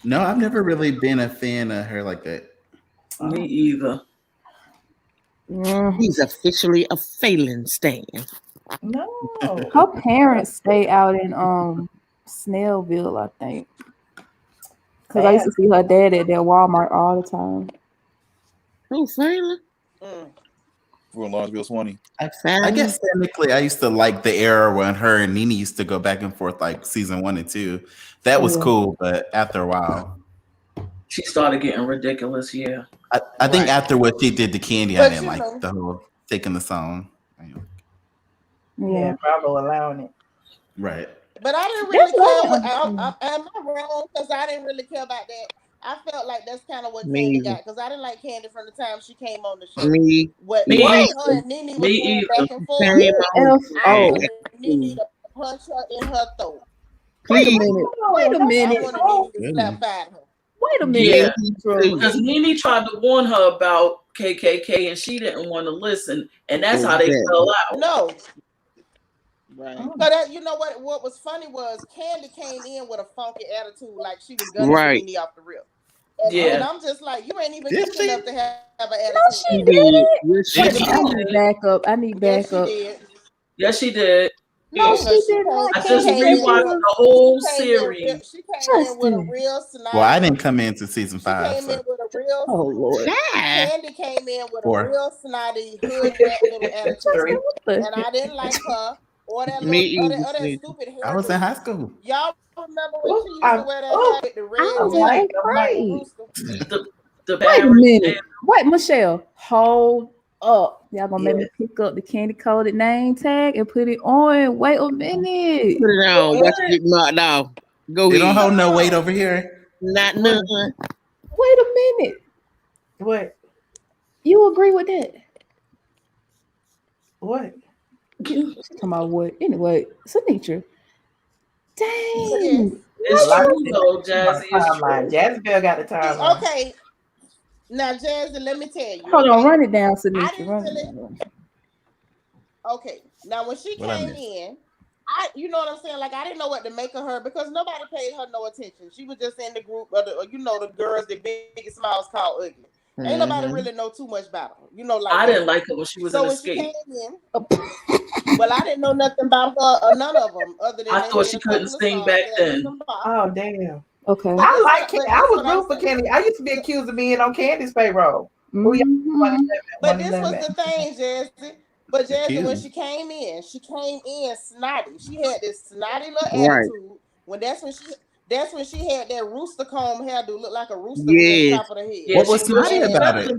No, I've never really been a fan of her like that. Me either. He's officially a Phelan stan. No. Her parents stay out in Snellville, I think. Because I used to see her dad at their Walmart all the time. Oh, Phelan? For Lawrenceville, Swanee. I guess technically I used to like the era when her and Nene used to go back and forth like season 1 and 2. That was cool, but after a while. She started getting ridiculous, yeah. I think after what she did to Candy, I didn't like the whole taking the song. Yeah, Bravo allowing it. Right. But I didn't really care. Am I wrong? Because I didn't really care about that. I felt like that's kind of what Candy got because I didn't like Candy from the time she came on the show. Me her and Nene was going back and forth. I wanted Nene to punch her in her throat. Wait a minute. Wait a minute. I wanted Nene to slap at her. Wait a minute. Yeah, because Nene tried to warn her about KKK and she didn't want to listen, and that's how they fell out. No. Right. But you know what? What was funny was Candy came in with a funky attitude, like she was gunning Nene off the rip. And I'm just like, you ain't even cute enough to have an attitude. No, she did. I need backup. I need backup. Yes, she did. No, she did not. I just rewatched the whole series. She came in with a real snide. Well, I didn't come into season 5. Came in with a real. Oh Lord. Candy came in with a real snotty hood rat little attitude, and I didn't like her. Or that, that stupid hair. I was in high school. Y'all remember when she used to wear that hair with the red hair? Wait a minute. Wait, Michelle. Hold up. Y'all gonna make me pick up the candy coated name tag and put it on. Wait a minute. Put it on. Watch it get knocked off. Go ahead. You don't hold no weight over here. Not none. Wait a minute. What? You agree with that? What? Talking about what? Anyway, Sinitra. Dang. It's true though, Jazzy. Jazzy Bell got the timeline. Okay. Now, Jazzy, let me tell you. Hold on, run it down, Sinitra. Okay. Now, when she came in, you know what I'm saying? Like, I didn't know what to make of her because nobody paid her no attention. She was just in the group of the girls that Biggie Smiles called ugly. Ain't nobody really know too much about her. You know, like I didn't like her when she was in Escape. She came in, well, I didn't know nothing about her or none of them other than I thought she couldn't sing back then. Oh damn. Okay. I like Candy. I was rooting for Candy. I used to be accused of being on Candy's payroll. But this was the thing, Jazzy. But Jazzy, when she came in snotty. She had this snotty little attitude. That's when she had that rooster comb hairdo, look like a rooster with the top of the head. What was snotty about it?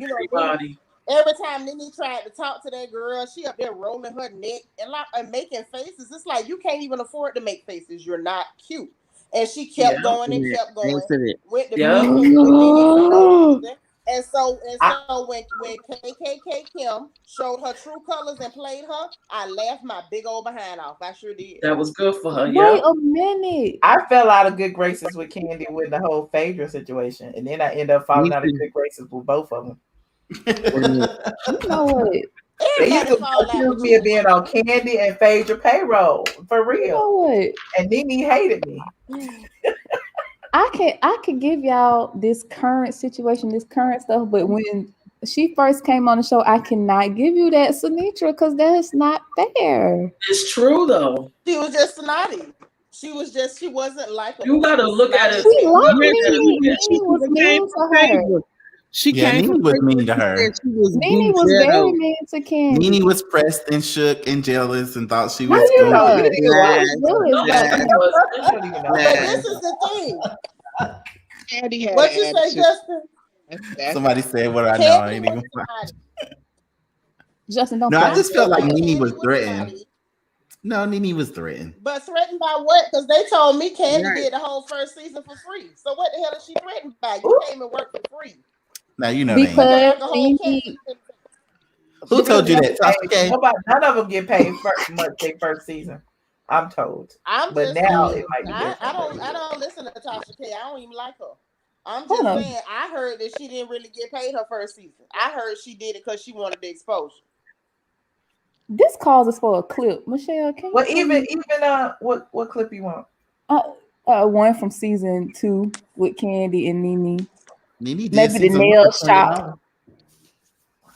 Every time Nene tried to talk to that girl, she up there rolling her neck and making faces. It's like you can't even afford to make faces. You're not cute. And she kept going and kept going. Went to And so when KKK Kim showed her true colors and played her, I laughed my big old behind off. I sure did. That was good for her. Wait a minute. I fell out of good graces with Candy with the whole Phaedra situation, and then I ended up falling out of good graces with both of them. You know what? They used to accuse me of being on Candy and Phaedra payroll for real. You know what? And Nene hated me. I could give y'all this current situation, this current stuff, but when she first came on the show, I cannot give you that, Sinitra, because that's not fair. It's true though. She was just snotty. She wasn't like you gotta look at it. She liked me. She was mean to her. Nene was mean to her. Nene was very mean to Candy. Nene was pressed and shook and jealous and thought she was good. But this is the thing. Candy had what you say, Justin? Somebody said what I know. I ain't even. Justin, don't. No, I just felt like Nene was threatened. No, Nene was threatened. But threatened by what? Because they told me Candy did the whole first season for free. So what the hell is she threatened by? You came and worked for free. Now you know because who told you that? None of them get paid much their first season. I'm told. But now it might be different. I don't listen to Tasha K. I don't even like her. I'm just saying. I heard that she didn't really get paid her first season. I heard she did it because she wanted the exposure. This calls us for a clip, Michelle. Can you even what clip you want? One from season 2 with Candy and Nene. Maybe the nail shop.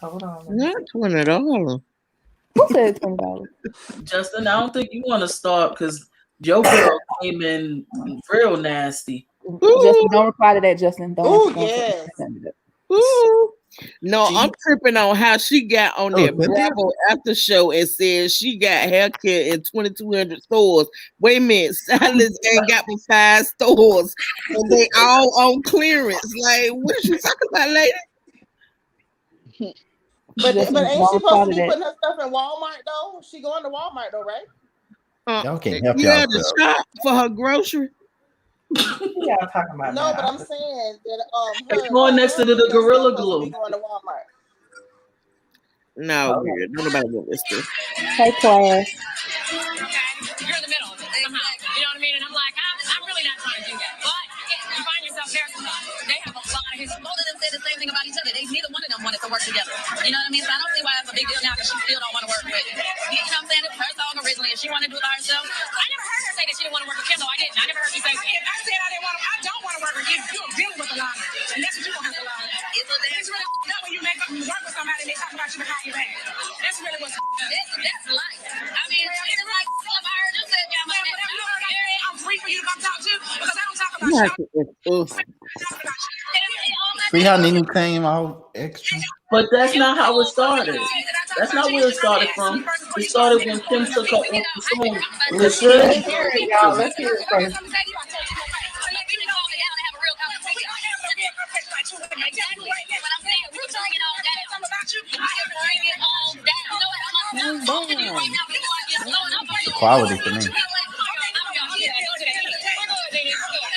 Hold on. Not $20. Who said $20? Justin, I don't think you want to start because your girl came in real nasty. Justin, don't reply to that, Justin. Don't yes. Ooh. No, I'm tripping on how she got on that Cynthia? Bravo after show and said she got haircut in 2,200 stores. Wait a minute, Silas ain't got but 5 stores, and they all on clearance. Like, what is you talking about, lady? But Justin, ain't she don't supposed reply to to be that. putting her stuff in Walmart though? She going to Walmart though, right? Y'all can't help Yeah, y'all. the shop for her grocery. Y'all talking about No, now? but I'm saying that It's going next to the haircut Gorilla supposed to be Glue. going to Walmart. No, girl, don't nobody want this stuff. Hey, class. You're in the middle somehow. You know what I mean? And I'm like, I'm really not trying to do that. But you find yourself there sometimes. They have a lot of history. Both of them said the same thing about each other. Neither one of them wanted to work together. You know what I mean? So I don't see why it's a big deal now because she still don't want to work with. You know what I'm saying? It's her song originally. If she wanted to do it by herself, I never heard her say that she didn't want to work with Kim, though. I didn't. I never heard you say, if I said I didn't want to, I don't want to work with you. You're dealing with a lot. And that's what you're going to have to learn. It's really not when you make up and work with somebody and they talk about you behind your back. That's really what's that's life. I mean, it's like if I heard you say that, I'm free for you to come talk to because I don't talk about you. See how Nene came all extra? But that's not how it started. That's not where it started from. It started when Kim took her off the song. Let's hear it, y'all. Let's hear it first. Quality for me.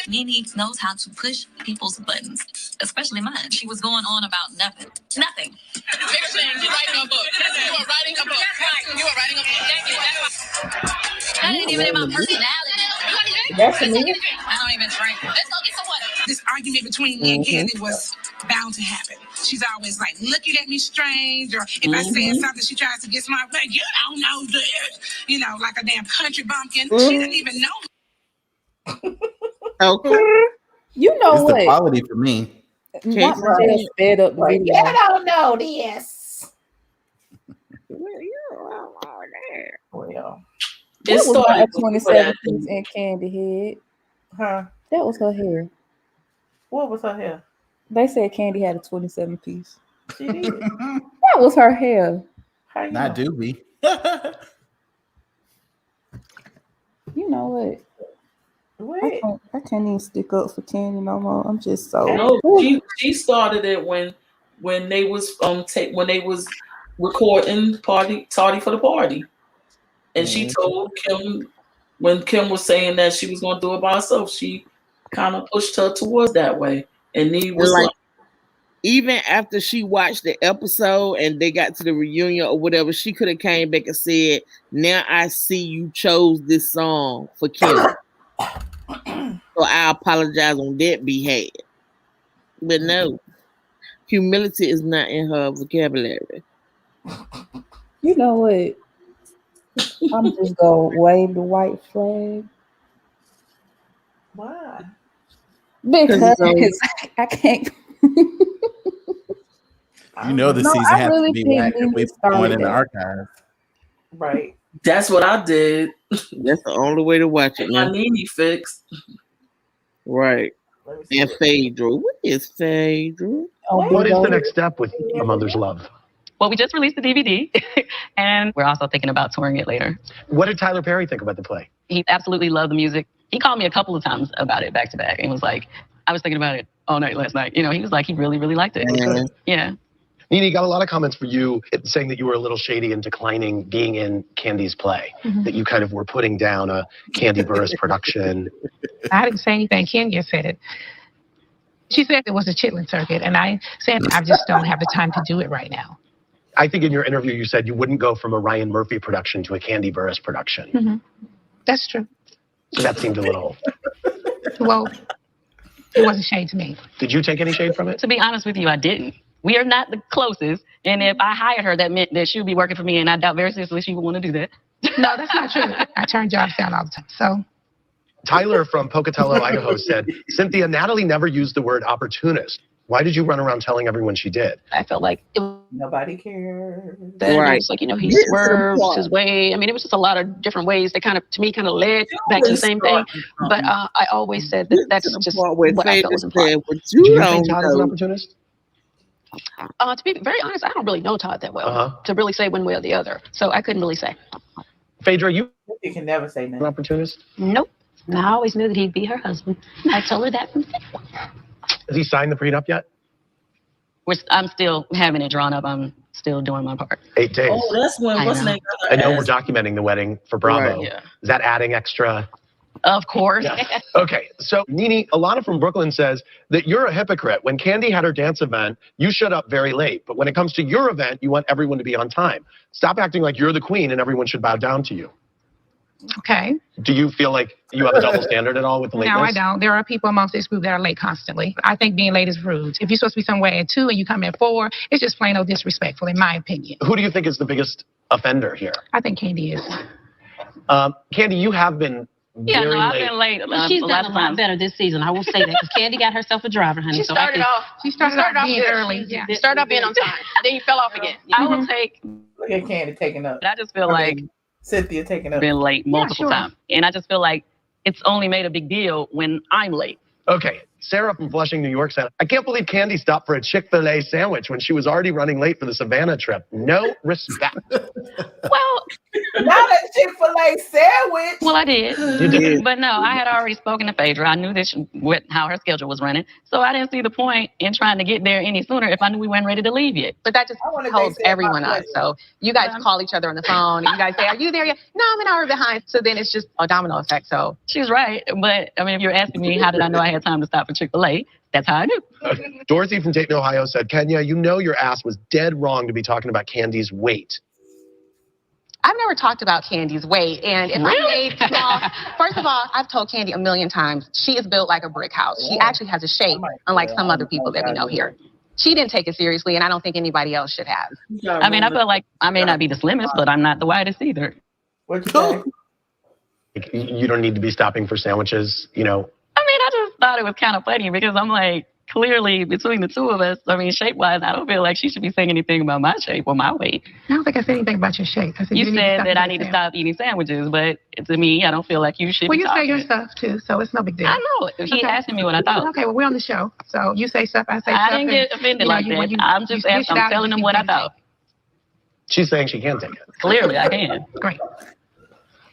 Nene knows how to push people's buttons, especially mine. She was going on about nothing. Nothing. Bigger thing, you're writing a book. You are writing a book. You are writing a book. Thank you. That ain't even in my personality. That's me. I don't even drink. Let's go get some water. This argument between me and Candy was bound to happen. She's always like looking at me strange, or if I say something, she tries to get my way. You don't know this. You know, like a damn country bumpkin. She didn't even know. Okay. You know It's what? the quality for me. Not Michelle sped up the Like, video. you don't know this. Well, That was not a before 27 that piece in Candy head. huh? That was her hair. What was her hair? They said Candy had a 27 piece. She did. That was her hair. How you Not know? Doobie. You know what? Wait. I can't even stick up for Candy no more. I'm just so. No, she started it when they was when they was recording Tardy for the Party, and she told Kim when Kim was saying that she was going to do it by herself, she kind of pushed her towards that way, and he was Like, like, even after she watched the episode and they got to the reunion or whatever, she could have came back and said, "Now I see you chose this song for Kim, so I apologize on that behalf." But no, humility is not in her vocabulary. You know what? I'm just gonna wave the white flag Why? because I can't. You know the No, season I has really to be think whacked if Nene we started going in the that. archives. Right. "That's what I did." That's the only way to watch it, My man. Nene fixed. Right. And Phaedra. What is Phaedra? What is the next step with A Mother's Love? Well, we just released the DVD, and we're also thinking about touring it later. What did Tyler Perry think about the play? He absolutely loved the music. He called me a couple of times about it back to back and was like, I was thinking about it all night last night. You know, he was like, he really, really liked it. Good. Yeah. Nene, got a lot of comments for you saying that you were a little shady and declining being in Candy's play, that you kind of were putting down a Candy Burris production. I didn't say anything. Kenya said it. She said it was a chitlin circuit, and I said I just don't have the time to do it right now. I think in your interview you said you wouldn't go from a Ryan Murphy production to a Candy Burris production. That's true. So that seemed a little... Well, it wasn't shade to me. Did you take any shade from it? To be honest with you, I didn't. We are not the closest. And if I hired her, that meant that she would be working for me, and I doubt very seriously she would want to do that. No, that's not true. I turn jobs down all the time. So Tyler from Pocatello, Idaho said, Cynthia, Natalie never used the word opportunist. Why did you run around telling everyone she did? I felt like nobody cares. Then it was like, you know, he swerved his way. I mean, it was just a lot of different ways that kind of, to me, kind of led back to the same thing. But I always said that that's just what I felt was implied. Do you think Todd is an opportunist? To be very honest, I don't really know Todd that well to really say one way or the other. So I couldn't really say. Phaedra, you can never say that. An opportunist? Nope. And I always knew that he'd be her husband. I told her that from day one. Has he signed the prenup yet? I'm still having it drawn up. I'm still doing my part. 8 days. Oh, that's when what's name? I know we're documenting the wedding for Bravo. Right, yeah. Is that adding extra? Of course. Yeah. Okay, so Nene, Alana from Brooklyn says that you're a hypocrite. When Candy had her dance event, you showed up very late. But when it comes to your event, you want everyone to be on time. Stop acting like you're the queen and everyone should bow down to you. Okay. Do you feel like you have a double standard at all with the lateness? No, I don't. There are people amongst this group that are late constantly. I think being late is rude. If you're supposed to be somewhere at 2 and you come at 4, it's just plain old disrespectful, in my opinion. Who do you think is the biggest offender here? I think Candy is. Candy, you have been very I've late. been late. But she's done a lot better this season. I will say that because Candy got herself a driver, honey. She started off being early. Yeah. You started off being on time. Then you fell off again. I will take. Look at Candy taking up. I just feel like Cynthia taking up. Been late multiple times, and I just feel like it's only made a big deal when I'm late. Okay, Sarah from Flushing, New York said, I can't believe Candy stopped for a Chick-fil-A sandwich when she was already running late for the Savannah trip. No respect. Well, not a Chick-fil-A sandwich. Well, I did. You did. But no, I had already spoken to Phaedra. I knew this how her schedule was running. So I didn't see the point in trying to get there any sooner if I knew we weren't ready to leave yet. But that just holds everyone up. So you guys call each other on the phone and you guys say, are you there yet? No, I'm an hour behind. So then it's just a domino effect. So she's right. But I mean, if you're asking me, how did I know I had time to stop for Chick-fil-A? That's how I knew. Dorothy from Dayton, Ohio said, Kenya, you know your ass was dead wrong to be talking about Candy's weight. I've never talked about Candy's weight. And if I made small, first of all, I've told Candy a million times, she is built like a brick house. She actually has a shape, unlike some other people that we know here. She didn't take it seriously, and I don't think anybody else should have. I mean, I feel like I may not be the slimmest, but I'm not the widest either. What you say? You don't need to be stopping for sandwiches, you know. I mean, I just thought it was kind of funny because I'm like, clearly between the two of us, I mean, shape-wise, I don't feel like she should be saying anything about my shape or my weight. I don't think I said anything about your shape. I said you said that I need to eating stop eating sandwiches, but to me, I don't feel like you should Well, be you say talking. your stuff, too, so it's no big deal. I know. He asking me what I thought. Okay, well, we're on the show, so you say stuff, I say stuff. I didn't get offended like that. I'm just asking, I'm telling him what I thought. She's saying she can take it. Clearly, I can. Great.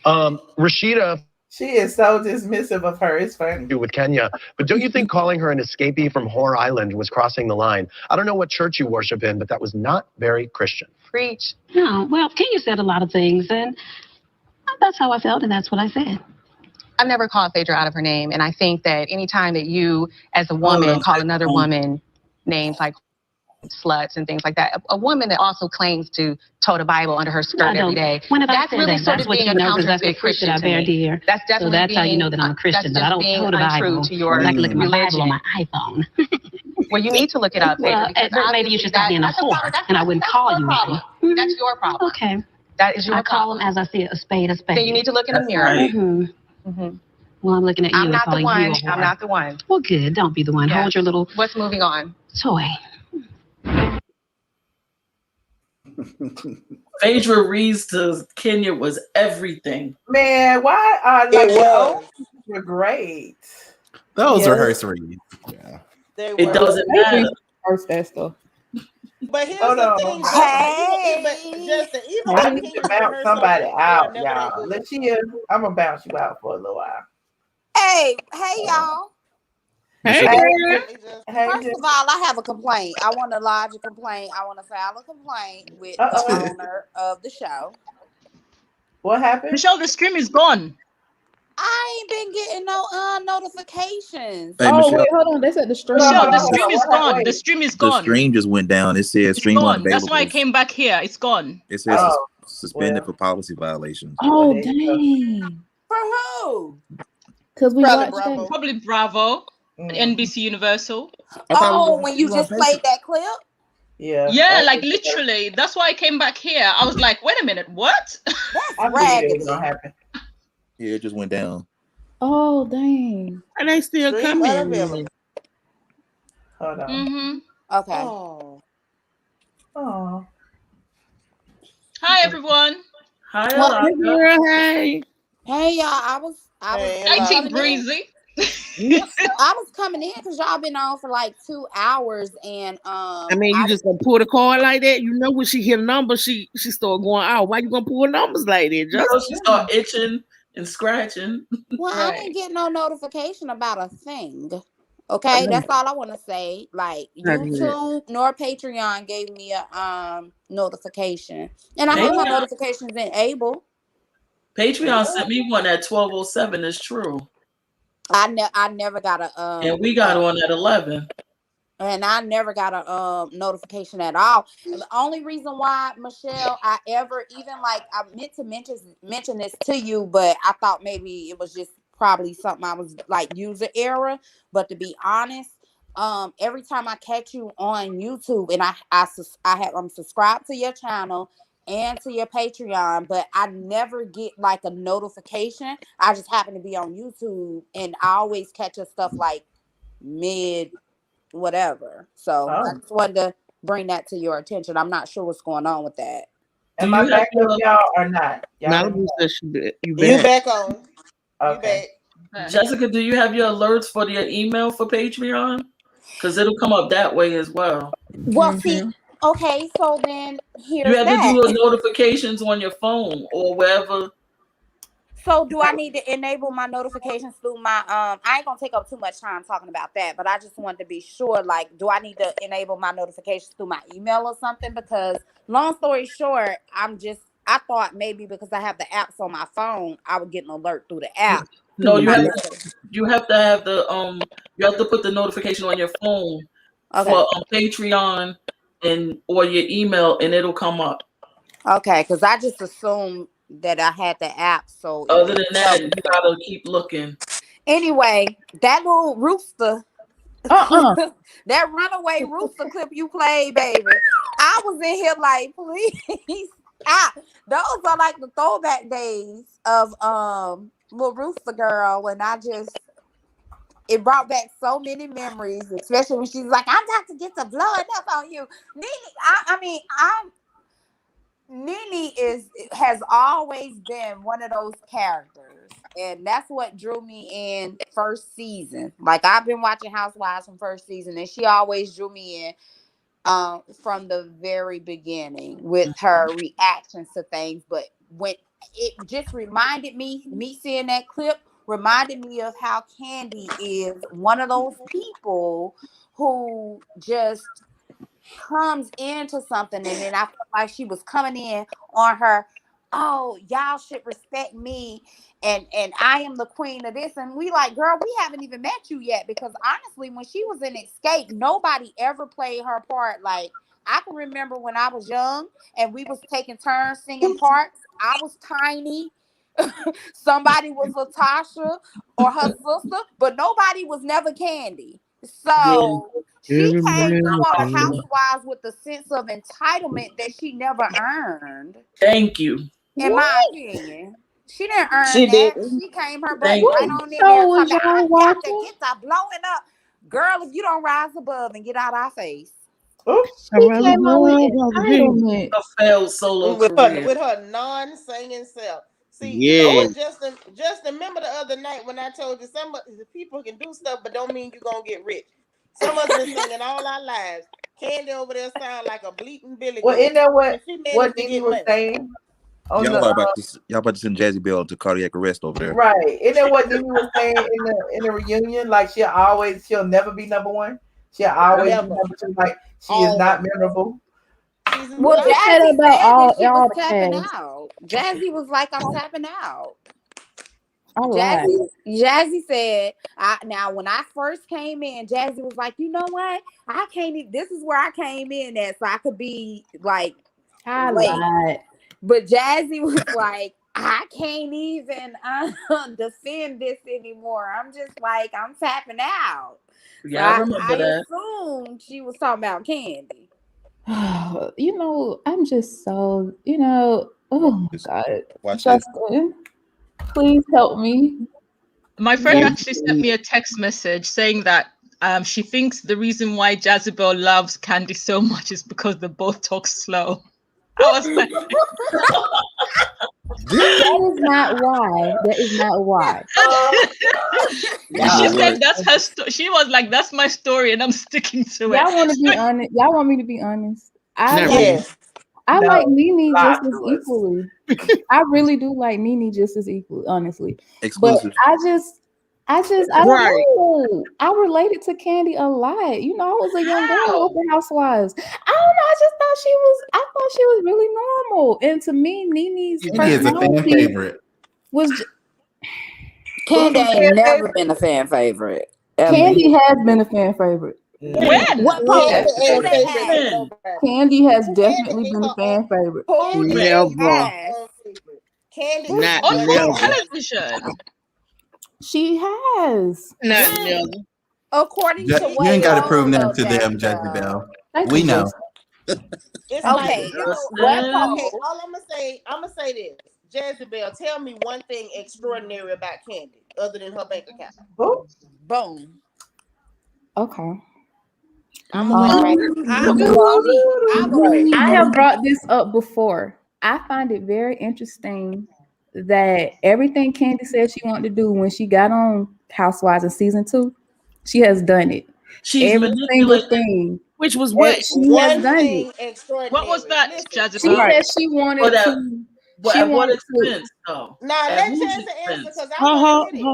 Rashida. She is so dismissive of her. It's funny. With Kenya. But don't you think calling her an escapee from Whore Island was crossing the line? I don't know what church you worship in, but that was not very Christian. Preach. No, well, Kenya said a lot of things, and that's how I felt, and that's what I said. I've never called Phaedra out of her name. And I think that anytime that you, as a woman, call another woman names like sluts and things like that, a woman that also claims to tote a Bible under her skirt every day, When have I that's said really that? sort That's of what being you a know, because that's counterfeit the fruit Christian that I to bear, me. dear. That's definitely So that's how you being- know that I'm a Christian, that's but I don't just being tote a untrue Bible. to your I like to look at my religion. Bible on my iPhone. Well, you need to look it up. Well, Phaedra, because but maybe you should stop being a whore, and I wouldn't call you problem. one. That's your problem. Okay. That is your I call problem. them as I see it, a spade, a spade. Then you need to look in the mirror. Mhm. Well, I'm looking at you I'm and not the calling one. you a whore. I'm not the one. Well, good. Don't be the one. Yes. Hold your little What's moving on? toy. Phaedra Reed's to Kenya was everything. Man, why are like the old were great. Those are her three. Yeah. It doesn't matter. First that stuff. But here's Hold the on. thing. I need to bounce somebody out, y'all. Lachia, I'm gonna bounce you out for a little while. Hey, y'all. Hey, First of all, I have a complaint. I want to lodge a complaint. I want to file a complaint with the owner of the show. What happened? Michelle, the stream is gone. I ain't been getting no Hey, notifications. Oh, Michelle. wait, hold on. They said the stream. Michelle, the stream is gone. The stream is The gone. stream just went down. It says It's stream gone. unavailable. That's why I came back here. It's gone. It says suspended for policy violations. Oh, dang. For who? Because we Probably watched Bravo. that. Probably Bravo, NBC Universal. Oh, when you just played that clip? Yeah. Yeah, like literally. That's why I came back here. I was like, wait a minute, what? I figured it was gonna happen. Yeah, it just went down. Oh, dang. And they still coming. Hold Hold on. Mm-hmm. Okay. Oh. Hi everyone. Hi, Well, Hey, Alaka. girl, hey. hey y'all, I was Hi, T coming in. Breezy. I was coming in because y'all been on for like 2 hours, and I mean, you just gonna pull the card like that? You know when she hit a number, she start going out. Why you gonna pull numbers like that? You know, she start itching and scratching. well, I didn't get no notification about a thing. Okay, that's all I want to say. Like YouTube nor Patreon gave me a notification, and I have my notifications enabled. Patreon sent me one at 12:07. It's true. I never got a And we got one at 11. And I never got a notification at all. And the only reason why, Michelle, I ever even like I meant to mention this to you, but I thought maybe it was just probably something I was like user error. But to be honest, every time I catch you on YouTube and I'm subscribed to your channel and to your Patreon, but I never get like a notification. I just happen to be on YouTube and I always catch your stuff like mid whatever. So I just wanted to bring that to your attention. I'm not sure what's going on with that. Am I back with y'all or not? Malibu says you back on. Okay. Jessica, do you have your alerts for your email for Patreon? Because it'll come up that way as well. Well, see, okay, so then You here's have that. to do notifications on your phone or wherever. So do I need to enable my notifications through my I ain't gonna take up too much time talking about that, but I just wanted to be sure, like, do I need to enable my notifications through my email or something? Because long story short, I thought maybe because I have the apps on my phone, I would get an alert through the app. No, you have to have the you have to put the notification on your phone for Patreon or your email, and it'll come up. Okay, because I just assumed that I had the app. So other than that, you gotta keep looking. Anyway, that little rooster, that runaway rooster clip you played, baby. I was in here like, please stop. Those are like the throwback days of little rooster girl, and it brought back so many memories, especially when she's like, I'm about to get the blood up on you. Nene has always been one of those characters, and that's what drew me in first season. Like, I've been watching Housewives from first season, and she always drew me in from the very beginning with her reactions to things. But when it just reminded me seeing that clip reminded me of how Candy is one of those people who just comes into something, and then I felt like she was coming in on her, oh, y'all should respect me, and I am the queen of this. And we like, girl, we haven't even met you yet, because honestly, when she was in Escape, nobody ever played her part. Like, I can remember when I was young and we was taking turns singing parts. I was tiny. Somebody was Latasha or her sister, but nobody was never Candy. So she came through on the Housewives with a sense of entitlement that she never earned. Thank you. In my opinion, she didn't earn She that. didn't. She came her back Thank right you. on in there talking about, I got to get the blowing up. Girl, if you don't rise above and get out our face. Oops. Entitlement. A failed solo with career. her non-singing self. See, Yeah. you know what, Justin, remember the other night when I told you some of the people can do stuff, but don't mean you're gonna get rich. Some of us been singing all our lives. Candy over there sound like a bleating Billy Well, goat. isn't that what Nene was saying? On Y'all about to send Jazzy Bell to cardiac arrest over there. Right. Isn't that what Nene was saying in the reunion? Like, she'll never be number one. She'll always be number two. Like, she is not memorable. Well, They said Jazzy about said all that she was the tapping cast. out. Jazzy was like, I'm tapping out. All right. Jazzy said, now when I first came in, Jazzy was like, you know what? I can't. This is where I came in at, so I could be like late. But Jazzy was like, I can't even defend this anymore. I'm just like, I'm tapping out. Yeah, I remember I that. assumed she was talking about Candy. I'm just so, oh my God. Watch Justin, please help me. My friend actually sent me a text message saying that she thinks the reason why Jezebel loves Candy so much is because they both talk slow. I was like, That is not why. That is not why. she said that's her story. She was like, "That's my story, and I'm sticking to it." Y'all want to be honest? Y'all want me to be honest? I Not like. really. I No, like Nene lie just as to us. equally. I really do like Nene just as equally, honestly. But Exclusive. I don't Right. know. I related to Candy a lot. You know, I was a young girl with the Housewives. I don't know. I thought she was really normal. And to me, Nene's Candy is a fan personality favorite. was Candy Who's ain't fan never favorite? been a fan favorite. Ever. Candy has been a fan favorite. When? What post Candy who ain't they favorite have? with nobody. Candy has Candy definitely ain't been a her fan own. favorite. Who Candy they ain't Never. her has? own favorite. Candy is Not On one what never. of television? She has. Not when. never. According to You what ain't got to prove poll nothing though, to them, Jezebel? Jezebel. Thank We you, know. Justin. It's Thank you, like, Okay, Justin. you know, what okay, poll? all I'm gonna say this. Jezebel, tell me one thing extraordinary about Candy other than her bank account. Who? Boom. Okay. I'm gonna land right there. I'm gonna cheat. I'm gonna Right. cheat. I have brought this up before. I find it very interesting that everything Candy said she wanted to do when she got on Housewives in season 2, she has done it. She's Every single manipulated. thing. Which was what? She has One done it. thing extraordinary. What was that, Listen, She Jezebel? said Right. she wanted But to. but She at what wanted to. expense, though? now At let whose Jezebel answer expense? because I want to hear this.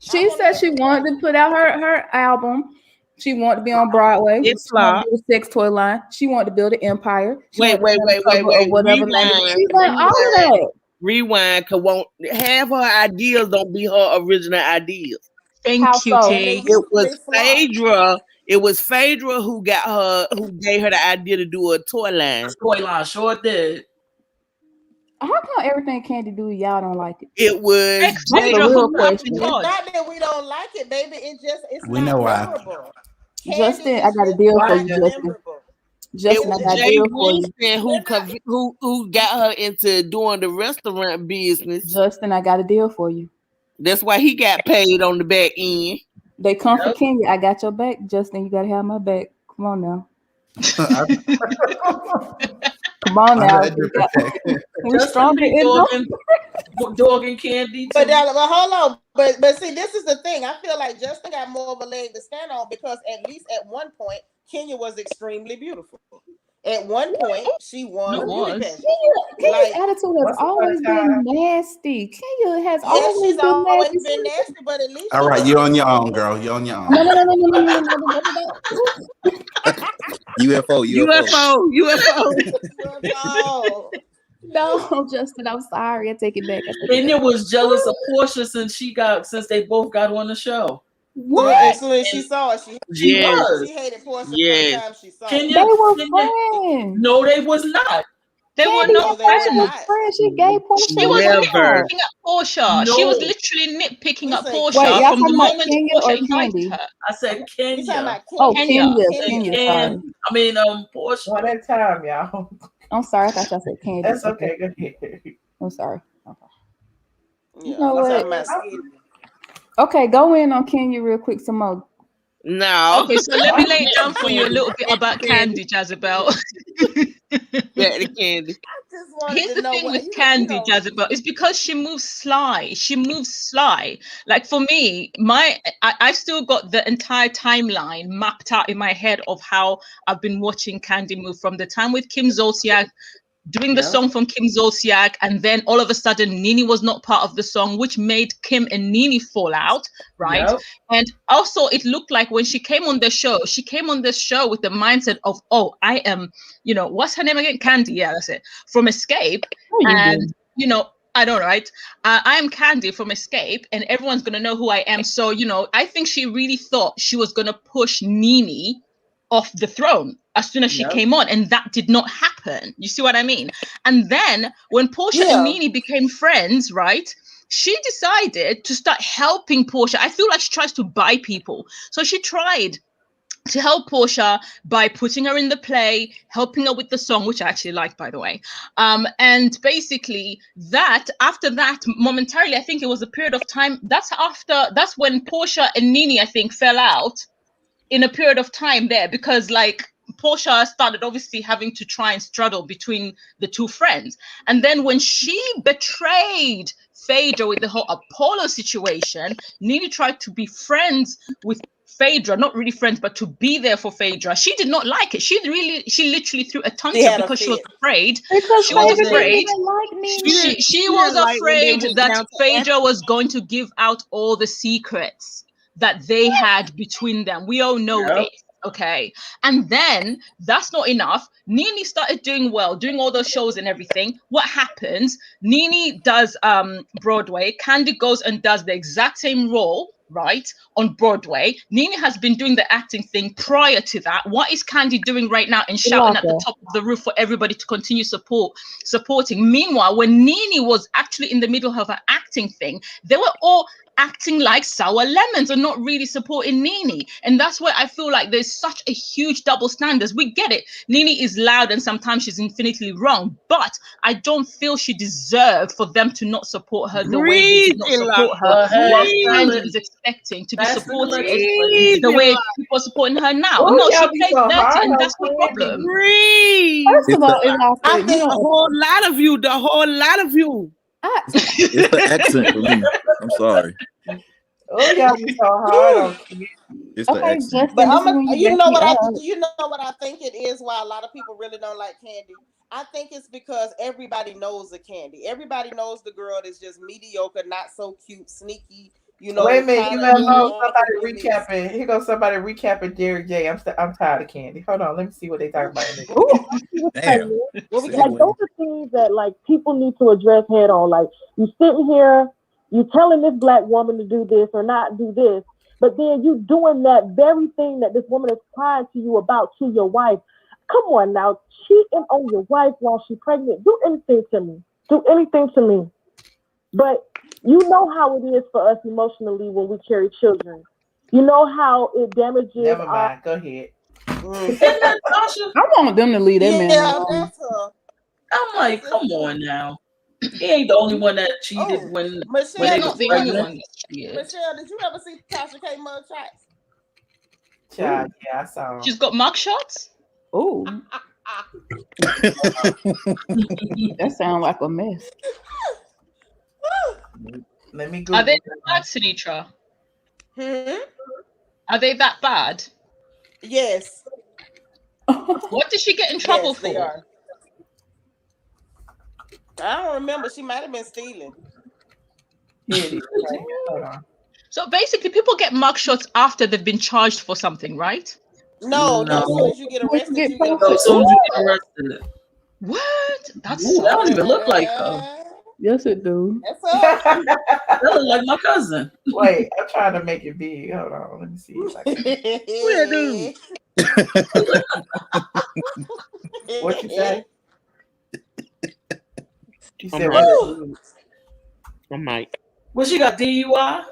She wanna said hear she this. wanted to put out her album. She wanted to be on Broadway. It She wanted flopped. to do a sex toy line. She wanted to build an empire. She Wait, wanted to be on the cover of whatever magazine. She done all of that. Rewind, cause won't half her ideas don't be her original ideas. Thank you, so? And they T. It was usually flop. Phaedra. It was Phaedra who gave her the idea to do a toy line. Toy line, sure did. How come everything Candy do, y'all don't like it? It was Ex That's a Phaedra real who popped question. the It's pod. not that we don't like it, baby. It's We not know why. memorable. Justin, Candy I is got a just deal for not you, Justin. memorable. It Justin, I was got a Jay deal for you. Winston who got her into doing the restaurant business. Justin, I got a deal for you. That's why he got paid on the back end. They come for Kenya. I got your back, Justin. You gotta have my back. Come on now. Come on now. We Justin stronger be in dogging Candy too. But hold on. But see, this is the thing. I feel like Justin got more of a leg to stand on because at least at one point, Kenya was extremely beautiful. At one point, she won a beauty pageant. Kenya's attitude has always been nasty. Kenya has Yes, always she's been always nasty. been nasty, but at least All she right, was you're on your own, girl. You're on your own. UFO. No, Justin, I'm sorry. I take it back. Kenya was jealous of Portia since they both got on the show. What? As soon as she saw it, She was. She hated Portia from Yes. the time she saw Kenya, it. They were Kenya, friends. no, they was not. They were Candy not and Portia was friends. friends. She gave Portia She was a Never. nitpicking at Portia. No. She was literally nitpicking at Wait, Portia y'all from the talking about moment Kenya Portia or invited Candy? her. I said We talking Kenya. about Oh, Kenya. Kenya. Sorry. And I mean, Portia. One at a time, y'all. I'm sorry. I thought y'all said Candy. That's okay. Go ahead. I'm sorry. Okay. Yeah, You know we what? talking about skinny. Okay, go in on Kenya real quick some more. No. Okay, so let me lay it down for you a little bit about Candy, Jezebel. Back to Candy. Just wanted Here's to the know thing what with Candy, Jezebel. It's because she moves sly. She moves sly. Like for me, I've still got the entire timeline mapped out in my head of how I've been watching Candy move from the time with Kim Zolciak, doing the song from Kim Zolciak, and then all of a sudden Nene was not part of the song, which made Kim and Nene fall out, right? Yep. And also it looked like when she came on the show with the mindset of, oh, I am, what's her name again? Candy, yeah, that's it, from Escape. And I don't know, right? I am Candy from Escape, and everyone's gonna know who I am. So, I think she really thought she was gonna push Nene off the throne as soon as she came on, and that did not happen. You see what I mean? And then when Portia and Nene became friends, right, she decided to start helping Portia. I feel like she tries to buy people. So she tried to help Portia by putting her in the play, helping her with the song, which I actually like, by the way. And basically after that, momentarily, I think it was a period of time, that's when Portia and Nene, I think, fell out in a period of time there, because like Portia started obviously having to try and straddle between the two friends. And then when she betrayed Phaedra with the whole Apollo situation, Nene tried to be friends with Phaedra, not really friends, but to be there for Phaedra. She did not like it. She literally threw a tantrum because she was afraid. Because She was Phaedra afraid. didn't even like Nene. She was afraid that Phaedra was going to give out all the secrets that they had between them. We all know this. Okay. And then that's not enough. Nene started doing well, doing all those shows and everything. What happens? Nene does Broadway. Candy goes and does the exact same role, right, on Broadway. Nene has been doing the acting thing prior to that. What is Candy doing right now and shouting at the top of the roof for everybody to continue supporting? Meanwhile, when Nene was actually in the middle of her acting thing, they were all acting like sour lemons and not really supporting Nene. And that's where I feel like there's such a huge double standards. We get it. Nene is loud and sometimes she's infinitely wrong, but I don't feel she deserved for them to not support her the way they did not support her, whilst Candy is expecting to be supported the way people are supporting her now. No, she plays dirty and that's the problem. First of all, I think a whole lot of you. It's the accent for me. I'm sorry. Oh, y'all be so hard on kids. It's the accent. But you know what I think it is why a lot of people really don't like Candy. I think it's because everybody knows the Candy. Everybody knows the girl that's just mediocre, not so cute, sneaky. You know. Wait a minute, you better know somebody recapping. Here goes somebody recapping Derek J. I'm tired of Candy. Hold on, let me see what they talking about. Damn. Like those are things that like people need to address head on. Like you sitting here, you telling this black woman to do this or not do this, but then you doing that very thing that this woman is crying to you about to your wife. Come on now, cheating on your wife while she's pregnant. Do anything to me. Do anything to me. But you know how it is for us emotionally when we carry children. You know how it damages. Never mind. Go ahead. I want them to leave that man alone. That's her. I'm like, come on now. He ain't the only one that cheated when Michelle, they not was the only pregnant. one. Michelle, did you ever see Tasha K mug shots? Child, yeah, I saw him. She's got mug shots? Oh. That sounds like a mess. Let me go. Are they that bad, Sinitra? Are they that bad? Yes. What did she get in trouble for? They are. I don't remember. She might have been stealing. So basically, people get mugshots after they've been charged for something, right? No. As soon as you get arrested, you get as soon as you get arrested. What? That's that don't even look like her. Yes, it do. That look like my cousin. Wait, I'm trying to make it big. Hold on, let me see if I can. What you say? She said, I might. What, she got DUI?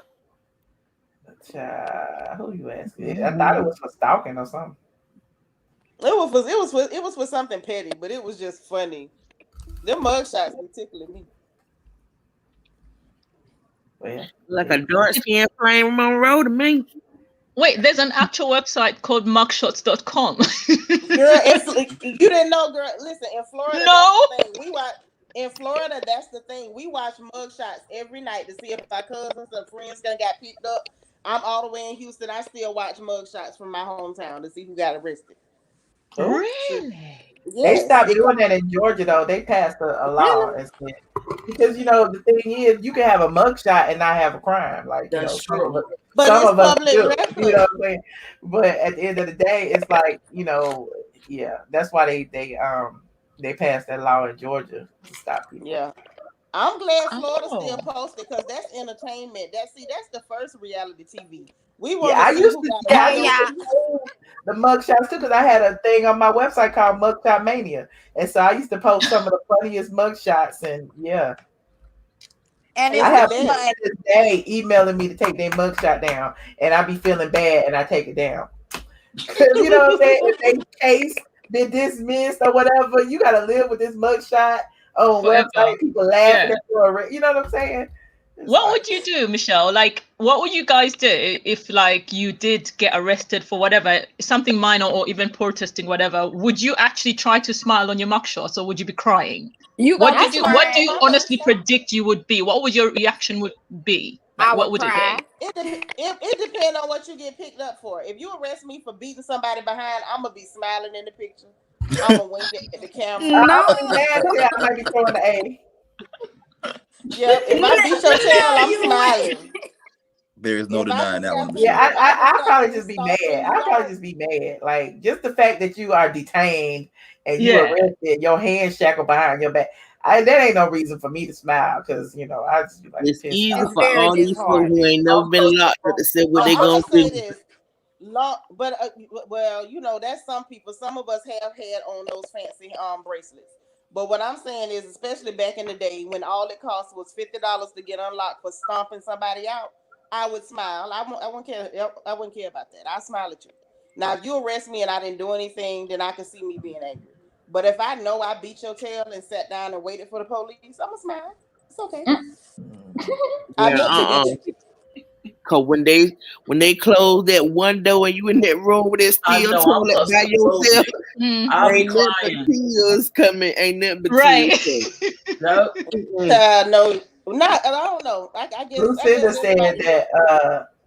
Who you asking? I thought it was for stalking or something. It was for something petty, but it was just funny. Them mugshots were tickling me. Well, like a dark skinned Flame Monroe to me. Wait, there's an actual website called mugshots.com. Girl, you didn't know, girl. Listen, in Florida, in Florida, that's the thing. We watch mugshots every night to see if our cousins or friends got picked up. I'm all the way in Houston. I still watch mugshots from my hometown to see who got arrested. Really? They stopped doing that in Georgia, though. They passed a law because you know the thing is, you can have a mugshot and not have a crime. Like that's true. But some it's of us public do, record. you know what I'm saying? But at the end of the day, it's like yeah. That's why they passed that law in Georgia to stop people. Yeah. I'm glad Florida still posted because that's entertainment. That's the first reality TV. We want I to used who to got the mugshots too because I had a thing on my website called Mugshot Mania, and so I used to post some of the funniest mugshots, and yeah. And I have people to this day emailing me to take their mugshot down, and I be feeling bad, and I take it down. Because you know what I'm saying? If they case been dismissed or whatever, you gotta live with this mugshot on Forever. website, people laughing Yeah. at you. You know what I'm saying? What would you do, Michelle? Like, what would you guys do if, like, you did get arrested for whatever, something minor or even protesting, whatever? Would you actually try to smile on your mugshots, or would you be crying? What do you honestly predict you would be? What would your reaction would be? Like, what would it be? It depends on what you get picked up for. If you arrest me for beating somebody behind, I'm gonna be smiling in the picture. I'm gonna wink at the camera. I would be mad as hell. I might be throwing the A. Yep, if I beat your tail, I'm smiling. There is no denying that one. Yeah, I'd probably just be mad. I'd probably just be mad. Like, just the fact that you are detained and you arrested, your hands shackled behind your back. That ain't no reason for me to smile, because I just be like, it's easy for all these folks who ain't never been locked up to say what they gonna do. But that's some people. Some of us have had on those fancy bracelets. But what I'm saying is, especially back in the day when all it cost was $50 to get unlocked for stomping somebody out, I would smile. I wouldn't care. I wouldn't care about that. I smile at you. Now, if you arrest me and I didn't do anything, then I can see me being angry. But if I know I beat your tail and sat down and waited for the police, I'm gonna smile. It's okay. Cause when they close that one door and you in that room with that steel toilet by yourself, ain't nothing but tears coming. Ain't nothing but tears. No, not. I don't know. I guess. Lucinda said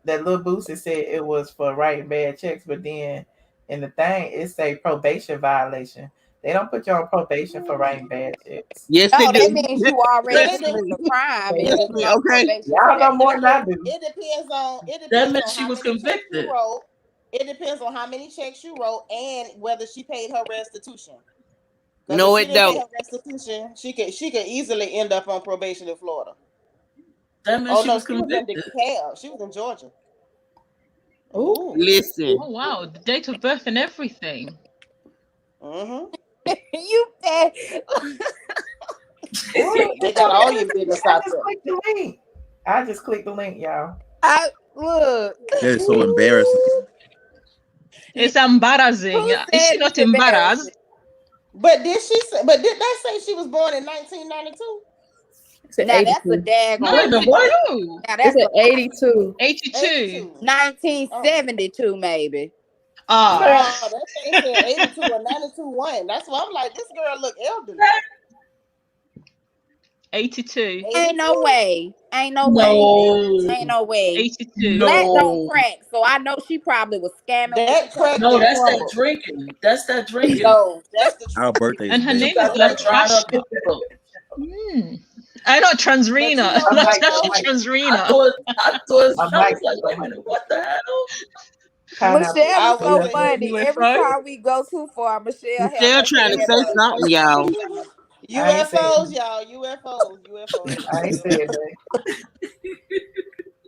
that Lil Boosie said it was for writing bad checks, but then in the thing it say probation violation. They don't put you on probation for writing bad checks. Yes, they do. That means you already committed the crime. Okay. Y'all know more than I do. It depends on. That meant on she how was many checks convicted. you wrote. It depends on how many checks you wrote and whether she paid her restitution. No, if she it didn't pay don't. her restitution, she could easily end up on probation in Florida. That meant she was she was in convicted. DeKalb. She was in Georgia. Oh, listen. Oh wow, the date of birth and everything. Mm-hmm. You said they got all your business out there. I just clicked the link, y'all. Look. That is so embarrassing. It's embarrassing. Is she not embarrassed? But did they say she was born in 1992? Now that's a daggone. No, that's an 82. 82. 1972, maybe. That thing said 82 or 92 one. That's why I'm like, this girl look elderly. 82. Ain't no way. Ain't no way. 82. Black don't crack, so I know she probably was scamming. That crack. No, that's that drinking. That's that drinking. No, that's the Our birthday. And her name is that dried up Latasha. people. I know Transrena. Latasha Transrena. I thought it was like, wait, what the hell? Michelle is so funny. Every time we go too far, Michelle trying to say something, y'all. UFOs, y'all. UFOs. I ain't saying that.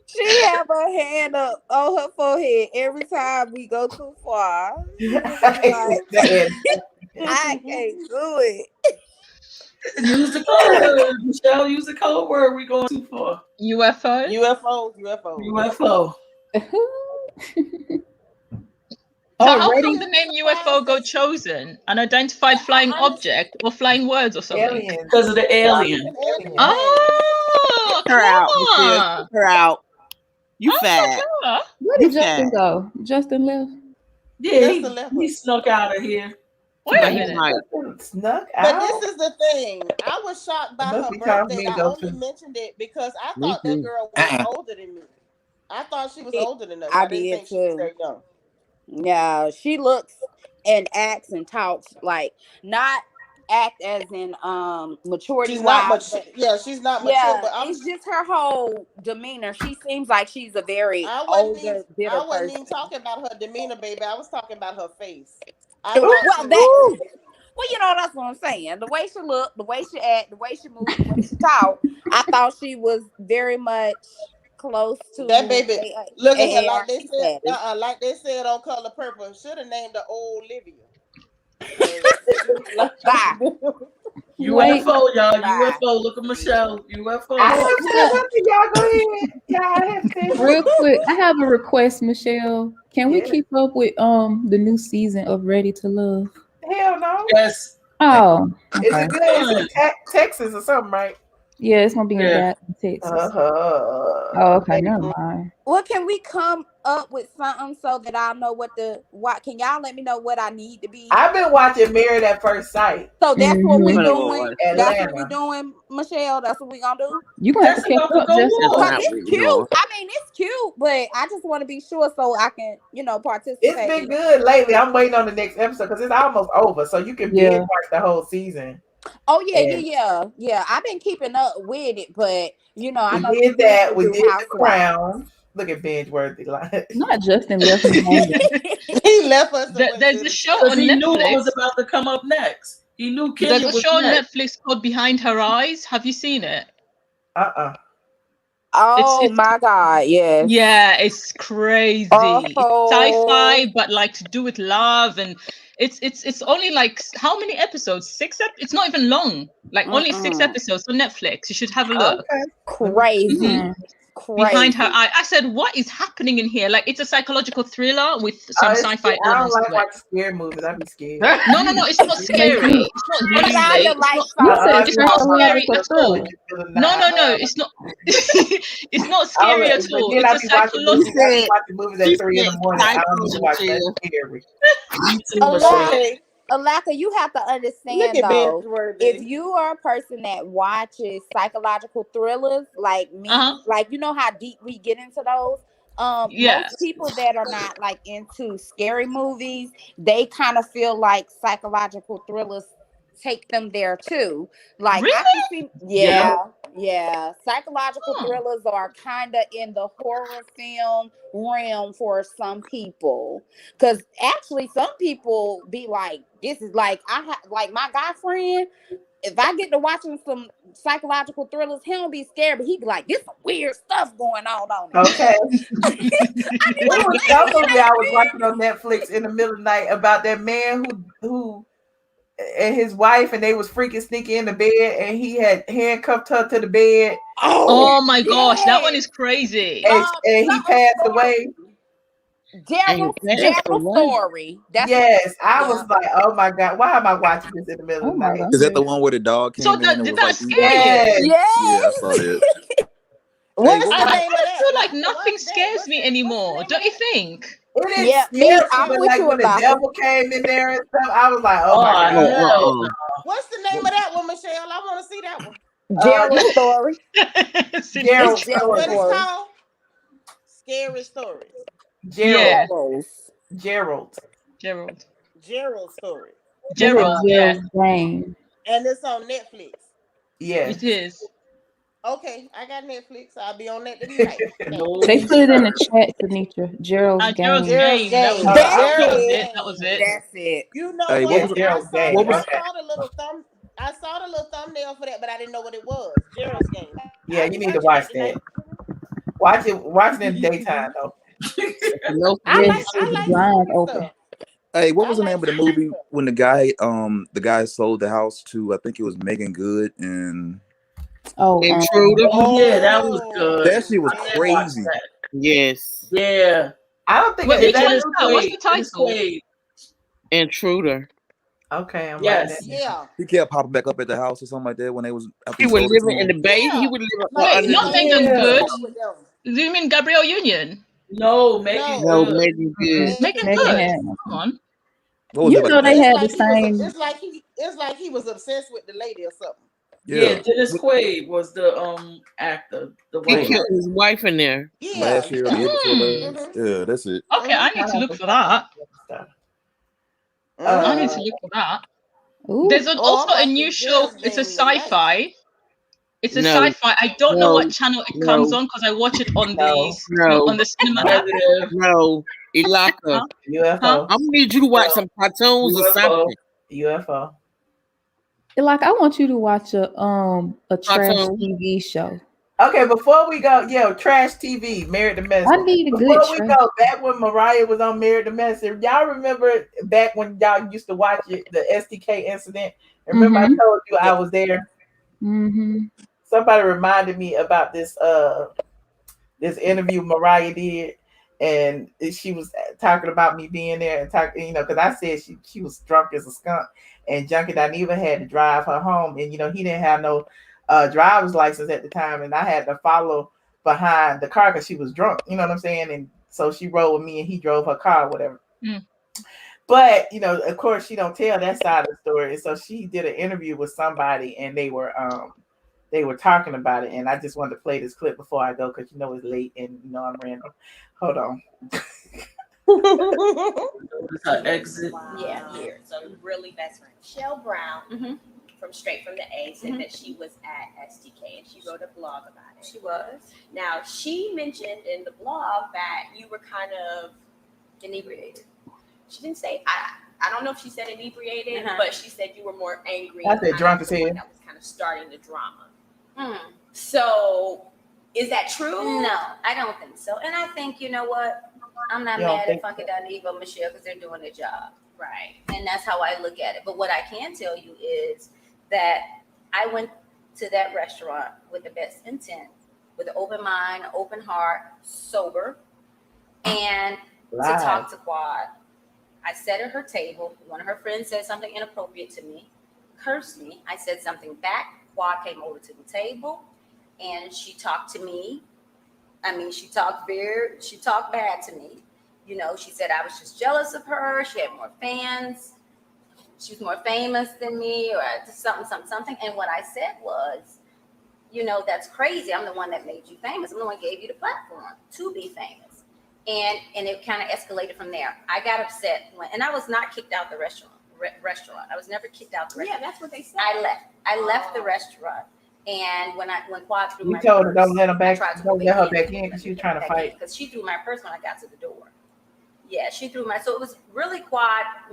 She have her hand up on her forehead every time we go too far. I can't do it. Use the code word, Michelle. Use the code word. We going too far. UFO. UFO. So how come the name UFO got chosen? An identified flying object or flying words or something? Because of the alien. Oh, her out, Michelle. Her out. You fat. Where did Justin go? Justin left. Yeah, he snuck out of here. Wait a minute. Snuck But out? this is the thing. I was shocked by her birthday. I only mentioned it because I thought that girl was older than me. I thought she was older than us. I didn't think she was very young. Yeah, she looks and acts and talks like not act as in maturity. She's not much. Yeah, she's not mature. But it's just her whole demeanor. She seems like she's a very older, bitter person. I wasn't even talking about her demeanor, baby. I was talking about her face. Well, you know, that's what I'm saying. The way she looked, the way she act, the way she moved, the way she talked, I thought she was very much close to that baby. Look at her like they said. Like they said on Color Purple. Should have named her old Olivia. UFO, y'all. UFO. Look at Michelle. UFO. I have said something. Y'all go ahead. Y'all have said Real quick, I have a request, Michelle. Can we keep up with the new season of Ready to Love? Hell no. Yes. Oh, Is okay. it good? It's in Texas or something, right? Yeah, it's gonna be in Dallas, Texas. Oh, okay, never mind. Well, can we come up with something so that I know what can y'all let me know what I need to be? I've been watching Married at First Sight. So that's what we Mhm. doing. That's what we Atlanta. doing, Michelle. That's what we gonna do. You gonna have to catch up, Jessica. Cause it's cute. I mean, it's cute, but I just want to be sure so I can, participate. It's been good lately. I'm waiting on the next episode because it's almost over, so you can binge watch the whole season. Oh yeah. I've been keeping up with it, but I know we did that. We did the Crown. Look at binge worthy. Not Justin left me hanging. He left us. There's a show on he knew what Netflix. was about to come up next. He knew Kenya There's a was show on next. Netflix called Behind Her Eyes. Have you seen it? Oh my God, yes. Yeah, it's crazy. It's sci-fi, but like to do with love, and it's only like how many episodes? 6 it's not even long. Like only 6 episodes on Netflix. You should have a look. Okay. Crazy. Behind Her Eye. I said, what is happening in here? Like, it's a psychological thriller with some sci-fi I don't elements like to it. watching scary movies. I'd be scared. No, it's not scary. It's not honestly, it's not scary at all. No, it's not. It's not scary at all. Then It's I a be watching movies. I be psychological. watching movies at 3 in the morning. I don't even watch that scary. Alaka, you have to understand Look at though, Benworthy. if you are a person that watches psychological thrillers like me, like you know how deep we get into those. Most people that are not like into scary movies, they kind of feel like psychological thrillers take them there too. Like I can see, psychological thrillers are kind of in the horror film realm for some people, because actually some people be like, this is like like my guy friend. If I get to watching some psychological thrillers, he don't be scared, but he be like, "This some weird stuff going on it." Okay. What was that movie I was watching on Netflix in the middle of the night about that man who and his wife, and they was freaking sneaking in the bed, and he had handcuffed her to the bed. Oh my gosh, that one is crazy. And he passed away. Gerald's story. Yes, I was like, oh my God, why am I watching this in the middle of the night? Is that the one where the dog came in and was like, yes. Yeah, I saw that. I feel like nothing scares me anymore. Don't you think? It is scary, but like when the devil came in there and stuff, I was like, oh my God. What's the name of that one, Michelle? I want to see that one. Gerald's story. Gerald's What story. it's called? Scary Stories. Gerald. Gerald's Story. Gerald. Brain. And it's on Netflix. Yes. It is. Okay, I got Netflix. I'll be on that tonight. They put it in the chat, Tanisha. Gerald's game. Gerald's game. That was it. That's it. You know Hey, what? what was I saw the little thumbnail for that, but I didn't know what it was. Gerald's Game. Yeah, you need to watch that. Watch it in the daytime though. I like open. Hey, what was the name of the movie when the guy sold the house to, I think it was Megan Good and Intruder? Yeah, that was good. That shit was crazy. Yes. Yeah. I don't think What's the title? Intruder. Okay, I'm yes. Yeah. He kept popping back up at the house or something like that when they was. He was living in the bay. He would live. Wait, not Megan Good. Do you mean Gabrielle Union? No, Megan. No, Megan Good. Megan Good. Come on. You know they had the same. It's like he was obsessed with the lady or something. Yeah, Dennis Quaid was the actor. He killed his wife in there. Last year, yeah, that's it. Okay, I need to look for that. I need to look for that. There's also a new show. It's a sci-fi. It's a sci-fi. I don't know what channel it comes on because I watch it on the cinema app. No, Ilaka. UFO. I'm gonna need you to watch some cartoons or something. UFO. Like I want you to watch a trash Cartoon. TV show. Okay, before we go, trash TV, Married to Medicine. I need a good Before we trash. go, back when Mariah was on Married to Medicine, y'all remember back when y'all used to watch it, the STK incident? Remember I told you I was there? Mm-hmm. Somebody reminded me about this interview Mariah did, and she was talking about me being there and talking, because I said she was drunk as a skunk, and Junkie Dineva had to drive her home, and he didn't have no driver's license at the time, and I had to follow behind the car because she was drunk. You know what I'm saying? And so she rode with me, and he drove her car, or whatever. Mm. But of course, she don't tell that side of the story. And so she did an interview with somebody, and they were talking about it. And I just wanted to play this clip before I go because it's late and I'm random. Hold on. Her exit. Yeah, here. So really best friend. Michelle Brown from Straight from the A said that she was at STK and she wrote a blog about it. She was. Now she mentioned in the blog that you were kind of inebriated. She didn't say I don't know if she said inebriated, but she said you were more angry. I said drunk as hell. That was kind of starting the drama. So is that true? No, I don't think so. And I think, you know what? I'm not mad at Funky Dineva or Michelle because they're doing their job. Right. And that's how I look at it. But what I can tell you is that I went to that restaurant with the best intent, with an open mind, open heart, sober, and to talk to Quad. I sat at her table. One of her friends said something inappropriate to me, cursed me. I said something back. Quad came over to the table and she talked to me. I mean, she talked bad to me. She said I was just jealous of her. She had more fans. She was more famous than me, or just something. And what I said was, that's crazy. I'm the one that made you famous. I'm the one that gave you the platform to be famous. And it kind of escalated from there. I got upset and I was not kicked out the restaurant. I was never kicked out the restaurant. Yeah, that's what they said. I left the restaurant. And when Quad threw my told her purse, don't let her back in because she was trying to fight. Because she threw my purse when I got to the door. Yeah, she threw so it was really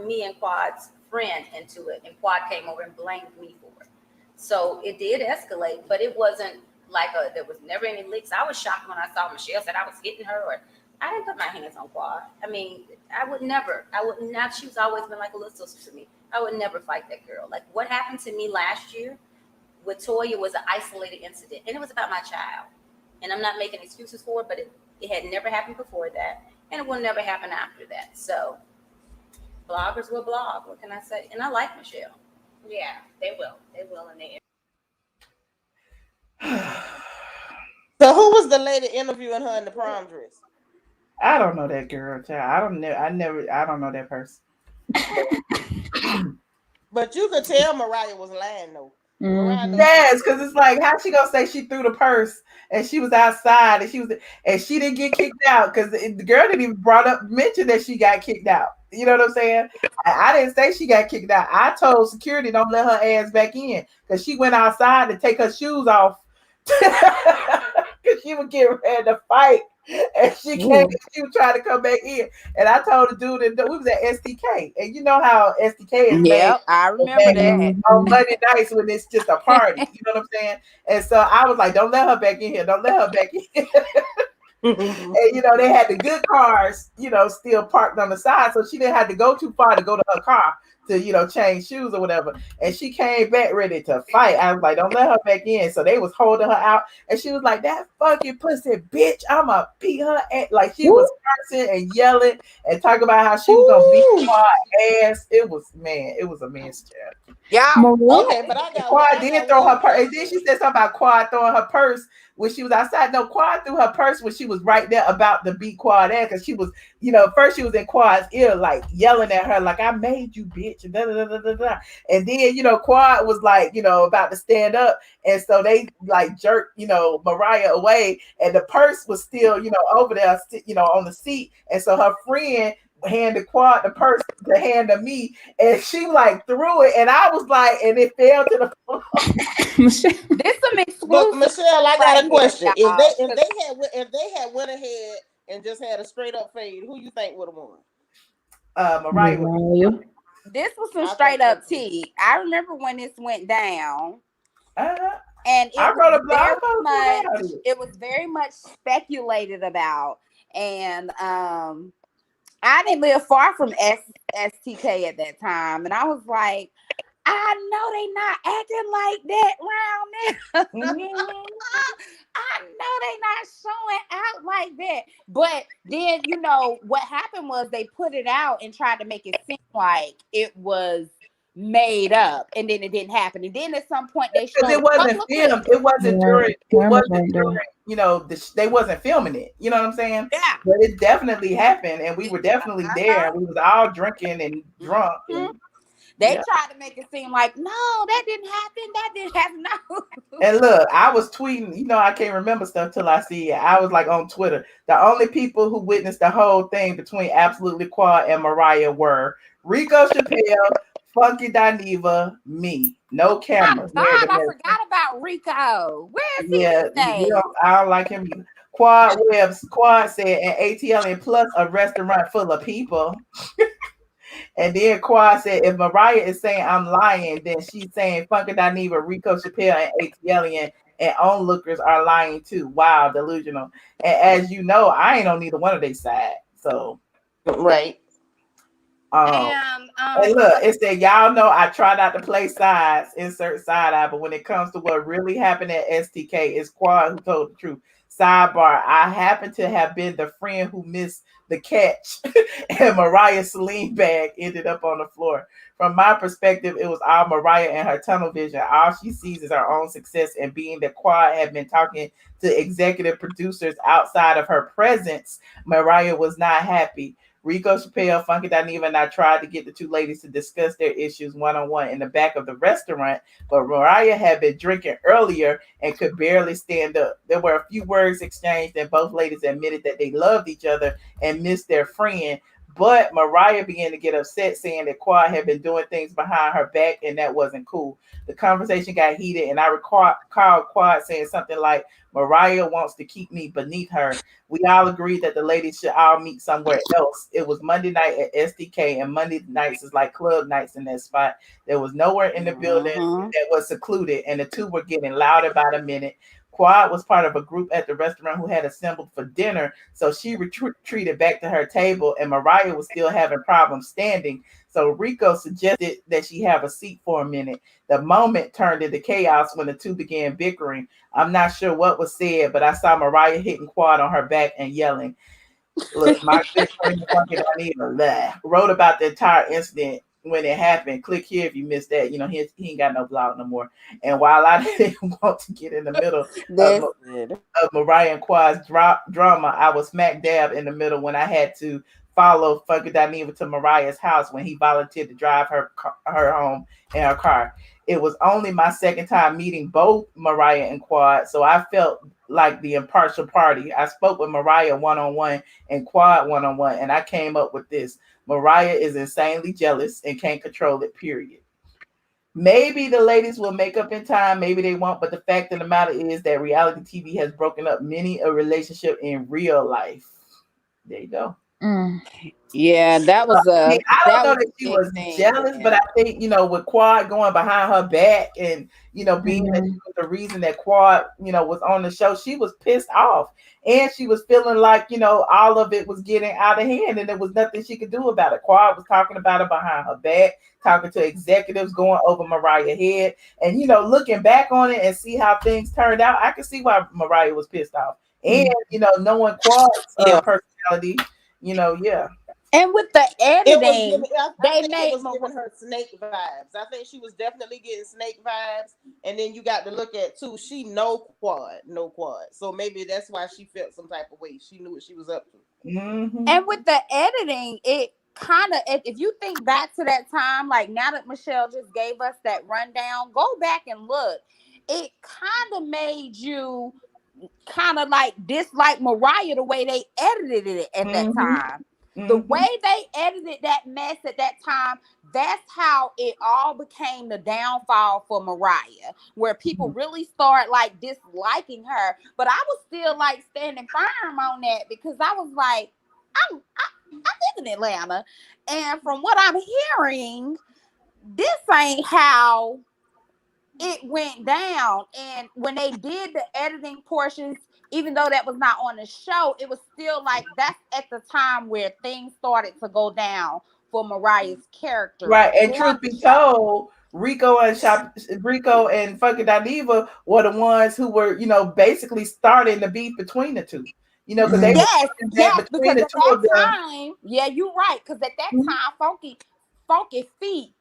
me and Quad's friend into it, and Quad came over and blamed me for it. So it did escalate, but it wasn't like there was never any leaks. I was shocked when I saw Michelle said I was hitting her, or I didn't put my hands on Quad. I mean, I would not. She's always been like a little sister to me. I would never fight that girl. Like what happened to me last year with Toya was an isolated incident, and it was about my child. And I'm not making excuses for it, but it had never happened before that, and it will never happen after that. So bloggers will blog. What can I say? And I like Michelle. Yeah, they will. They will, and they. So who was the lady interviewing her in the prom dress? I don't know that girl, child. I don't know that person. But you could tell Mariah was lying though. Mm-hmm. Yes, because it's like, how she gonna say she threw the purse and she was outside and she didn't get kicked out because the girl didn't even mention that she got kicked out. You know what I'm saying? I didn't say she got kicked out. I told security don't let her ass back in because she went outside to take her shoes off because she was getting ready to fight. And she came. She was trying to come back in, and I told the dude that we was at STK, and you know how STK is. Yep, I remember that on Monday nights when it's just a party. You know what I'm saying? And so I was like, "Don't let her back in here. Don't let her back in." And they had the good cars, still parked on the side, so she didn't have to go too far to go to her car to change shoes or whatever. And she came back ready to fight. I was like, don't let her back in. So they was holding her out, and she was like, that fucking pussy bitch, I'ma beat her at. Like she was cursing and yelling and talking about how she was gonna beat her ass. It was a mess, child. Yeah. Okay, but Quad did throw her purse, and then she said something about Quad throwing her purse when she was outside. No, Quad threw her purse when she was right there about to beat Quad ass because she was, first she was in Quad's ear, like yelling at her, like I made you, bitch, and da da da da da. And then Quad was like, about to stand up, and so they like jerked, Mariah away, and the purse was still, over there, on the seat, and so her friend handed Quad the purse to hand to me, and she like threw it, and I was like, and it fell to the floor. This some exclusive. But Michelle, I got a question. Here, If they had went ahead and just had a straight up fade, who you think would have won? Mariah. This was some straight up tea. I remember when this went down. And I wrote a blog post. It was very much speculated about, and I didn't live far from STK at that time, and I was like, I know they not acting like that round there. I know they not showing out like that. But then, you know, what happened was they put it out and tried to make it seem like it was made up, and then it didn't happen. And then at some point they Because showed it a wasn't couple of filmed. clips. It wasn't during. It wasn't during. You know, they wasn't filming it. You know what I'm saying? Yeah. But it definitely happened, and we were definitely there. We was all drinking and drunk. And, They yeah. tried to make it seem like, no, that didn't happen. That didn't happen. No. And look, I was tweeting. You know, I can't remember stuff till I see it. I was like on Twitter. The only people who witnessed the whole thing between Absolutely Quad and Mariah were Rico Chappelle, Funky Dineva, me. No cameras. God, I forgot about Rico. Where is he Yeah, these days? I don't like him either. Quad said, and ATLien plus a restaurant full of people. And then Quad said, if Mariah is saying I'm lying, then she's saying Funky Dineva, Rico Chappelle, and ATLien and onlookers are lying too. Wow, delusional. And as you know, I ain't on neither one of their side. So right. And look, it said, y'all know I try not to play sides, insert side eye, but when it comes to what really happened at STK, it's Quad who told the truth. Sidebar, I happen to have been the friend who missed the catch and Mariah's Celine bag ended up on the floor. From my perspective, it was all Mariah and her tunnel vision. All she sees is her own success, and being that Quad had been talking to executive producers outside of her presence, Mariah was not happy. Rico Chappelle, Funky Dineva, and I tried to get the two ladies to discuss their issues one-on-one in the back of the restaurant, but Mariah had been drinking earlier and could barely stand up. There were a few words exchanged, and both ladies admitted that they loved each other and missed their friend. But Mariah began to get upset, saying that Quad had been doing things behind her back, and that wasn't cool. The conversation got heated, and I recalled Quad saying something like, Mariah wants to keep me beneath her. We all agreed that the ladies should all meet somewhere else. It was Monday night at SDK, and Monday nights is like club nights in that spot. There was nowhere in the building that was secluded, and the two were getting louder by the minute. Quad was part of a group at the restaurant who had assembled for dinner, so she retreated back to her table, and Mariah was still having problems standing. So Rico suggested that she have a seat for a minute. The moment turned into chaos when the two began bickering. I'm not sure what was said, but I saw Mariah hitting Quad on her back and yelling. Look, my good friend Funky Dineva wrote about the entire incident when it happened. Click here if you missed that. You know, he ain't got no blog no more. And while I didn't want to get in the middle of Mariah and Quad's drama, I was smack dab in the middle when I had to follow Funky Dineva to Mariah's house when he volunteered to drive her home in her car. It was only my second time meeting both Mariah and Quad, so I felt like the impartial party. I spoke with Mariah one-on-one and Quad one-on-one, and I came up with this. Mariah is insanely jealous and can't control it, period. Maybe the ladies will make up in time, maybe they won't, but the fact of the matter is that reality TV has broken up many a relationship in real life. There you go. Yeah, that was I don't know that she was jealous, but I think, you know, with Quad going behind her back and, you know, being that she was the reason that Quad, you know, was on the show, she was pissed off. And she was feeling like, you know, all of it was getting out of hand and there was nothing she could do about it. Quad was talking about it behind her back, talking to executives, going over Mariah's head. And, you know, looking back on it and see how things turned out, I can see why Mariah was pissed off. And, you know, knowing Quad's personality, you know, yeah. And with the editing, they made was giving her snake vibes. I think she was definitely getting snake vibes. And then you got to look at too. She no Quad. So maybe that's why she felt some type of way. She knew what she was up to. Mm-hmm. And with the editing, it kind of, if you think back to that time, like now that Michelle just gave us that rundown, go back and look. It kind of made you kind of like dislike Mariah the way they edited it at that time. The way they edited that mess at that time, that's how it all became the downfall for Mariah, where people really start like disliking her. But I was still like standing firm on that because I was like, I live in Atlanta, and from what I'm hearing, this ain't how it went down. And when they did the editing portions, even though that was not on the show, it was still like that's at the time where things started to go down for Mariah's character. Right. And truth be told, Rico and fucking Dineva were the ones who were, basically starting the beef between the two. Because they Yes, were between because the at two of that them. time, yeah, you're right. Because at that time, Funky Feet,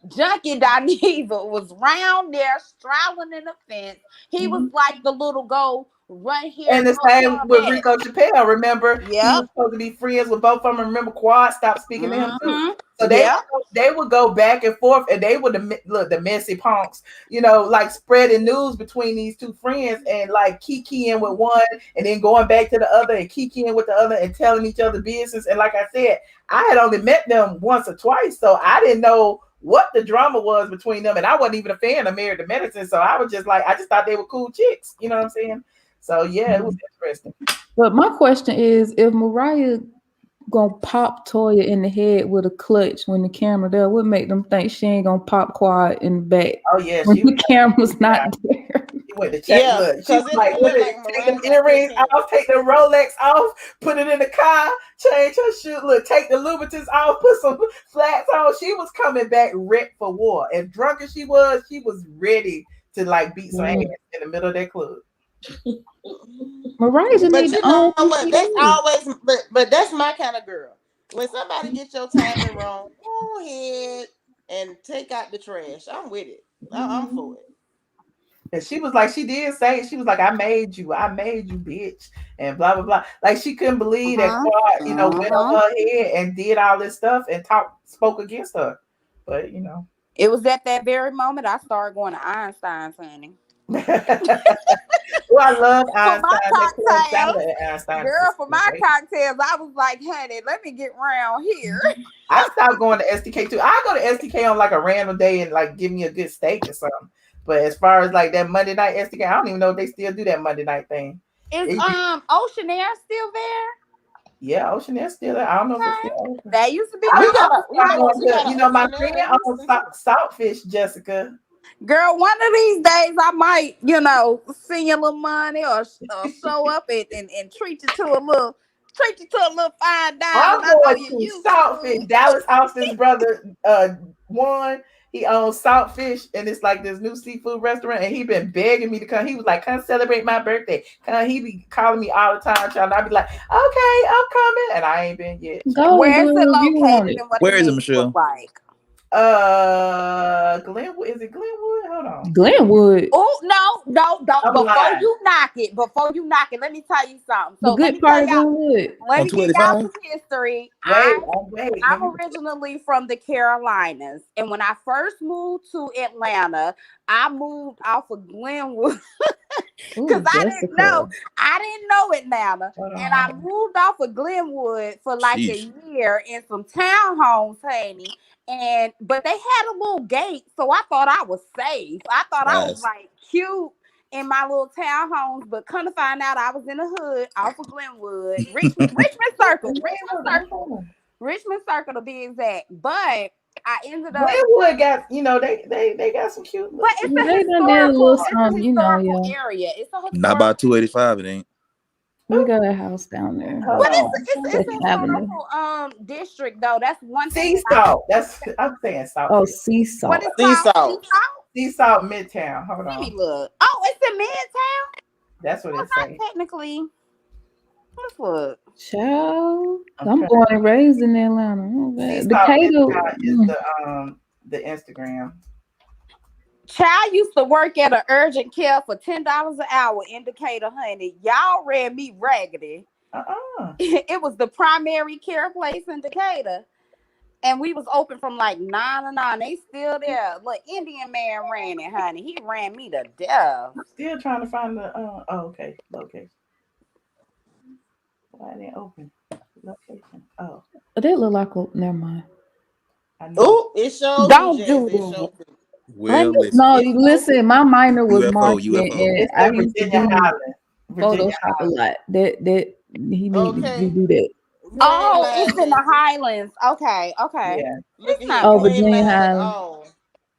Junkie Dineva was round there straddling in the fence. He was like the little go run here. And the same with Rico Chappelle. Remember, he Yep. was supposed to be friends with both of them. Remember, Quad stopped speaking to him too. So Yep. they would go back and forth, and they would the messy punks, like spreading news between these two friends, and like kikiing with one, and then going back to the other, and kikiing with the other, and telling each other business. And like I said, I had only met them once or twice, so I didn't know what the drama was between them, and I wasn't even a fan of Married to Medicine, so I was just like, I just thought they were cool chicks. You know what I'm saying? So yeah, it was interesting. But my question is, if Mariah gonna pop Toya in the head with a clutch when the camera there, what make them think she ain't gonna pop Quad in the back? Oh yeah, when the camera's not there. She went to check. Yeah, Look, she was it like, looked like take Mariah them got earrings 15. off, take the Rolex off, put it in the car, change her shoe. Look, take the Louboutins off, put some flats on. She was coming back ready for war. As drunk as she was ready to like beat some ass in the middle of that club. Mariah just But need you to know own what? That's always, but that's my kind of girl. When somebody gets your timing wrong, go ahead and take out the trash. I'm with it. I'm for it. And she was like, she did say, she was like, I made you, bitch, and blah blah blah. Like she couldn't believe that Quad, went over her head and did all this stuff and spoke against her. But it was at that very moment I started going to Einstein's, honey. Well, I love Einstein. Girl, for my cocktails, I was like, honey, let me get round here. I stopped going to STK too. I go to STK on like a random day and like give me a good steak or something. But as far as like that Monday night STK, I don't even know if they still do that Monday night thing. Is Ocean Air still there? Yeah, Ocean Air still there. I don't know if it's still open. That used to be my friend owns Saltfish, Jessica. Girl, one of these days I might, send you a little money or show up and treat you to a little fine dining. I'm going to Saltfish. Dallas Austin's brother Juan, he owns Saltfish, and it's like this new seafood restaurant, and he been begging me to come. He was like, come celebrate my birthday. He be calling me all the time, trying. I'd be like, okay, I'm coming, and I ain't been yet. Where's it located and what Where is it, Michelle? look like? Glenwood. Is it Glenwood? Hold on. Glenwood. Oh no! Before you knock it, let me tell you something. So the good part of Glenwood. Let me give y'all some history. I'm originally from the Carolinas, and when I first moved to Atlanta, I moved off of Glenwood because I didn't know Atlanta, and I moved off of Glenwood for like a year in some townhomes, honey. But they had a little gate, so I thought I was safe. I thought I was like cute in my little townhomes, but come to find out I was in the hood off of Glenwood, Richmond Circle to be exact. But I ended up Glenwood got they got some cute. But it's a historical area. It's a historical. Not by 285, it ain't. We got a house down there. But it's a historical district though. That's one thing. Sea Salt. I'm saying Salt. Oh, Sea Salt. What is Sea Salt? Sea Salt Midtown. Hold on. Let me look. Oh, it's in Midtown. That's what it's saying. Technically. Let's look. Child, I'm born and raised in Atlanta. Decatur is the Instagram. Child used to work at an urgent care for $10 an hour in Decatur, honey. Y'all ran me raggedy. It was the primary care place in Decatur. And we was open from like 9 to 9. They still there. Look, Indian man ran it, honey. He ran me to death. I'm still trying to find the okay. Location. Why didn't open? Location. Oh. They look like never mind. Oh, it shows. Don't do that. Well, listen. My minor was UFO, marketing, and I used to do Virginia Photoshop a lot. That he needed to do that. Oh, it's in the Highlands. Okay. Yeah. Look Virginia Highlands. Oh,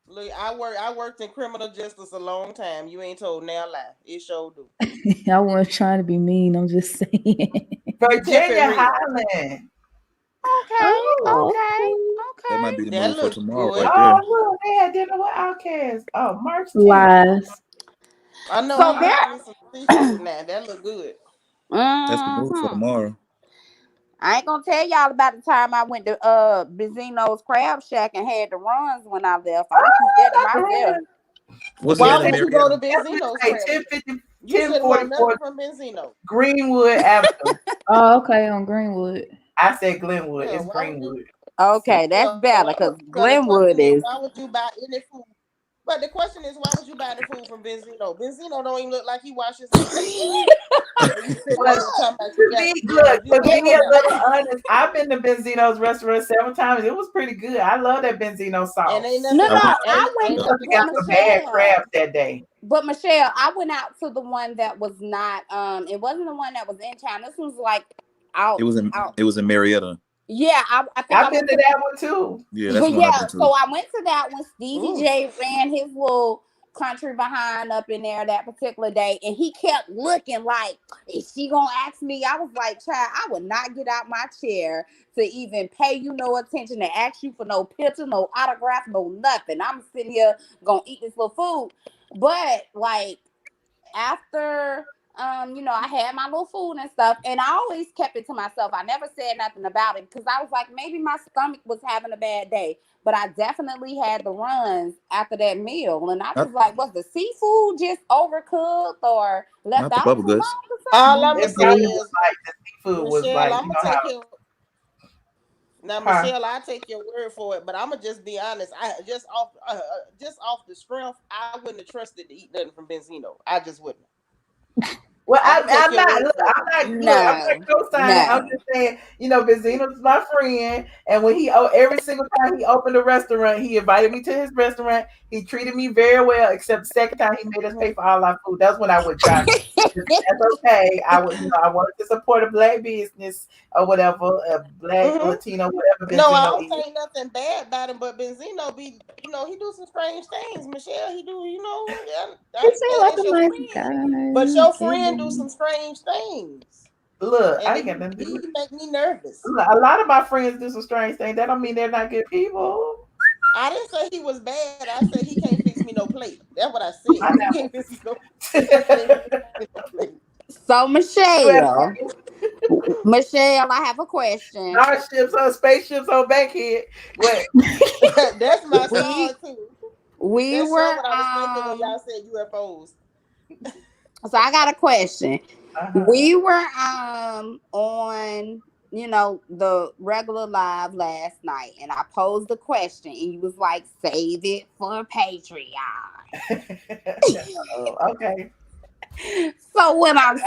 look, I worked in criminal justice a long time. You ain't told now lie. It sure do. I wasn't trying to be mean. I'm just saying. Virginia Highlands. That might be the That move for looks tomorrow good. right there. Oh, look, they had dinner with Outcast. Oh, March 10th. Lies. I know So I'm there. gonna get some seafood now. That look good. That's the move for tomorrow. I ain't gonna tell y'all about the time I went to Benzino's Crab Shack and had the runs when I left. I'm gonna keep that to myself. What's Why that in would you go to Marietta? Benzino's Hey, crab? 1050, You shouldn't want 1044 nothing from Benzino. Greenwood Avenue. Oh, okay, on Greenwood. I said Glenwood. Yeah, It's why would you? Greenwood. Okay, that's better because Glenwood is. Why would you buy any food? But the question is, why would you buy the food from Benzino? Benzino don't even look like he washes his hands. And you sitting Well, there talking about to you got be dinner. look, You to don't be know a that. little honest, I've been to Benzino's restaurant several times. It was pretty good. I love that Benzino sauce. And ain't No, nothing. I went We to must have got some bad crabs that day. But Michelle, I went out to the one that was not. It wasn't the one that was in town. This was like out. It was in Marietta. Yeah, I think I've been to that one too. Yeah, that's the one yeah, I've been to. so I went to that one. Stevie J ran his little country behind up in there that particular day, and he kept looking like, is she gonna ask me? I was like, child, I would not get out my chair to even pay you no attention, to ask you for no picture, no autograph, no nothing. I'm sitting here gonna eat this little food. But like after I had my little food and stuff, and I always kept it to myself. I never said nothing about it because I was like, maybe my stomach was having a bad day. But I definitely had the runs after that meal, and I was like, was the seafood just overcooked or left Not the out bubble too long guts. or something? All I'm gonna It say probably is, was like the seafood was Michelle, like, I'm you gonna know how. take you. Now, Michelle, I take your word for it, but I'm gonna just be honest. I just off the strength, I wouldn't have trusted to eat nothing from Benzino. I just wouldn't. Well, I'm take your not. word Look, for it. I'm not co-signing. I'm just saying, Benzino's my friend, and when every single time he opened a restaurant, he invited me to his restaurant. He treated me very well, except the second time he made us pay for all our food. That's when I would try. That's okay. I wanted to support a black business or whatever, a black Latino, whatever No, I Benzino don't is. think nothing bad about him, but Benzino he do some strange things. Michelle, he do, I He seemed like that's a your nice friend. guy. But your friend do some strange things. Look, And I ain't got nothing to do with he make me nervous. Look, a lot of my friends do some strange things. That don't mean they're not good people. I didn't say he was bad. I said he can't fix me no plate. That's what I said. He can't fix me no plate. So Michelle, I have a question. Starships on spaceships on Bankhead. What? That's my song too. We That's were what I was thinking when y'all said UFOs. So I got a question. We were on the regular live last night, and I posed the question, and you was like, save it for Patreon. Okay. So what I'm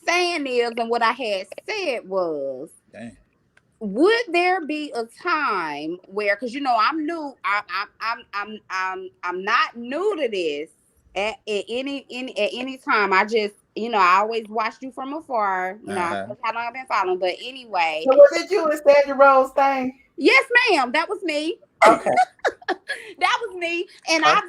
saying is, and what I had said was, Dang. would there be a time where, because I'm new, I'm not new to this at any time. I just I always watched you from afar. I don't know how long I've been following, but anyway. So what did you and Sandra Rose thing? Yes, ma'am. That was me. Okay. That was me. And I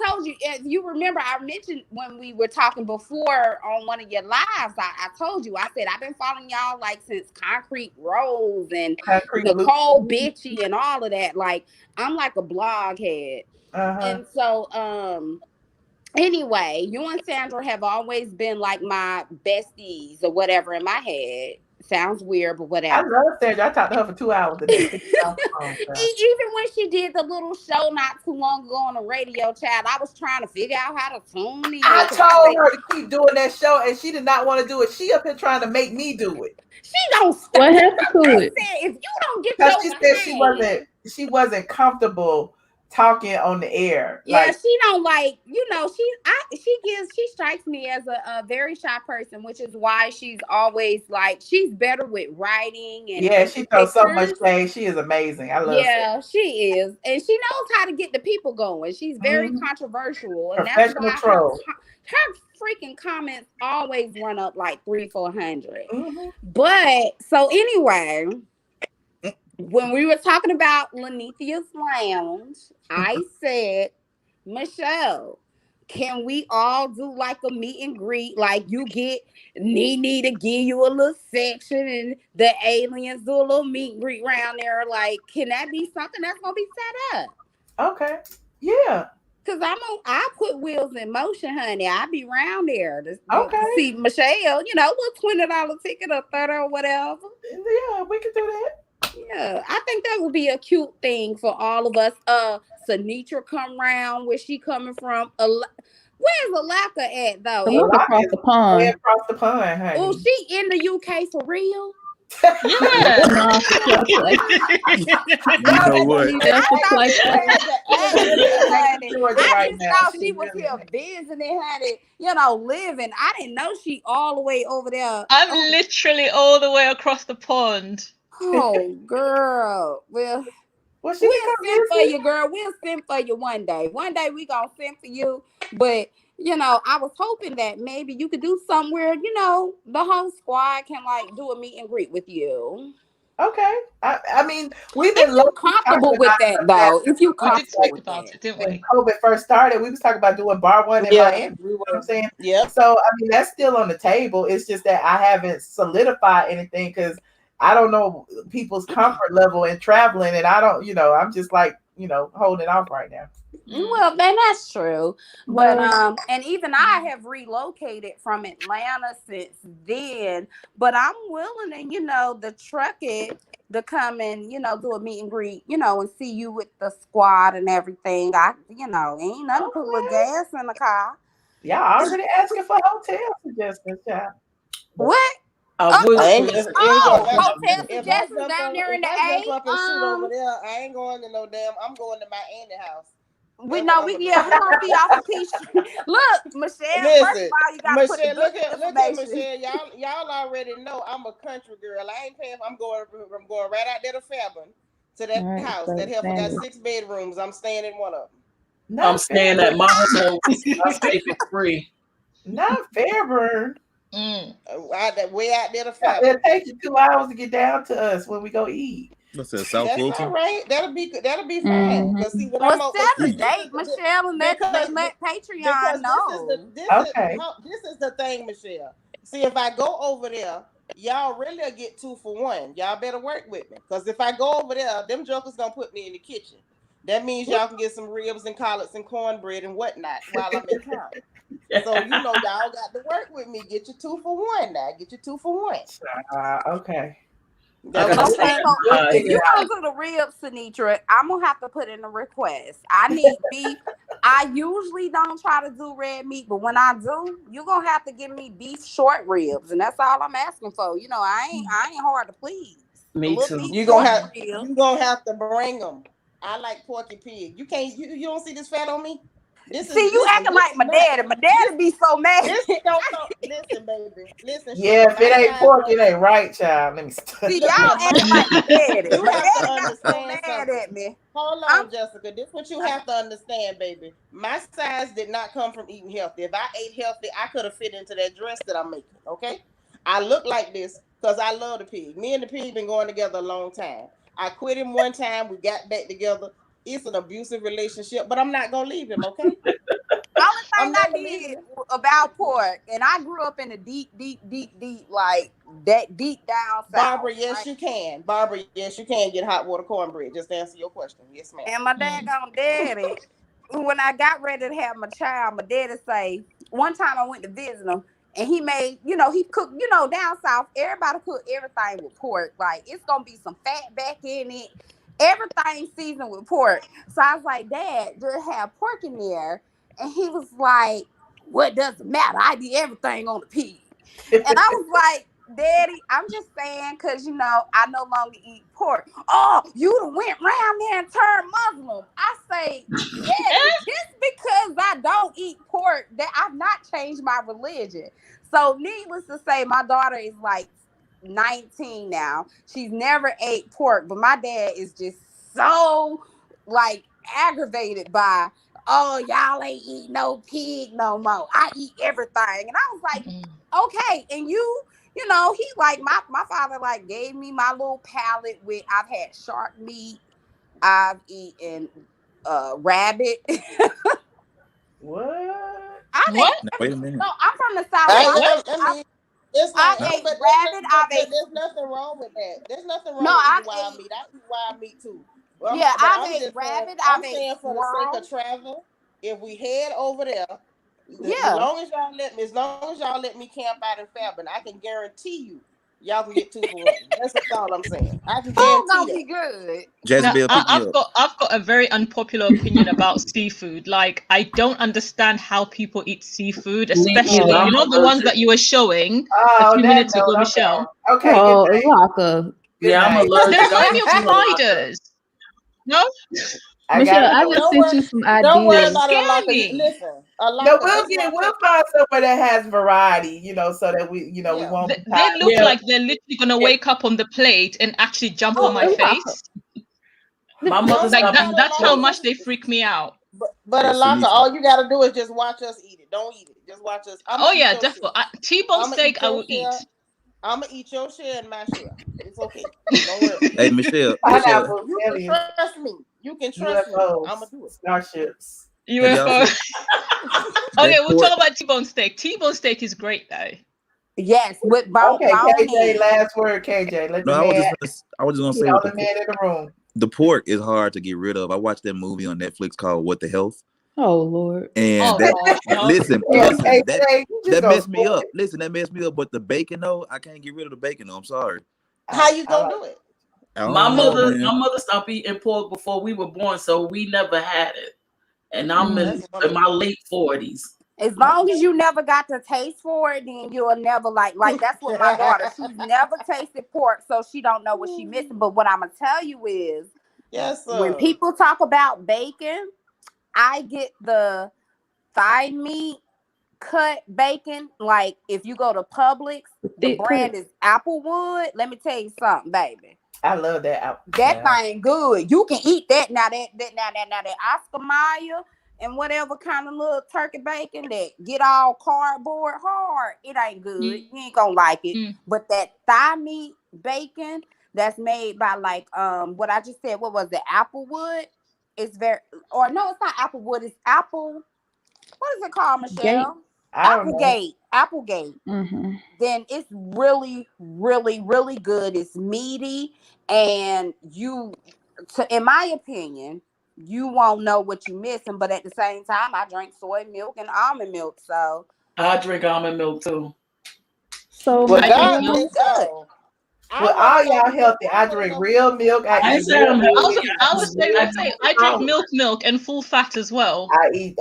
told you, if you remember, I mentioned when we were talking before on one of your lives, I told you, I said, I've been following y'all like since Concrete Rose and Nicole Bitchy and all of that. Like, I'm like a blog head. And so, anyway, you and Sandra have always been like my besties or whatever in my head. Sounds weird, but whatever. I love Sandra. I talked to her for 2 hours a day. Even when she did the little show not too long ago on the radio, child, I was trying to figure out how to tune in. I told her to keep doing that show, and she did not want to do it. She up here trying to make me do it. She don't stop. What happened to it? If you don't get Because your she said she wasn't comfortable talking on the air. Yeah, she don't like, she strikes me as a very shy person, which is why she's always like, she's better with writing and she throws so much shade. She is amazing. I love her. She is. And she knows how to get the people going. She's very controversial. And Professional that's why troll. her freaking comments always run up like 300-400. But so anyway, when we were talking about Lanithia's Lounge, I said, Michelle, can we all do like a meet and greet? Like you get Nene to give you a little section and the aliens do a little meet and greet around there. Like, can that be something that's gonna be set up? Okay. Yeah. Cause I put wheels in motion, honey. I be around there to see Okay. Michelle, you know, little $20 ticket or 30 or whatever. Yeah, we can do that. Yeah, I think that would be a cute thing for all of us. Sanitra come round where she coming from. Where's Alaka at though? Look across the Way pond. across the pond, honey. Oh, she in the UK for real? Yeah. No, You know what? I just thought she was here visiting, honey. You know, living. I didn't know she all the way over there. I'm literally all the way across the pond. Oh, girl. Well, we'll send for you, girl. We'll send for you one day. One day we gonna send for you. But you know, I was hoping that maybe you could do somewhere, you know, the whole squad can like do a meet and greet with you. Okay. I mean, we've If been you comfortable with that though. If you comfortable with about it, didn't when we? COVID first started, we was talking about doing bar one in Miami. You know what I'm saying? Yep. So I mean, that's still on the table. It's just that I haven't solidified anything because I don't know people's comfort level in traveling, and I don't, you know, I'm just like, you know, holding off right now. Well, then that's true. But and even I have relocated from Atlanta since then. But I'm willing to, you know, the truck it to come and, you know, do a meet and greet, you know, and see you with the squad and everything. You know, ain't nothing to put a little gas in the car. Y'all already asking for hotel suggestions, child. What? Hotel suggestions down there in the A. Jump up and shoot over there, I ain't going to no damn. I'm going to my Andy house. We know we gonna be off the piece. Look, Michelle. First of all, you gotta put the look at Michelle. Y'all already know I'm a country girl. I ain't paying. I'm going right out there to Fairburn to that house. That heifer got 6 bedrooms. I'm staying in one of them. I'm staying at my home. I stay for free. Not Fairburn. Way out there to Fairburn. It'll take you 2 hours to get down to us when we go eat. What's that, South That's all right. That'll be fine. Because see, when I'm set a date, Michelle, and let Patreon know. This is the thing, Michelle. See, if I go over there, y'all really get 2 for 1. Y'all better work with me. Because if I go over there, them jokers gonna put me in the kitchen. That means y'all can get some ribs and collards and cornbread and whatnot while I'm in town. So you know y'all got to work with me. Get your 2 for 1 now. Get your 2 for 1. Okay. If you come to the ribs, Sanitra, I'm gonna have to put in a request. I need beef. I usually don't try to do red meat, but when I do, you're gonna have to give me beef short ribs, and that's all I'm asking for. You know, I ain't hard to please. Me too. You gonna have to bring them. I like porky pig. You can't. You don't see this fat on me. You acting like my daddy. My daddy be so mad. Listen, baby. Listen. Yeah, if it ain't pork, it ain't right, child. Let me stop. See, y'all acting like my daddy. You My have daddy to got so understand mad something. at me. Hold on, Jessica. This is what you have to understand, baby. My size did not come from eating healthy. If I ate healthy, I could have fit into that dress that I'm making. Okay, I look like this because I love the pig. Me and the pig been going together a long time. I quit him one time. We got back together. It's an abusive relationship, but I'm not gonna leave him. Okay. Only thing I did about pork, and I grew up in a deep, like that deep down south. Barbara, yes, right? You can. Barbara, yes, you can get hot water cornbread. Just to answer your question. Yes, ma'am. And my daggone daddy, when I got ready to have my child, my daddy say, one time I went to visit him, and he made, you know, he cooked, you know, down south, everybody cook everything with pork. Like, it's going to be some fat back in it. Everything seasoned with pork. So I was like, Dad, just have pork in there. And he was like, what doesn't matter? I do everything on the pig. And I was like, Daddy, I'm just saying, because, you know, I no longer eat pork. Oh, you done went round there and turned Muslim. I say, Daddy, just because I don't eat pork, that I've not changed my religion. So needless to say, my daughter is like 19 now. She's never ate pork, but my dad is just so like aggravated by, oh, y'all ain't eat no pig no more. I eat everything. And I was like, okay. And you know, he like my father like gave me my little palate with, I've had shark meat, I've eaten rabbit. What? What? Now, wait a minute. No, I'm from the South. It's like I ate but rabbit. there's nothing wrong with that. There's nothing wrong No, with I eating wild meat. I eat wild meat too. But Yeah, but I've I'm ate just rabbit, I'm I've ate saying for the sake squirrel. of travel, if we head over there, as Yeah. long as y'all let me camp out in Fairburn, I can guarantee you y'all can get 2 for 1. That's all I'm saying. I can Food guarantee gonna that. be good. Jezebel, pick me up. I've got a very unpopular opinion about seafood. Like, I don't understand how people eat seafood, especially I'm the ones allergic. that you were showing a few that minutes ago, note, I'm Michelle. down. Okay, Oh, good night. Laka. Yeah, I'm night. allergic. They remind me of I'm allergic. spiders. No? I Michelle, got I it. just sent you some Don't worry ideas. about it, Scare Alaka. me. Listen, No, Alaka, we'll find somewhere that has variety, so that we we won't be They tired. look like they're literally gonna wake up on the plate and actually jump on my face. My mother Like stopped eating that's how pork. much they freak me out. But Yeah, Alaka, Sunita. all you gotta do is just watch us eat it. Don't eat it. Just watch us. Oh yeah, definitely. T-bone steak I will eat. I'm gonna eat your share and my share. It's okay. Don't worry about it. Hey, Michelle. Pineapple, You can aliens, trust me. You can trust me. I'm gonna UFOs, do it. starships. Have y'all UFO. seen Okay, that we'll pork? talk about T-bone steak. T-bone steak is great though. Yes, with bone Okay, KJ, in. last word, KJ. Let No, the I was man. just gonna He the say with only man in the room. the pork is hard to get rid of. I watched that movie on Netflix called What the Health. Oh Lord. And listen, Yeah, listen, KJ, you just that gonna messed me spoil up. Listen, that messed me up. But the bacon though, I can't get rid of the bacon though. I'm sorry. How you gonna do it? I My don't know, man. mother stopped eating pork before we were born, so we never had it. And I'm Mm. in my late 40s. As long as you never got to taste for it, then you'll never like that's what my daughter. She's never tasted pork, so she don't know what she's missing. But what I'm gonna tell you is, yes, when people talk about bacon, I get the thigh meat cut bacon. Like if you go to Publix, the brand is Applewood. Let me tell you something, baby. I love that. That thing good. You can eat that now. That Oscar Mayer and whatever kind of little turkey bacon that get all cardboard hard. It ain't good. You ain't gonna like it. But that thigh meat bacon that's made by like what I just said. What was it? Applewood. It's very or no, it's not Applewood. It's Apple. What is it called, Michelle? Applegate. Mm-hmm. Then it's really, really, really good. It's meaty, and in my opinion, you won't know what you're missing. But at the same time, I drink soy milk and almond milk, so I drink almond milk too. So well, God good. bless y'all. Well, all y'all healthy. I drink real milk. I eat real milk. I was gonna say I drink milk and full fat as well. I eat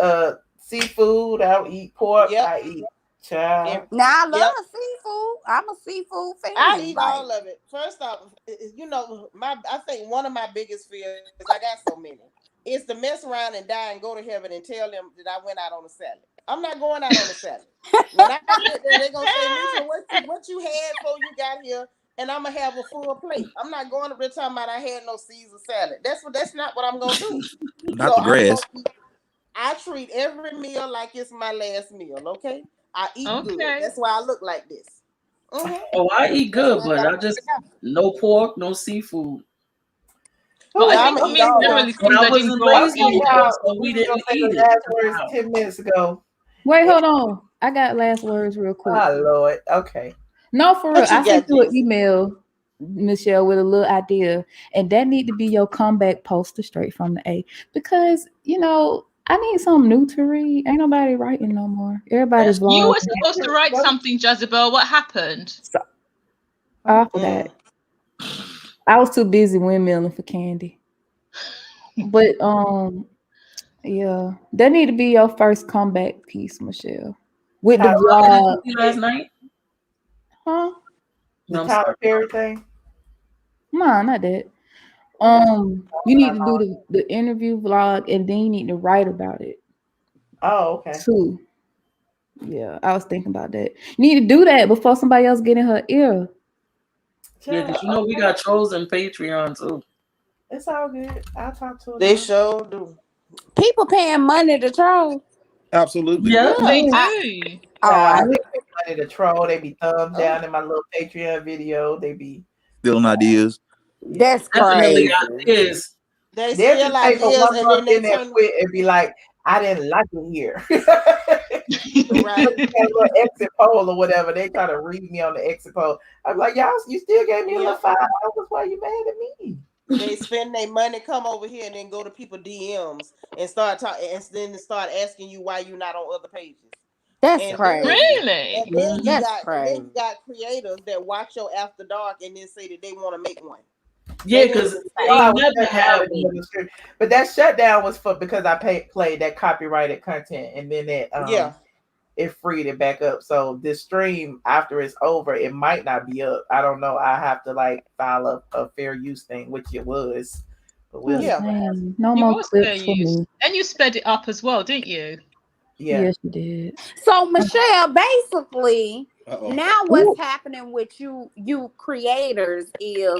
seafood. I eat pork. I eat child. Now I love seafood. I'm a seafood fan. I eat all of it. First off, I think one of my biggest fears, I got so many, is to mess around and die and go to heaven and tell them that I went out on a salad. I'm not going out on a salad. When I get there, they're gonna say, Lisa, what you had before you got here, and I'm gonna have a full plate. I'm not going to be talking about I had no Caesar salad. That's not what I'm gonna do. Not the grass. I treat every meal like it's my last meal. Okay, I eat good. That's why I look like this. Mm-hmm. Oh, I eat good, but I just no pork, no seafood. But I think for me, it's generally things I didn't grow up eating. So we didn't eat it. Last words 10 minutes ago. Wait, hold on. I got last words real quick. Oh Lord. Okay. No, for real. I sent you an email, Michelle, with a little idea, and that need to be your comeback poster straight from the A, because I need something new to read. Ain't nobody writing no more. Everybody's vlogging. You were supposed to write something, Jezebel. What happened? I forgot. I was too busy windmilling for Candy. But yeah, that need to be your first comeback piece, Michelle. With the vlog last night. Huh? The Tyler Perry thing? No, not that. You need to do the interview vlog, and then you need to write about it. Oh, okay. Too. Yeah, I was thinking about that. You need to do that before somebody else get in her ear. Yeah, because we got trolls and Patreon too. It's all good. I'll talk to them. They sure do. People paying money to troll. Absolutely. Yeah, they do. I think they money to troll. They be thumbs down in my little Patreon video. They be stealing ideas. That's crazy. They steal ideas one and month then in there quit and be like, I didn't like it here. Right. Got a little exit poll or whatever. They try to read me on the exit poll. I'm like, y'all, you still gave me a little $5. Why you mad at me? They spend their money, come over here, and then go to people DMs and start talking, and then start asking you why you not on other pages. That's And crazy. Really? And then you That's got crazy. creators that watch your after dark and then say that they want to make one. Yeah, because it ain't never happened. But that shutdown was because I played that copyrighted content, and then it freed it back up. So this stream, after it's over, it might not be up. I don't know. I have to like file a fair use thing, which it was. But we'll see what happens. No You more was fair clips for use. me. And you sped it up as well, didn't you? Yeah. Yes, you did. So Michelle, basically, Uh-oh. now what's happening with you creators is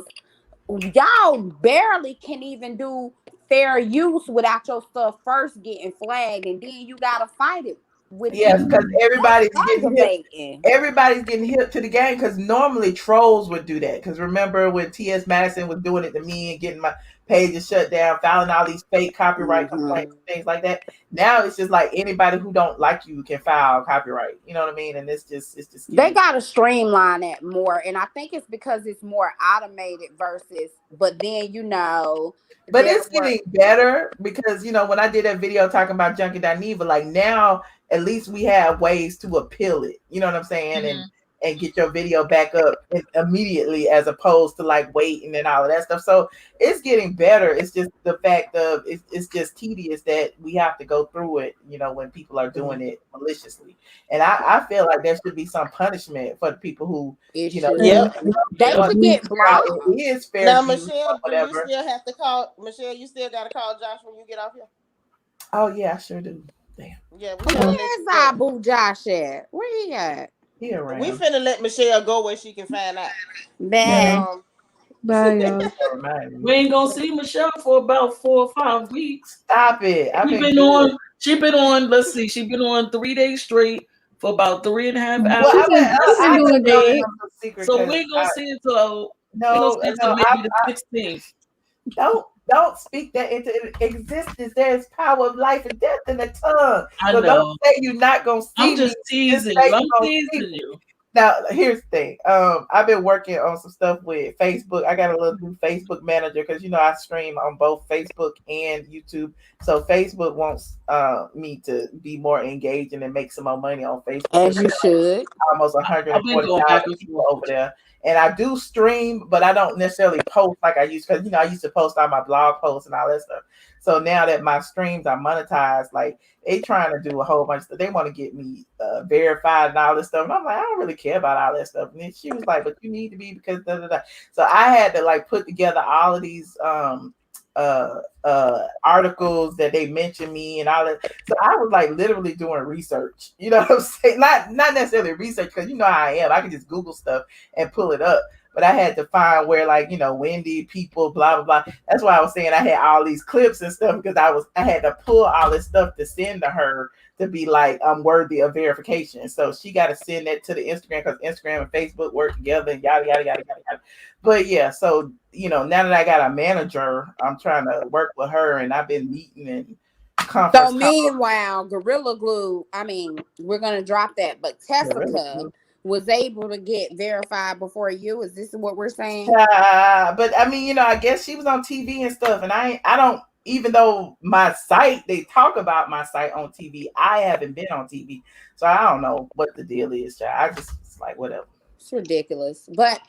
y'all barely can even do fair use without your stuff first getting flagged, and then you gotta fight it with Yes, because everybody's aggravating. getting hip to the game. Because normally trolls would do that. Because remember when T.S. Madison was doing it to me and getting my pages shut down, filing all these fake copyright complaints, things like that. Now it's just like anybody who don't like you can file copyright. You know what I mean? And it's just they gotta streamline that more, and I think it's because it's more automated versus. But then But it's getting better because when I did that video talking about Junkie Dineva, like now at least we have ways to appeal it. You know what I'm saying? And get your video back up immediately as opposed to like waiting and all of that stuff. So it's getting better. It's just the fact of it's just tedious that we have to go through it, when people are doing it maliciously. And I feel like there should be some punishment for the people who, they should get blocked. It is fair Now, use Michelle, or whatever. you still have to call Michelle. You still got to call Josh when you get off here. Oh yeah, I sure do. Damn. Yeah, where's our boo Josh at? Where he at? He around. We finna let Michelle go where she can find out. Man. Bye, y'all. We ain't gonna see Michelle for about 4 or 5 weeks. Stop it. She been on, let's see, she been on 3 days straight for about 3.5 hours. So we ain't gonna see it till maybe the 16th. Don't speak that into existence. There's power of life and death in the tongue. I so know. Don't say you're not gonna see I'm just me. teasing Just you. I'm teasing you. Now, here's the thing. I've been working on some stuff with Facebook. I got a little new Facebook manager because I stream on both Facebook and YouTube. So Facebook wants me to be more engaging and make some more money on Facebook. As you should. Almost 140,000 people over there. And I do stream, but I don't necessarily post like I used because I used to post all my blog posts and all that stuff. So now that my streams are monetized, like they trying to do a whole bunch of stuff. They want to get me verified and all this stuff. And I'm like, I don't really care about all that stuff. And then she was like, but you need to be because da da da. So I had to like put together all of these articles that they mentioned me and all that. So I was like literally doing research. You know what I'm saying? Not necessarily research because how I am. I can just Google stuff and pull it up. But I had to find where Wendy, people, blah, blah, blah. That's why I was saying I had all these clips and stuff because I had to pull all this stuff to send to her to be like, I'm worthy of verification. So she got to send that to the Instagram because Instagram and Facebook work together and yada, yada, yada, yada, yada. But yeah, so, now that I got a manager, I'm trying to work with her and I've been meeting and conference. So meanwhile, Gorilla Glue, we're going to drop that, but Tessica was able to get verified before you. Is this what we're saying? But I guess she was on TV and stuff, and I don't. Even though my site, they talk about my site on TV, I haven't been on TV, so I don't know what the deal is. I just it's like whatever. It's ridiculous, but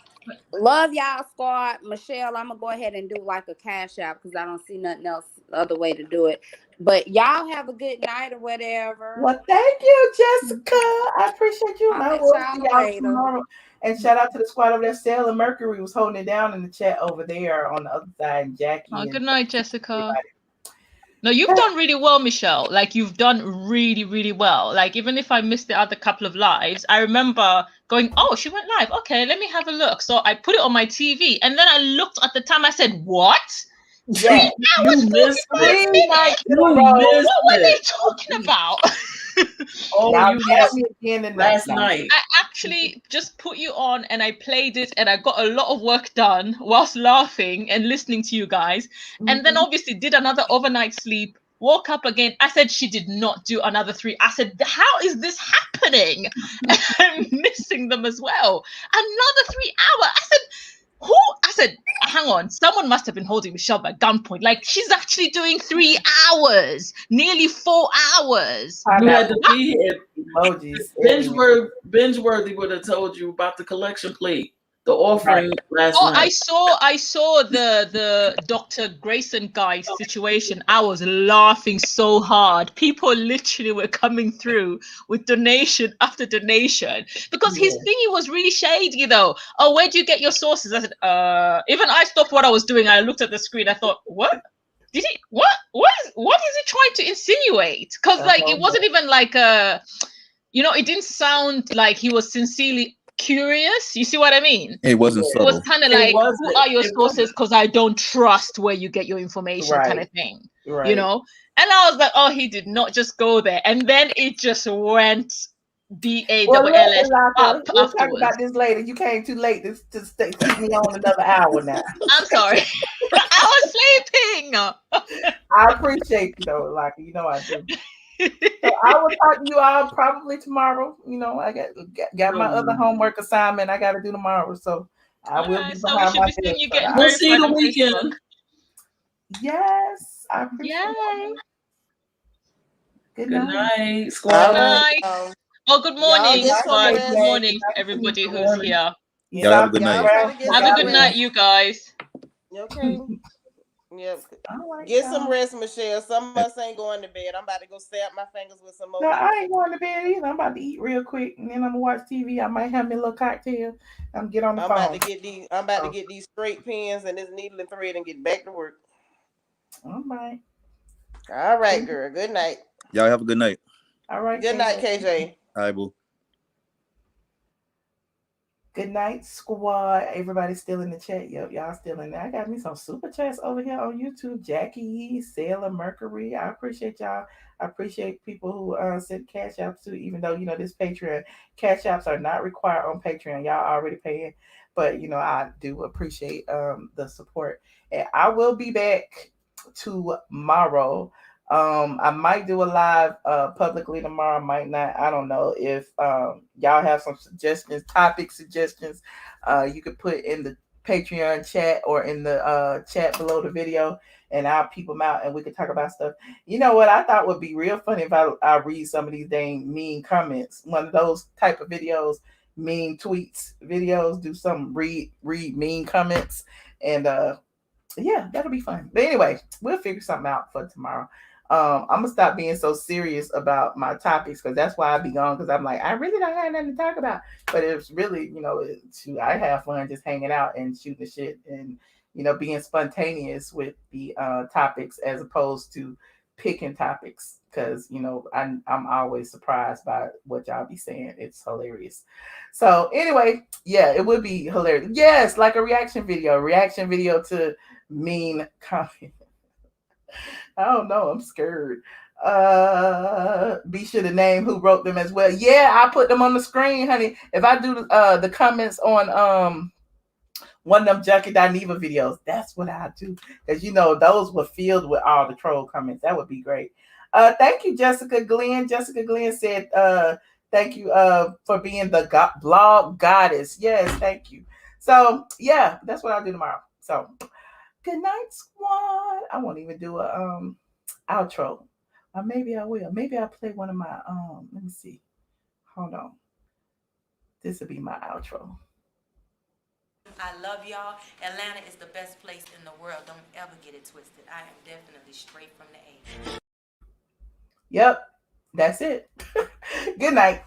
love y'all, squad. Michelle, I'm gonna go ahead and do like a cash out because I don't see nothing else other way to do it. But y'all have a good night or whatever. Well, thank you, Jessica. I appreciate you. I'll see y'all later. And shout out to the squad over there. Sarah Mercury was holding it down in the chat over there on the other side. And Jackie. Oh, good night, Jessica. No, you've done really well, Michelle. Like you've done really, really well. Like even if I missed the other couple of lives, I remember going, "Oh, she went live. Okay, let me have a look." So I put it on my TV, and then I looked at the time. I said, "What? Yeah, you missed it. What were they talking about?" Oh, you missed it last night. I actually just put you on and I played it and I got a lot of work done whilst laughing and listening to you guys. And then obviously did another overnight sleep woke up again. I said she did not do another 3. I said, how is this happening? I'm missing them as well. Another 3 hours. I said, who? I said, hang on, someone must have been holding Michelle by gunpoint. Like, she's actually doing 3 hours, nearly 4 hours. You had to be here. Emojis. Binge worthy would have told you about the collection plate, the offering last Oh, night. I saw the Dr. Grayson guy situation. I was laughing so hard. People literally were coming through with donation after donation because his thingy was really shady though. Oh, where do you get your sources? I said, even I stopped what I was doing. I looked at the screen. I thought, what? Did he what is he trying to insinuate? Because like it wasn't even like it didn't sound like he was sincerely curious. You see what I mean? It wasn't It subtle. was kind of like, who are your sources? Because I don't trust where you get your information, kind of thing. Right. You know? And I was like, oh, he did not just go there. And then it just went DALLS up we'll talk afterwards. about this later. You came too late to keep me on another hour now. I'm sorry. I was sleeping. I appreciate you though, Laka. You know I do. So I will talk to you all probably tomorrow. You know, I got my other homework assignment I got to do tomorrow, so I will be behind my desk. We'll see you the weekend. Yes, I appreciate it. Good night, squad. Good night. Oh, good morning, get squad. some Good morning, everybody who's here. Y'all have a good night. Have a good night, you guys. Okay. Yep. Get some rest, Michelle. Some of us ain't going to bed. I'm about to go snap my fingers with some more. No, I ain't going to bed either. I'm about to eat real quick, and then I'm gonna watch TV. I might have me a little cocktail. I'm get on the phone. I'm about to get these straight pins and this needle and thread and get back to work. All right. All right, girl. Good night. Y'all have a good night. All right. Good night, KJ. All right, boo. Good night, squad. Everybody's still in the chat. Yep, y'all still in there. I got me some super chats over here on YouTube. Jackie, Sailor Mercury. I appreciate y'all. I appreciate people who sent cash apps too, even though, this Patreon. Cash apps are not required on Patreon. Y'all already paying. But, I do appreciate the support. And I will be back tomorrow. I might do a live publicly tomorrow, might not. I don't know. If y'all have some topic suggestions, you could put in the Patreon chat or in the chat below the video, and I'll peep them out and we can talk about stuff. You know what I thought would be real funny if I read some of these dang mean comments. One of those type of videos, mean tweets videos, do some read mean comments, and yeah, that'll be fun. But anyway, we'll figure something out for tomorrow. I'm gonna stop being so serious about my topics because that's why I be gone, because I'm like, I really don't have nothing to talk about. But it's really, I have fun just hanging out and shooting the shit and being spontaneous with the topics as opposed to picking topics, because I'm always surprised by what y'all be saying. It's hilarious. So anyway, yeah, it would be hilarious. Yes, like a reaction video to mean comment. I don't know. I'm scared. Be sure to name who wrote them as well. Yeah, I put them on the screen, honey. If I do the comments on one of them Junkie Dineva videos, that's what I do. Because those were filled with all the troll comments. That would be great. Thank you, Jessica Glenn. Jessica Glenn said, thank you for being the blog goddess. Yes, thank you. So yeah, that's what I'll do tomorrow. So good night, squad. I won't even do a outro. Or maybe I will. Maybe I'll play one of my let me see. Hold on. This will be my outro. I love y'all. Atlanta is the best place in the world. Don't ever get it twisted. I am definitely straight from the A. Yep. That's it. Good night.